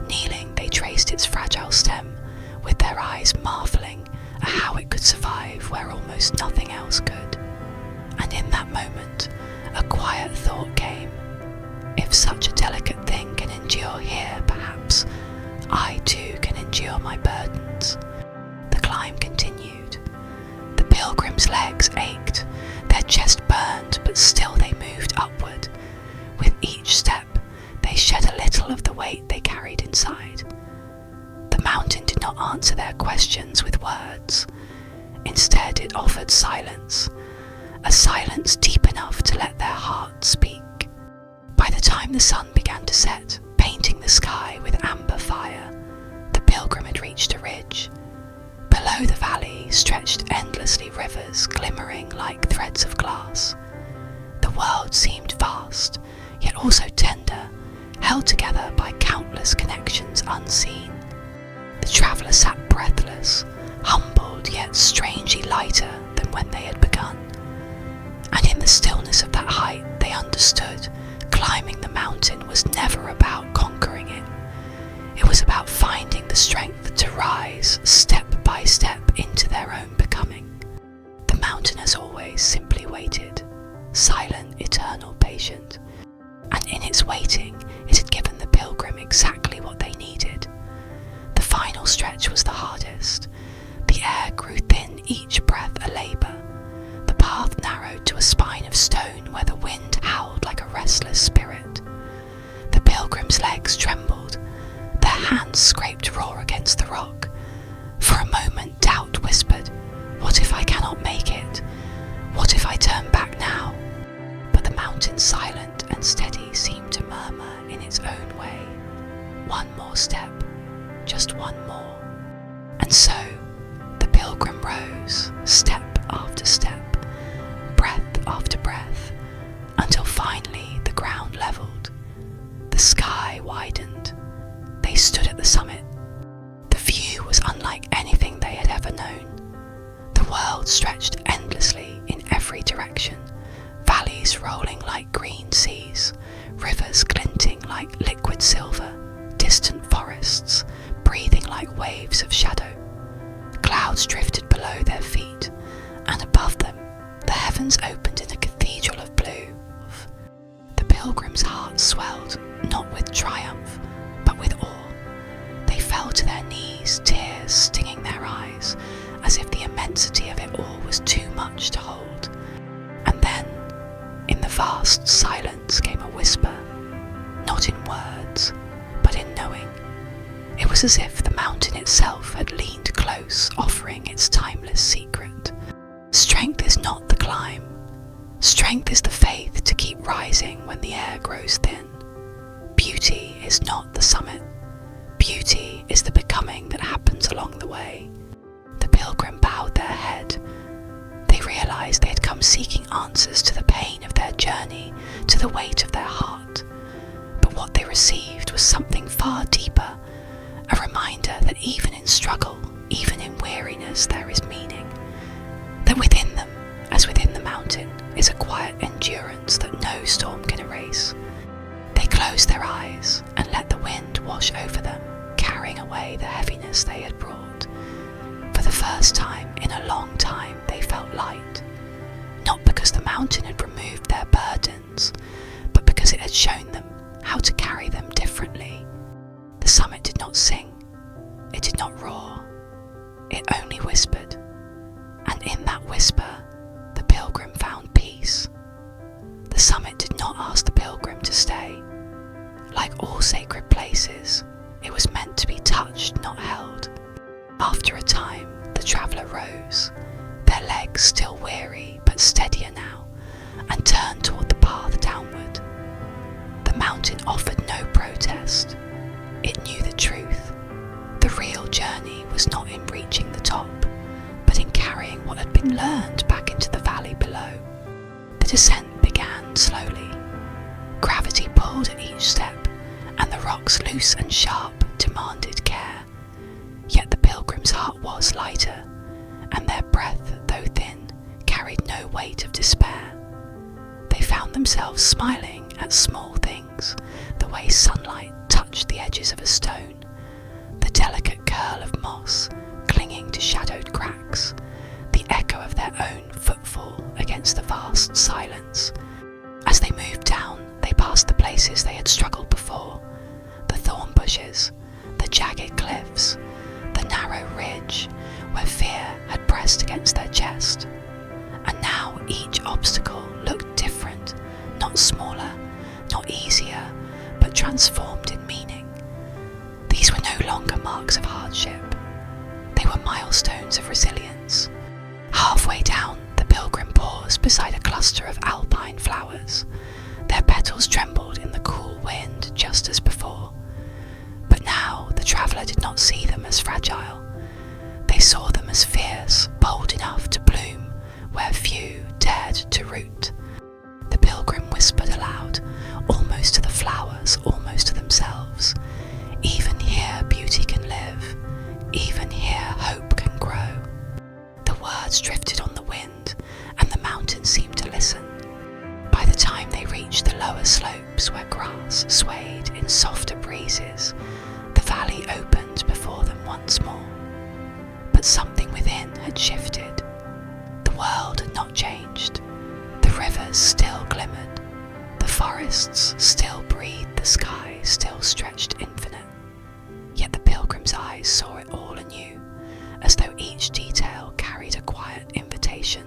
Kneeling, they traced its fragile stem, with their eyes marvelling at how it could survive where almost nothing else could. And in that moment, a quiet thought came. If such a delicate thing can endure here, perhaps I too can endure my burdens. The climb continued. The pilgrim's legs ached, their chest burned, but still they moved upward. With each step, they shed a little of the weight they carried inside. The mountain did not answer their questions with words. Instead, it offered silence, a silence deep enough to let their hearts speak. By the time the sun began to set, painting the sky with amber fire, the pilgrim had reached a ridge. Below the valley stretched endlessly rivers glimmering like threads of glass. The world seemed vast, yet also tender, held together by countless connections unseen. The traveller sat breathless, humbled yet strangely lighter than when they had begun. And in the stillness of that height they understood climbing the mountain was never about conquering it. It was about finding the strength to rise step by step into their own becoming. The mountain as always simply waited, silent, eternal, patient. And in its waiting, it had given the pilgrim exactly what they needed. The final stretch was the hardest. The air grew thin, each breath a labour. The path narrowed to a spine of stone where the wind howled like a restless spirit. The pilgrim's legs trembled. Their hands scraped raw against the rock. For a moment doubt whispered, "What if I cannot make it? What if I turn back now?" But the mountain, silent and steady, seemed to murmur in its own way, "One more step, just one more." And so the pilgrim rose, step after step, breath after breath, until finally the ground levelled. The sky widened. They stood at the summit. The view was unlike anything they had ever known. The world stretched endlessly in every direction, valleys rolling like green seas, rivers glinting like liquid silver, distant forests breathing like waves of shadow. Clouds drifted below their feet, and above them the heavens opened in a cathedral of blue. The pilgrims' hearts swelled, not with triumph, but with awe. They fell to their knees, tears stinging their eyes, as if the immensity of it all was too much to hold. And then, in the vast silence came a whisper, not in words, but in knowing. It was as if the mountain itself had leaned close, offering its timeless secret. Strength is not the climb. Strength is the faith to keep rising when the air grows thin. Beauty is not the summit. Beauty is the becoming that happens along the way. The pilgrim bowed their head. They realized they had come seeking answers to the pain of their journey, to the weight of their heart. But what they received was something far deeper, a reminder that even in struggle, even in weariness, there is meaning. That within them, as within the mountain, is a quiet endurance that no storm can erase. They closed their eyes and let the wind wash over them, carrying away the heaviness they had brought. For the first time in a long time, they felt light. Not because the mountain had removed their burdens, but because it had shown them how to carry them differently. The summit did not sing, it did not roar, it only whispered, and in that whisper, the pilgrim found peace. The summit did not ask the pilgrim to stay. Like all sacred places, it was meant to be touched, not held. After a time, the traveller rose, their legs still weary but steadier now, and turned toward the path downward. The mountain offered no protest. It knew the truth. The real journey was not in reaching the top, but in carrying what had been learned back into the valley below. The descent began slowly. Gravity pulled at each step, and the rocks, loose and sharp, demanded care. Yet the pilgrim's heart was lighter, and their breath, though thin, carried no weight of despair. They found themselves smiling at small things, the way sunlight touched the edges of a stone, the delicate curl of moss clinging to shadowed cracks, the echo of their own footfall against the vast silence. As they moved down, they passed the places they had struggled before, the thorn bushes, the jagged cliffs, the narrow ridge where fear had pressed against their chest. And now each obstacle looked different, not smaller, not easier, but transformed in meaning. These were no longer marks of hardship. They were milestones of resilience. Halfway down, the pilgrim paused beside a cluster of alpine flowers. Their petals trembled in the cool wind just as before. But now the traveller did not see them as fragile. They saw them as fierce, bold enough to bloom where few dared to root. The pilgrim whispered aloud, almost to the flowers, almost to themselves. Even here beauty can live. Even here hope can grow. The words drifted on the wind, and the mountain seemed to listen. By the time they reached the lower slopes where grass swayed in softer breezes, the valley opened before them once more. But something within had shifted. The world had not changed. The rivers still glimmered. The forests still breathed. The sky still stretched infinite. Yet the pilgrim's eyes saw it all anew, as though each detail carried a quiet invitation.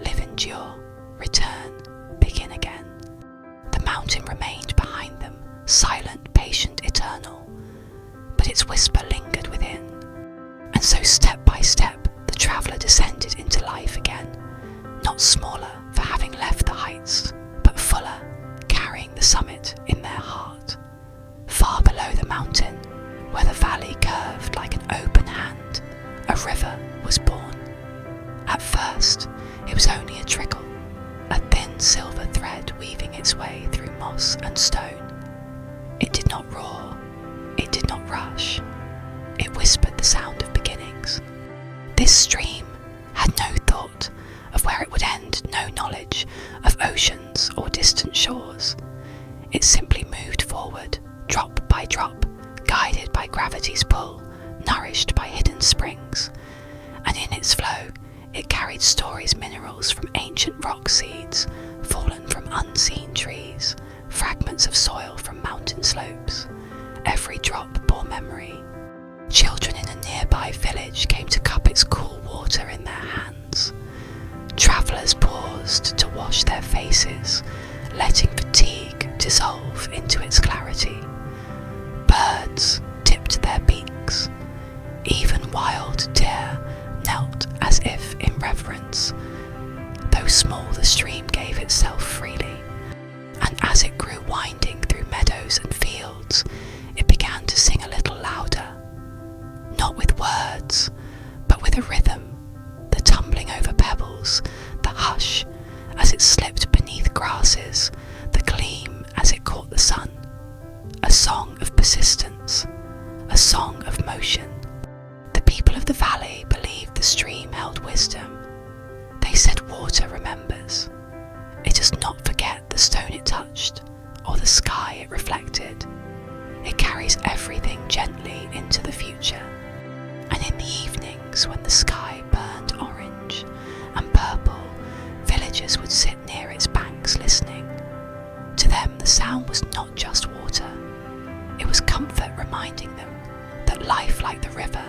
Live, endure, return, begin again. The mountain remained behind them, silent, patient, eternal, but its whisper lingered within. And so step by step, the traveller descended into life again, not smaller for having left the heights, but fuller, carrying the summit in their heart. Far below the mountain, where the valley curved like an open hand, a river was born. At first, it was only a trickle, a thin silver thread weaving its way through moss and stone. It did not roar, it did not rush, it whispered the sound of beginnings. This stream had no thought of where it would end, no knowledge of oceans or distant shores. It simply moved forward, drop by drop, guided by gravity's pull, nourished by hidden springs. And in its flow, it carried stories, minerals from ancient rock seeds, fallen from unseen trees, fragments of soil from mountain slopes. Every drop bore memory. Children in a nearby village came to cup its cool water in their hands. Travellers paused to wash their faces, letting fatigue dissolve into its clarity. Birds tipped their beaks. Even wild deer knelt as if in reverence. Though small, the stream gave itself freely, and as it grew winding through meadows and fields, it began to sing a little louder, not with words, but with a rhythm, the tumbling over pebbles, the hush as it slipped beneath grasses, the gleam as it caught the sun. A song of persistence, a song of motion. The people of the valley believed the stream held wisdom. They said water remembers. It does not forget the stone it touched or the sky it reflected. It carries everything gently into the future. And in the evenings, when the sky burned orange and purple, villagers would sit near its banks listening. To them, the sound was not just water. It was comfort, reminding them that life, like the river,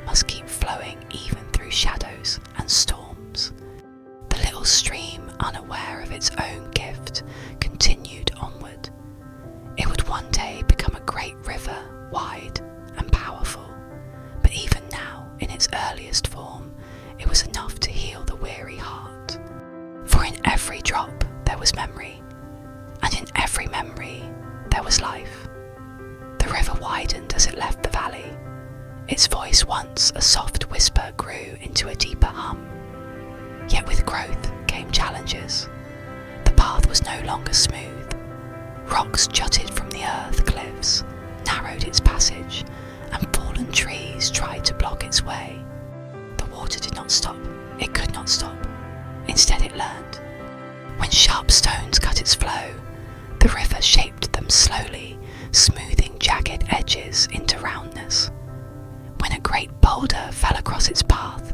must keep flowing even through shadows and storms. The little stream, unaware of its own gift, continued onward. It would one day become a great river, wide and powerful. But even now, in its earliest form, it was enough to heal the weary heart. For in every drop there was memory, and in every memory there was life. The river widened as it left the valley. Its voice, once a soft whisper, grew into a deeper hum. Yet with growth came challenges. The path was no longer smooth. Rocks jutted from the earth, cliffs narrowed its passage, and fallen trees tried to block its way. The water did not stop. It could not stop. Instead it learned. When sharp stones cut its flow, the river shaped them slowly, smoothing jagged edges into roundness. When a great boulder fell across its path,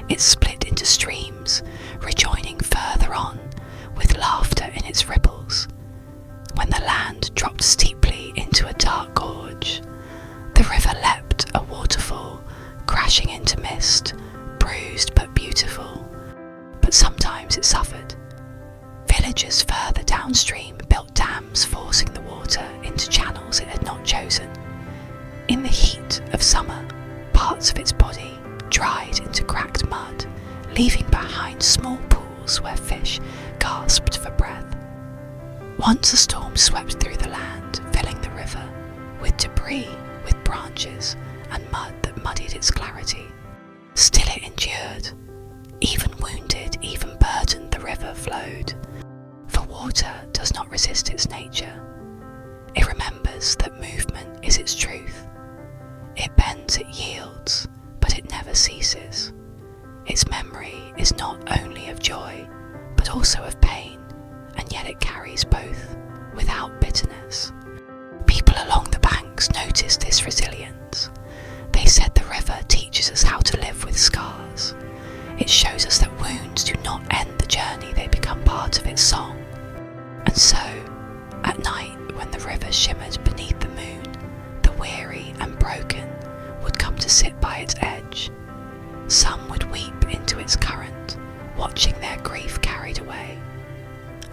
it split into streams, rejoining further on, with laughter in its ripples. When the land dropped steeply into a dark gorge, the river leapt a waterfall, crashing into mist, bruised but beautiful. But sometimes it suffered. Villagers further downstream built dams, forcing the water into channels it had not chosen. In the heat of summer, parts of its body dried into cracked mud, leaving behind small pools where fish gasped for breath. Once a storm swept through the land, filling the river with debris, with branches and mud that muddied its clarity. Still it endured. Even wounded, even burdened, the river flowed. For water does not resist its nature. It remembers that movement is its truth. It bends, it yields, but it never ceases. Its memory is not only of joy, but also of pain, and yet it carries both without bitterness. People along the banks noticed this resilience. They said the river teaches us how to live with scars. It shows us that wounds do not end the journey, they become part of its song. And so, at night, when the river shimmered beneath the moon, the weary and broken would come to sit by its edge. Some would weep into its current, watching their grief carried away.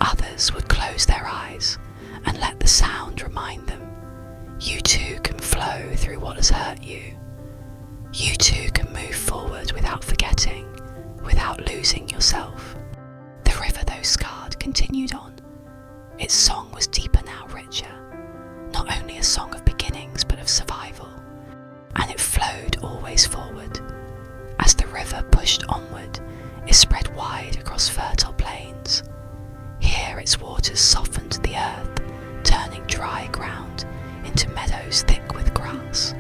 Others would close their eyes and let the sound remind them, you too can flow through what has hurt you. You too can move forward without forgetting, without losing yourself. The river, though scarred, continued on. Its song was deeper now, richer, not only a song of beginnings but of survival, and it flowed always forward. As the river pushed onward, it spread wide across fertile plains. Here its waters softened the earth, turning dry ground into meadows thick with grass.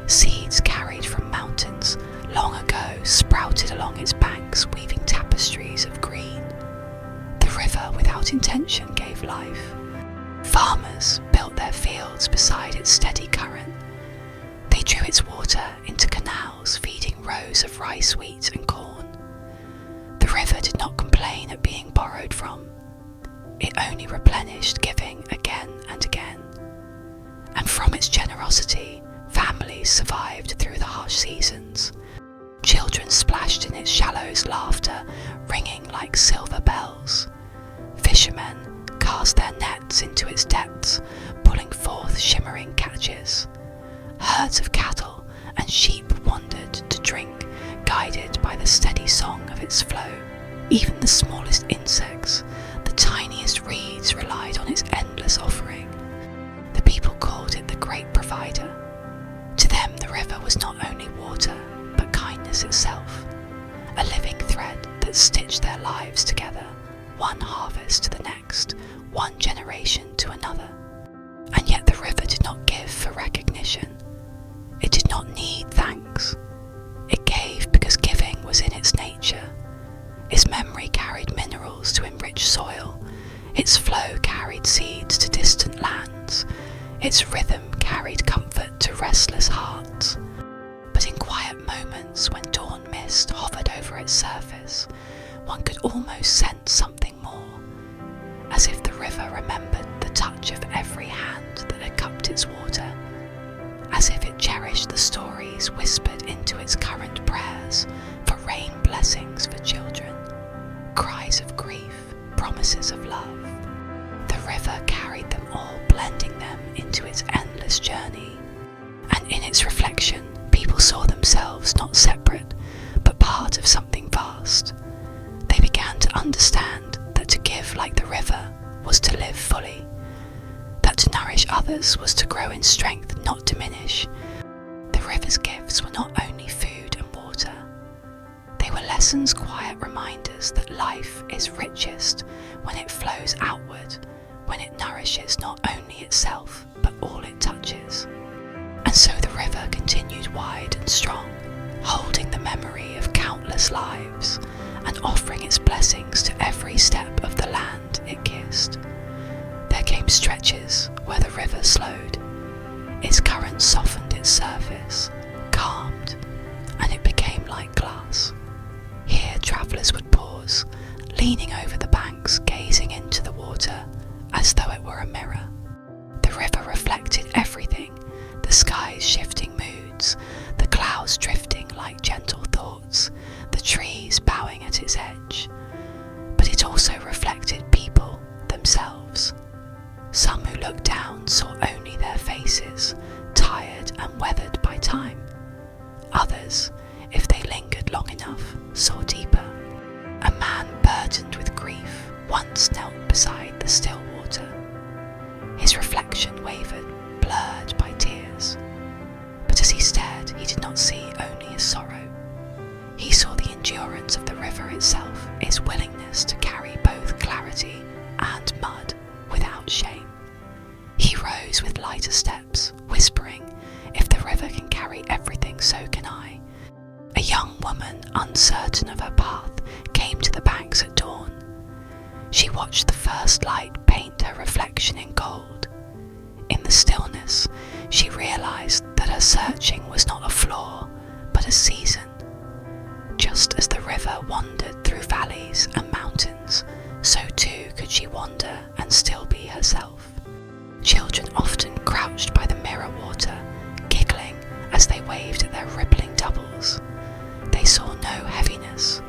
Seeds carried from mountains long ago sprouted along its banks, weaving tapestries of green. The river, without intention, gave life. Farmers out their fields beside its steady current. They drew its water into canals feeding rows of rice, wheat and corn. The river did not complain at being borrowed from. It only replenished, giving again and again. And from its generosity, families survived through the harsh seasons. Children splashed in its shallows, laughter ringing like silver bells. Fishermen cast their nets into its depths, pulling forth shimmering catches. Herds of cattle and sheep wandered to drink, guided by the steady song of its flow. Even the smallest insects, the tiniest reeds, relied on its endless offering. The people called it the Great Provider. To them, the river was not only water, but kindness itself, a living thread that stitched their lives together, one harvest to the next, one generation to another. And yet the river did not give for recognition. It did not need thanks. It gave because giving was in its nature. Its memory carried minerals to enrich soil. Its flow carried seeds to distant lands. Its rhythm carried comfort to restless hearts. But in quiet moments when dawn mist hovered over its surface, one could almost sense something more, as if the river remembered the touch of every hand that had cupped its water, as if it cherished the stories whispered into its current prayers for rain blessings for children, cries of grief, promises of love. The river carried them all, blending them into its endless journey. And in its reflection, people saw themselves not separate, but part of something vast. They began to understand that to give like the river was to live fully, that to nourish others was to grow in strength, not diminish. The river's gifts were not only food and water. They were lessons, quiet reminders that life is richest when it flows outward, when it nourishes not only itself, but all it touches. And so the river continued wide and strong, holding the memory of countless lives and offering its blessings to every step of the land it kissed. There came stretches where the river slowed. Its current softened its surface, calmed, and it became like glass. Here travellers would pause, leaning over the banks, gazing into the water as though it were a mirror. The river reflected everything, the sky's shifting moods, the clouds drifting like gentle thoughts, the trees bowing at its edge. But it also reflected people themselves. Some who looked down saw only their faces, tired and weathered by time. Others, if they lingered long enough, saw deeper. A man burdened with grief once knelt beside the still water. His reflection wavered, blurred by tears. But as he stared, he did not see only his sorrow. He saw the endurance of the river itself, its willingness to carry both clarity and mud without shame. He rose with lighter steps, whispering, "If the river can carry everything, so can I." A young woman, uncertain of her path, came to the banks at dawn. She watched the first light paint her reflection in gold. In the stillness, she realized that her searching was not a flaw, but a season. Just as the river wandered through valleys and mountains, so too could she wander and still be herself. Children often crouched by the mirror water, giggling as they waved at their rippling doubles. They saw no heaviness,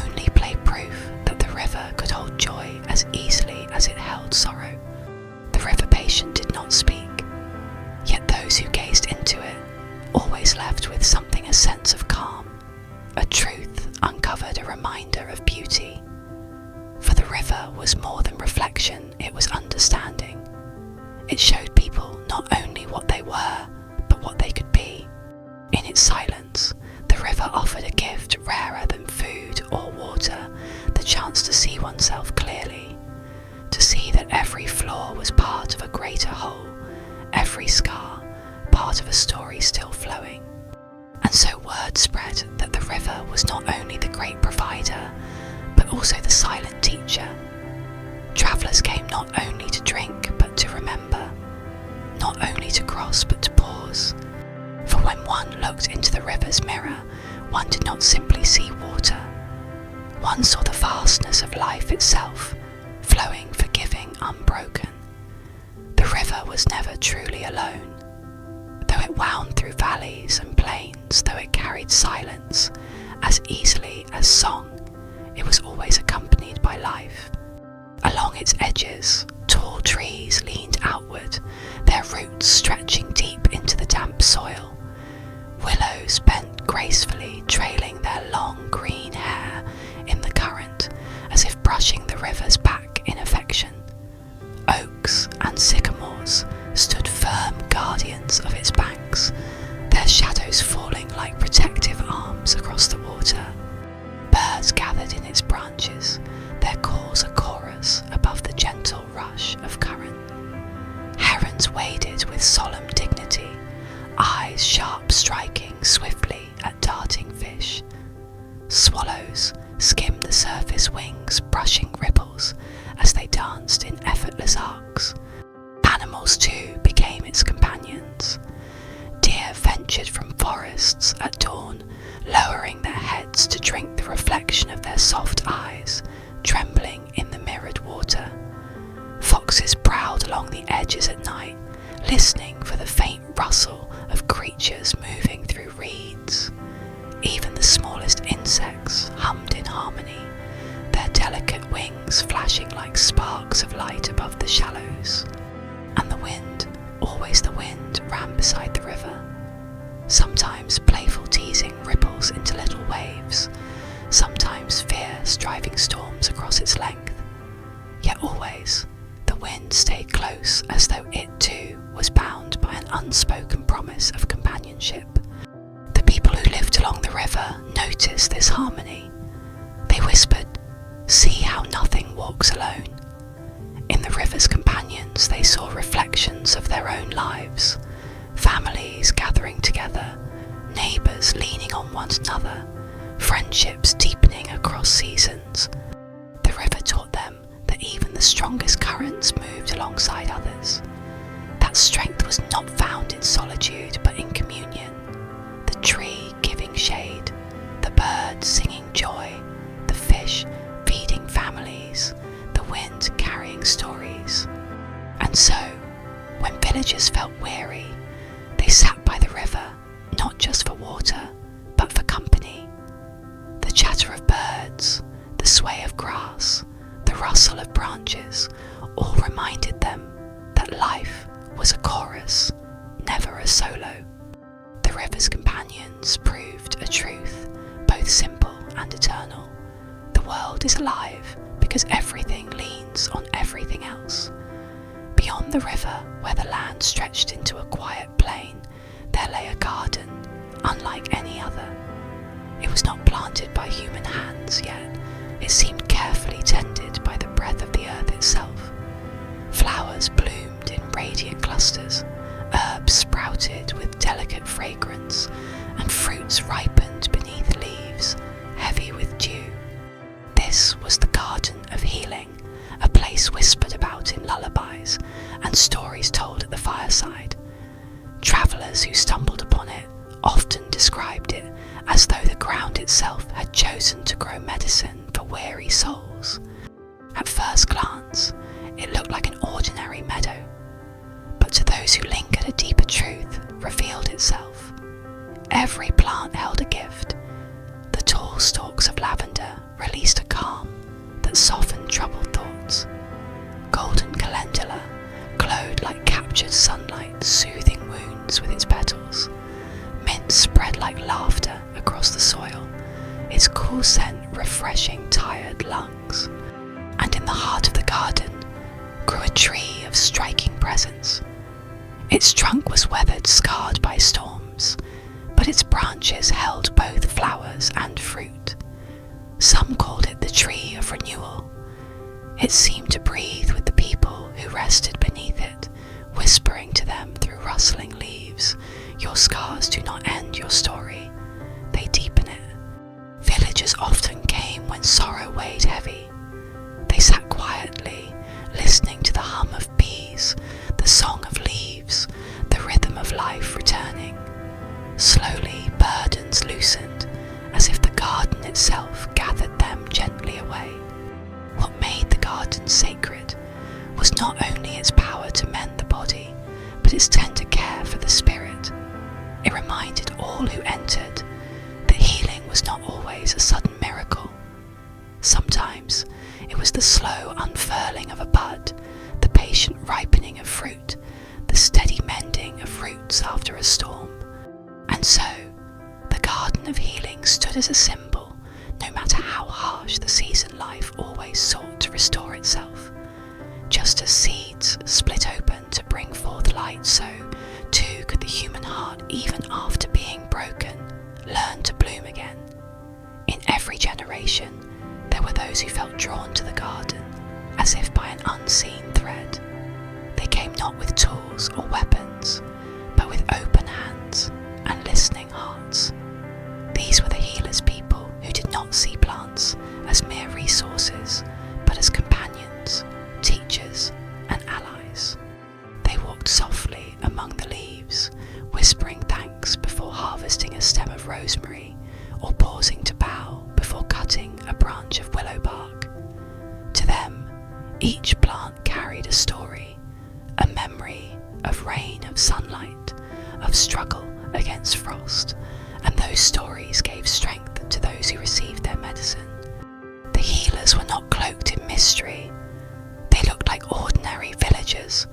only play proof that the river could hold joy as easily as it held sorrow. The river patient did not speak, yet those who gazed into it always left with something, a sense of calm. A truth uncovered, a reminder of beauty. For the river was more than reflection, it was understanding. It showed people not only what they were, but what they could be. In its silence, the river offered a gift rarer than food or water, the chance to see oneself clearly, to see that every flaw was part of a greater whole, every scar part of a story still flowing. And so word spread that the river was not only the great provider, but also the silent teacher. Travellers came not only to drink, but to remember. not only to cross but to pause. For when one looked into the river's mirror, one did not simply see water. One saw the vastness of life itself, flowing, forgiving, unbroken. The river was never truly alone. Though it wound through valleys and plains, though it carried silence as easily as song, it was always accompanied by life. Along its edges, tall trees leaned outward, their roots stretching deep into the damp soil. Willows bent gracefully, trailing their long green hair in the current, as if brushing the river's back in affection. Oaks and sycamores stood firm guardians of its banks, their shadows falling like protective arms across the water. Birds gathered in its branches, their calls a chorus above the gentle rush of current. Herons waded with solemn dignity, eyes sharp striking swiftly at darting fish. Swallows skimmed the surface wings, brushing ripples as they danced in effortless arcs. Animals too became its companions. Deer ventured from forests at dawn, lowering their heads to drink the reflection of their soft eyes, trembling in the mirrored water. Foxes prowled along the edges at night, listening for the faint rustle of creatures moving through reeds. Even the smallest insects hummed in harmony, their delicate wings flashing like sparks of light above the shallows. And the wind, always the wind, ran beside the river. Sometimes playful teasing ripples into little waves, sometimes fierce driving storms across its length. Yet always, the wind stayed close, as though it too was bound by an unspoken promise of companionship. The people who lived along the river noticed this harmony. They whispered, "See how nothing walks alone." In the river's companions they saw reflections of their own lives, families gathering together, neighbours leaning on one another, friendships deepening across seasons. The river taught them that even the strongest currents moved alongside others. That strength was not found in solitude but in communion. The tree giving shade, the bird singing joy, the fish feeding families, the wind carrying stories. And so, when villagers felt weary, they sat by the river, not just for water, but for company. The chatter of birds, the sway of grass, the rustle of branches, all reminded them that life was a chorus, never a solo. The river's companions proved a truth, both simple and eternal. The world is alive because everything leans on everything else. Beyond the river, where the land stretched into a quiet plain, there lay a garden, unlike any other. It was not planted by human hands, yet it seemed carefully tended by the breath of the earth itself. Flowers bloomed in radiant clusters, herbs sprouted with delicate fragrance, and fruits ripened beneath leaves, heavy with dew. This was the garden of healing, a place whispered about in lullabies and stories told at the fireside. Travellers who stumbled upon it often described it as though the ground itself had chosen to grow medicine for weary souls. At first glance, it looked like an ordinary meadow, but to those who lingered, a deeper truth revealed itself. Every plant held a gift. The tall stalks of lavender released a calm that softened troubled thoughts. Golden calendula glowed like captured sunlight, soothing wounds with its petals. Mint spread like laughter across the soil, its cool scent refreshing tired lungs. And in the heart of the garden grew a tree of striking presence. Its trunk was weathered, scarred by storms, but its branches held both flowers and fruit. Some called it the tree of renewal. It seemed to breathe with the people who rested beneath it, whispering to them through rustling leaves, "Your scars do not end your story, they deepen it." Villagers often came when sorrow weighed heavy. They sat quietly, listening to the hum of bees, the song of leaves, Slowly, burdens loosened, as if the garden itself gathered them gently away. What made the garden sacred was not only its power to mend the body, but its tender care for the spirit. It reminded all who entered that healing was not always a sudden miracle. Sometimes it was the slow unfurling of a bud, the patient ripening of fruit, the steady mending of roots after a storm. And so, the garden of healing stood as a symbol, no matter how harsh the season life always sought to restore itself. Just as seeds split open to bring forth light, so too could the human heart, even after being broken, learn to bloom again. In every generation, there were those who felt drawn to the garden, as if by an unseen thread. They came not with tools or weapons, but with open hands and listening hearts. These were the healer's people who did not see plants as mere resources, but as companions, teachers, and allies. They walked softly among the leaves, whispering thanks before harvesting a stem of rosemary, or pausing to bow before cutting a branch of willow bark. To them, each plant carried a story, a memory of rain, of sunlight, of struggle against frost, and those stories gave strength to those who received their medicine. The healers were not cloaked in mystery. They looked like ordinary villagers,